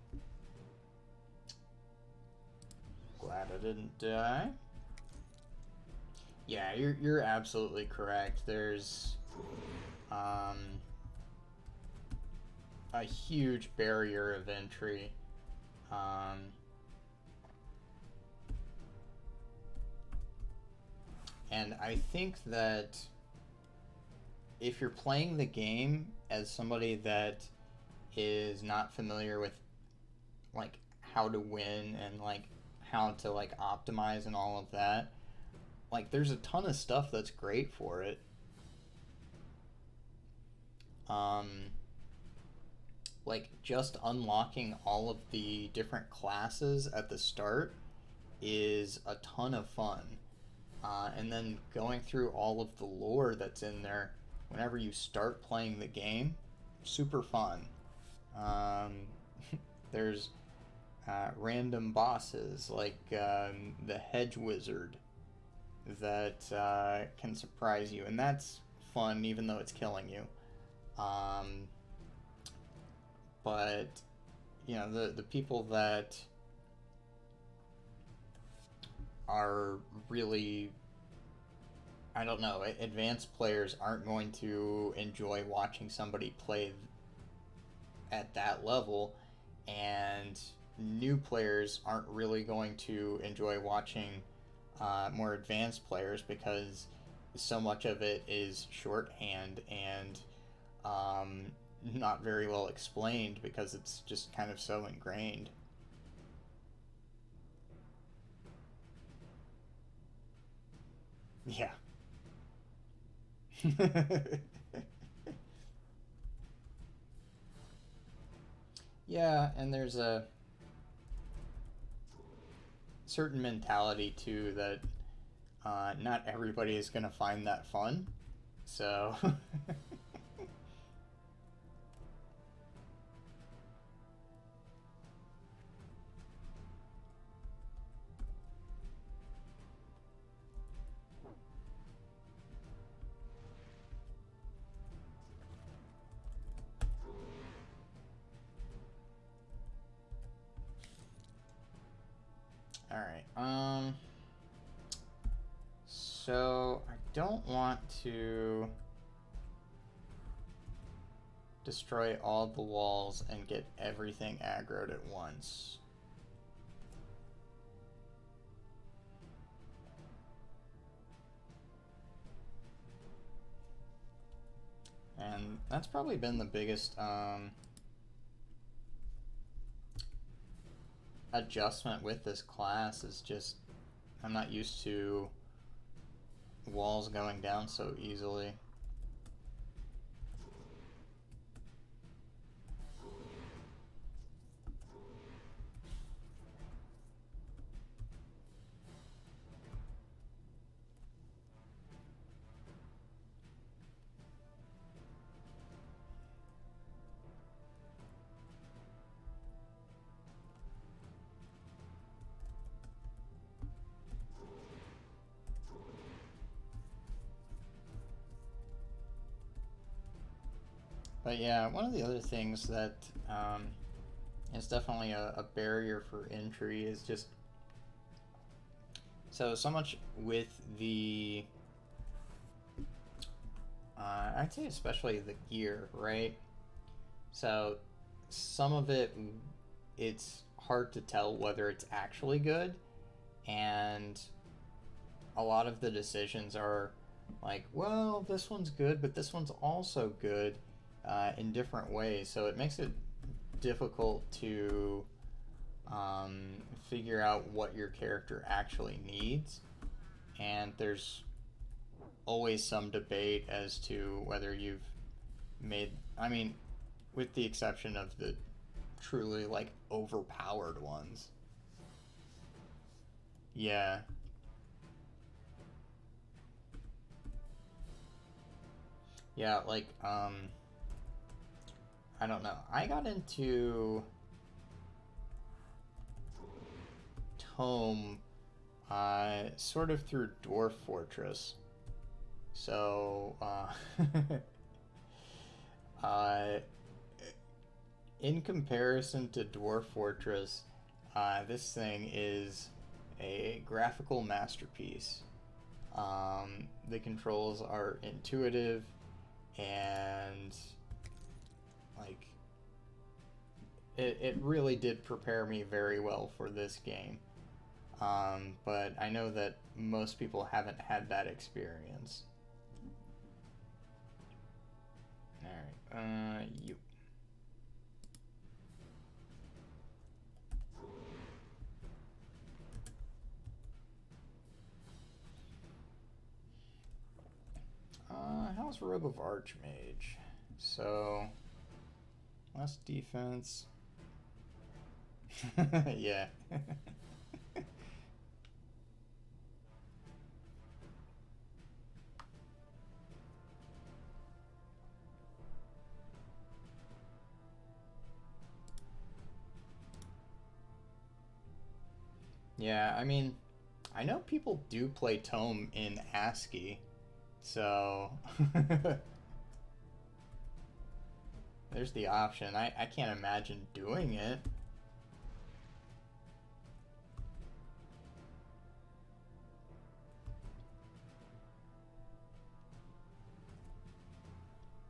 Glad I didn't die. Yeah, you're absolutely correct. There's a huge barrier of entry. And I think that if you're playing the game as somebody that is not familiar with like how to win and like how to like optimize and all of that, like there's a ton of stuff that's great for it. Um, like just unlocking all of the different classes at the start is a ton of fun. And then going through all of the lore that's in there whenever you start playing the game, super fun. Um, there's random bosses like the hedge wizard that can surprise you, and that's fun even though it's killing you. Um, but the people that are really, I don't know, advanced players aren't going to enjoy watching somebody play at that level, and new players aren't really going to enjoy watching more advanced players because so much of it is shorthand and um, not very well explained because it's just kind of so ingrained. Yeah. Yeah, and there's a certain mentality too that not everybody is going to find that fun. So, all right. So I don't want to destroy all the walls and get everything aggroed at once. And that's probably been the biggest adjustment with this class is just I'm not used to walls going down so easily. But yeah, one of the other things that is definitely a barrier for entry is just so much with the I'd say especially the gear, right? So some of it, it's hard to tell whether it's actually good, and a lot of the decisions are like, well, this one's good, but this one's also good in different ways. So it makes it difficult to um, figure out what your character actually needs. And there's always some debate as to whether you've made, I mean, with the exception of the truly like overpowered ones. Yeah. Yeah, like I don't know. I got into Tome sort of through Dwarf Fortress. So uh in comparison to Dwarf Fortress, this thing is a graphical masterpiece. The controls are intuitive and like it really did prepare me very well for this game. But I know that most people haven't had that experience. All right, you. was Rogue of Archmage. So, less defense. Yeah. Yeah, I mean, I know people do play Tome in ASCII, so there's the option. I can't imagine doing it.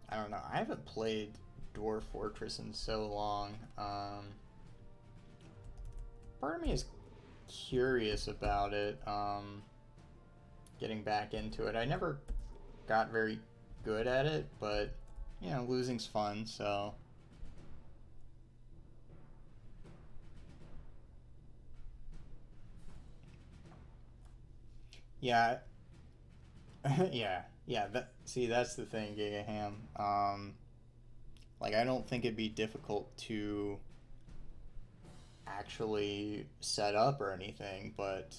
I don't know. I haven't played Dwarf Fortress in so long. Part of me is curious about it. Getting back into it. I never got very good at it, but you know, losing's fun. So yeah, yeah. That's the thing, Gigaham. Like I don't think it'd be difficult to actually set up or anything, but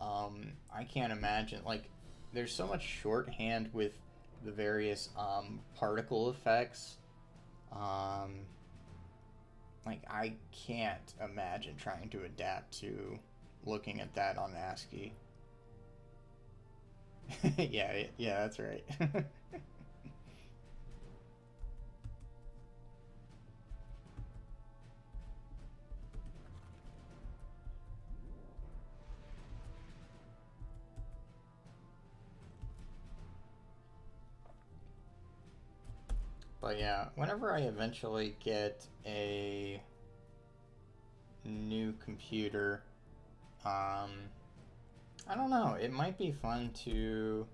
I can't imagine like there's so much shorthand with the various particle effects. Um, like I can't imagine trying to adapt to looking at that on ASCII. Yeah, yeah, that's right. But yeah, whenever I eventually get a new computer, um, I don't know. It might be fun to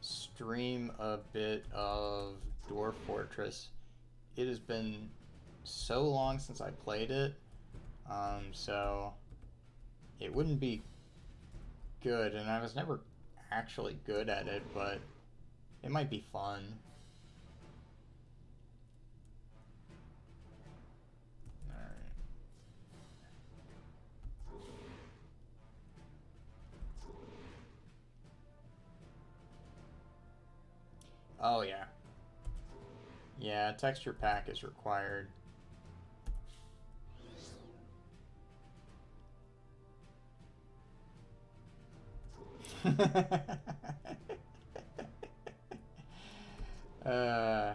stream a bit of Dwarf Fortress. It has been so long since I played it, so it wouldn't be good, and I was never actually good at it, but it might be fun. Alright. Oh, yeah. Yeah, texture pack is required. uh,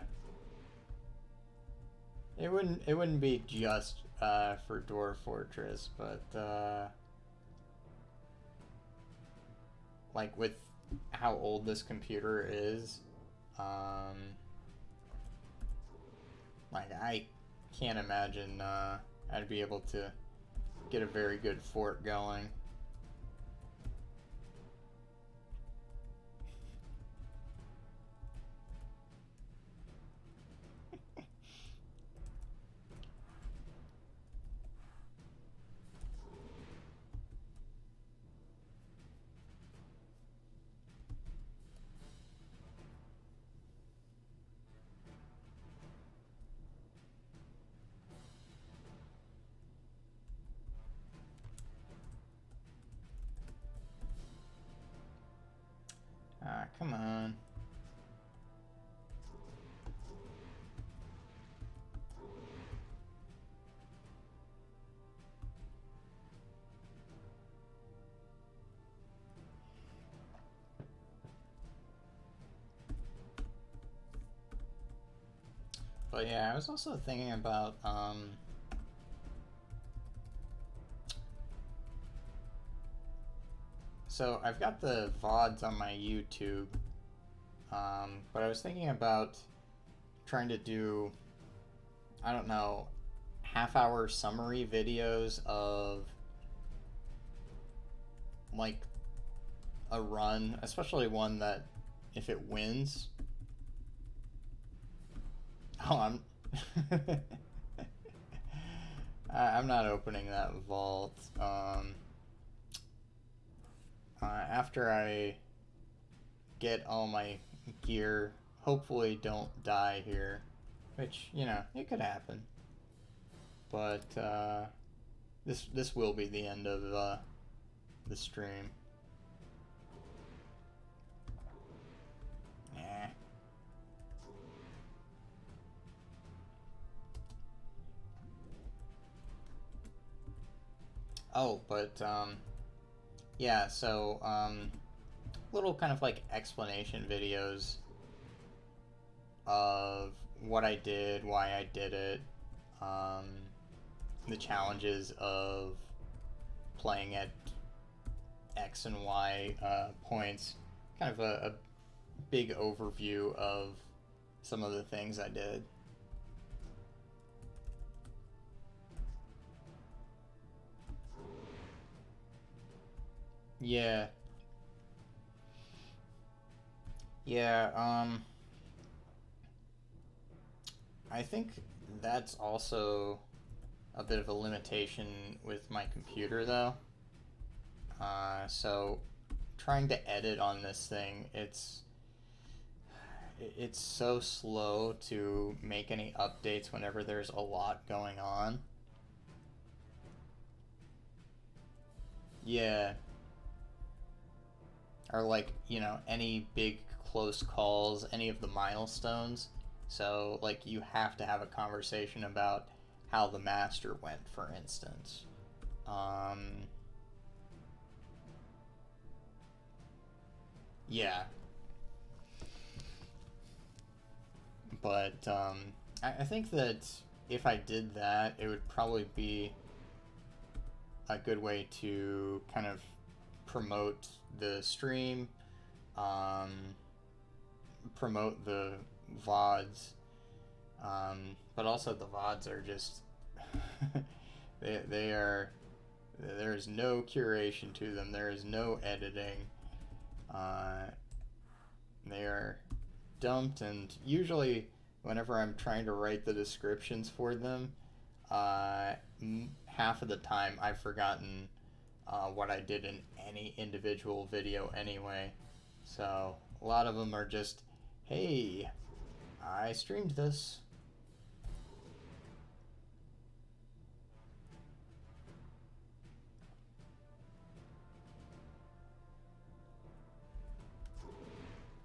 it wouldn't be just for Dwarf Fortress, but like with how old this computer is, um, like I can't imagine I'd be able to get a very good fort going. Ah, come on. But yeah, I was also thinking about so I've got the VODs on my YouTube, but I was thinking about trying to do, I don't know, half-hour summary videos of like a run, especially one that if it wins, oh, I'm not opening that vault. After I get all my gear hopefully don't die here, which, you know, it could happen. But this will be the end of the stream. Eh. Oh, but yeah, so little kind of like explanation videos of what I did, why I did it, um, the challenges of playing at X and Y points, kind of a big overview of some of the things I did. Yeah. Yeah, I think that's also a bit of a limitation with my computer, though. So trying to edit on this thing, it's so slow to make any updates whenever there's a lot going on. Yeah, or like, you know, any big close calls, any of the milestones. So like you have to have a conversation about how the master went, for instance. Um, yeah, but I think that if I did that, it would probably be a good way to kind of promote the stream, um, promote the VODs, but also the VODs are just they are, there is no curation to them. There is no editing. Uh, they are dumped, and usually whenever I'm trying to write the descriptions for them, uh, half of the time I've forgotten what I did in any individual video anyway. So a lot of them are just, hey, I streamed this.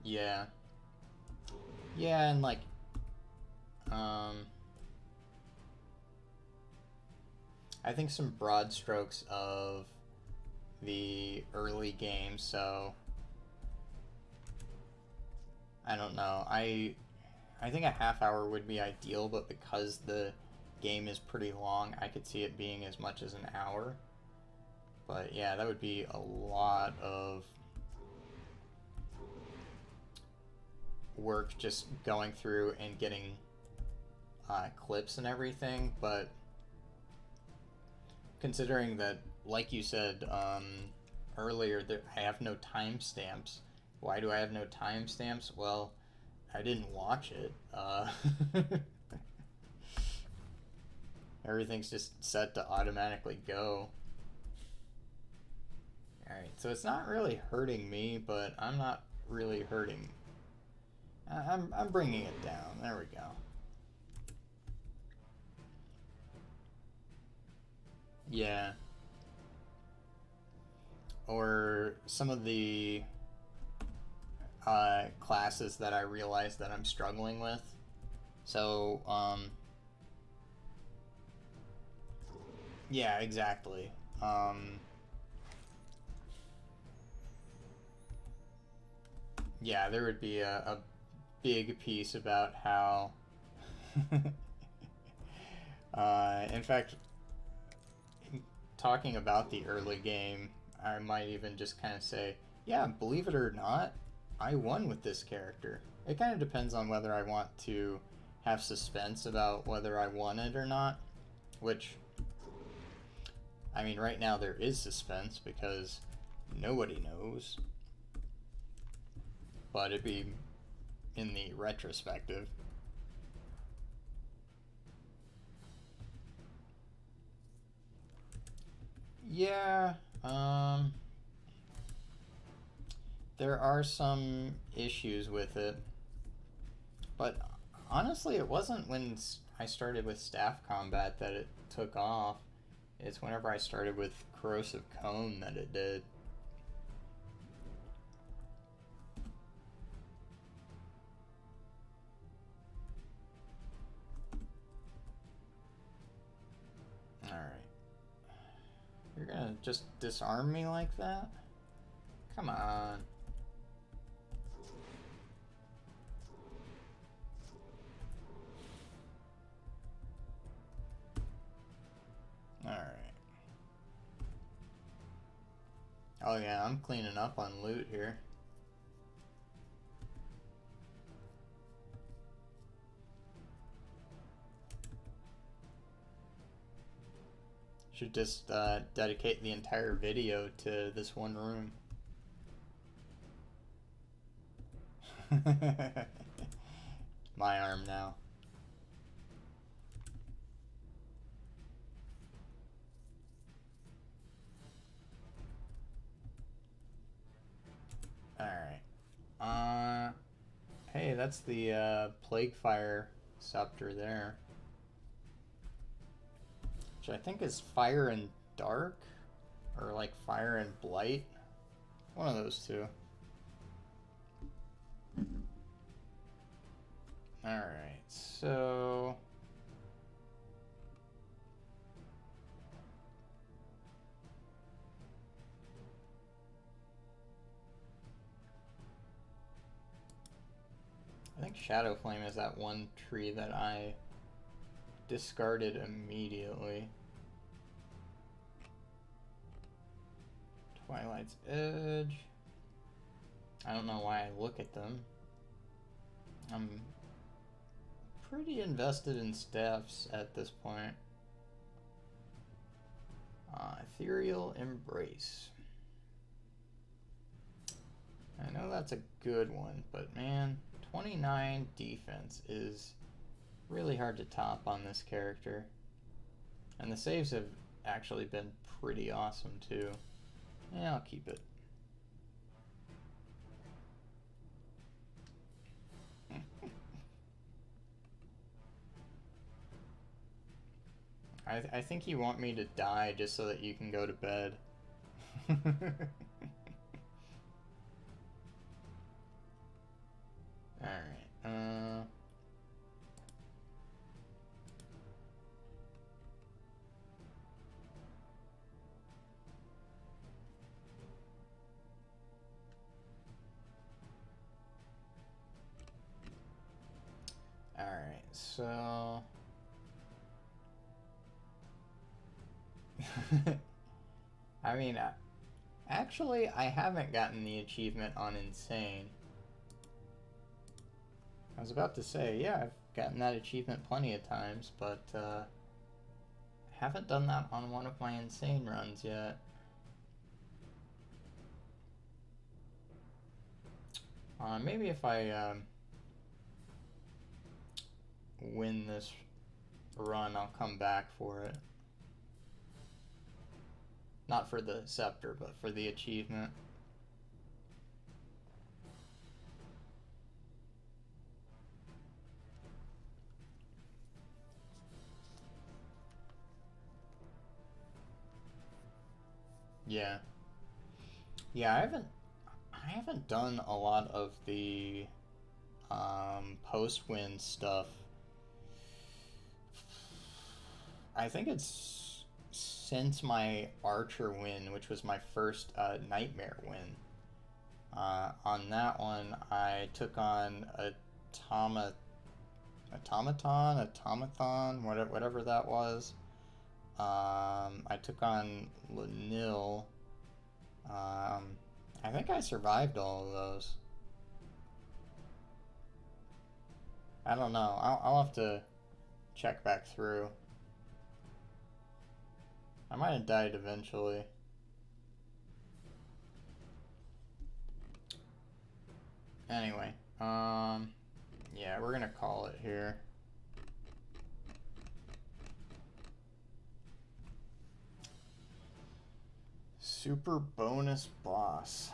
Yeah. Yeah, and like, um, I think some broad strokes of the early game, so I don't know. I think a half hour would be ideal, but because the game is pretty long, I could see it being as much as an hour. But yeah, that would be a lot of work just going through and getting clips and everything. But considering that, like you said earlier, that I have no timestamps. Why do I have no timestamps? Well, I didn't watch it. Everything's just set to automatically go. Alright, so it's not really hurting me, but I'm not really hurting. I'm bringing it down. There we go. Yeah. Or some of the classes that I realize that I'm struggling with. So, yeah, exactly. Yeah, there would be a big piece about how. In fact, talking about the early game, I might even just kind of say, yeah, believe it or not, I won with this character. It kind of depends on whether I want to have suspense about whether I won it or not, which, I mean, right now there is suspense because nobody knows, but it'd be in the retrospective. Yeah, there are some issues with it. But honestly, it wasn't when I started with staff combat that it took off. It's whenever I started with Corrosive Cone that it did. Alright. You're gonna just disarm me like that? Come on. Alright. Oh yeah, I'm cleaning up on loot here. Should just dedicate the entire video to this one room. My arm now. Alright. Hey, that's the Plague Fire Scepter there. Which I think is Fire and Dark? Or like Fire and Blight? One of those two. Alright, so... I think Shadow Flame is that one tree that I discarded immediately. Twilight's Edge. I don't know why I look at them. I'm pretty invested in staffs at this point. Ethereal Embrace. I know that's a good one, but man, 29 defense is really hard to top on this character. And the saves have actually been pretty awesome too. Yeah, I'll keep it. I think you want me to die just so that you can go to bed. Alright, Alright, so... I mean, actually, I haven't gotten the achievement on Insane. I was about to say, yeah, I've gotten that achievement plenty of times, but haven't done that on one of my Insane runs yet. Maybe if I win this run, I'll come back for it. Not for the scepter, but for the achievement. Yeah. Yeah, I haven't done a lot of the post-win stuff. I think it's since my Archer win, which was my first Nightmare win. On that one, I took on Automaton, whatever that was. I took on Lanil. I think I survived all of those. I don't know. I'll have to check back through. I might have died eventually. Anyway, yeah, we're gonna call it here. Super bonus boss.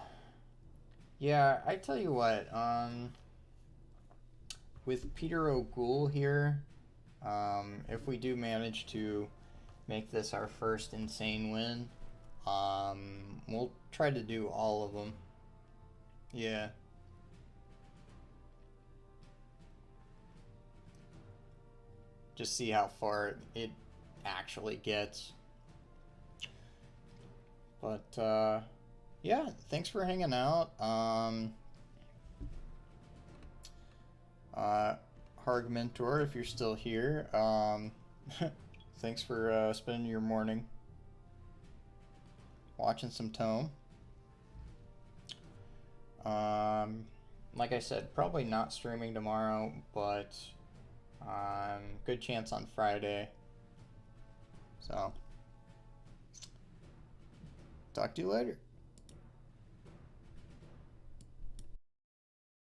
Yeah, I tell you what, with Peter O'Ghoul here, if we do manage to make this our first insane win, we'll try to do all of them. Yeah. Just see how far it actually gets. But, yeah, thanks for hanging out. Harg Mentor, if you're still here, thanks for spending your morning watching some Tome. Like I said, probably not streaming tomorrow, but good chance on Friday. So, talk to you later.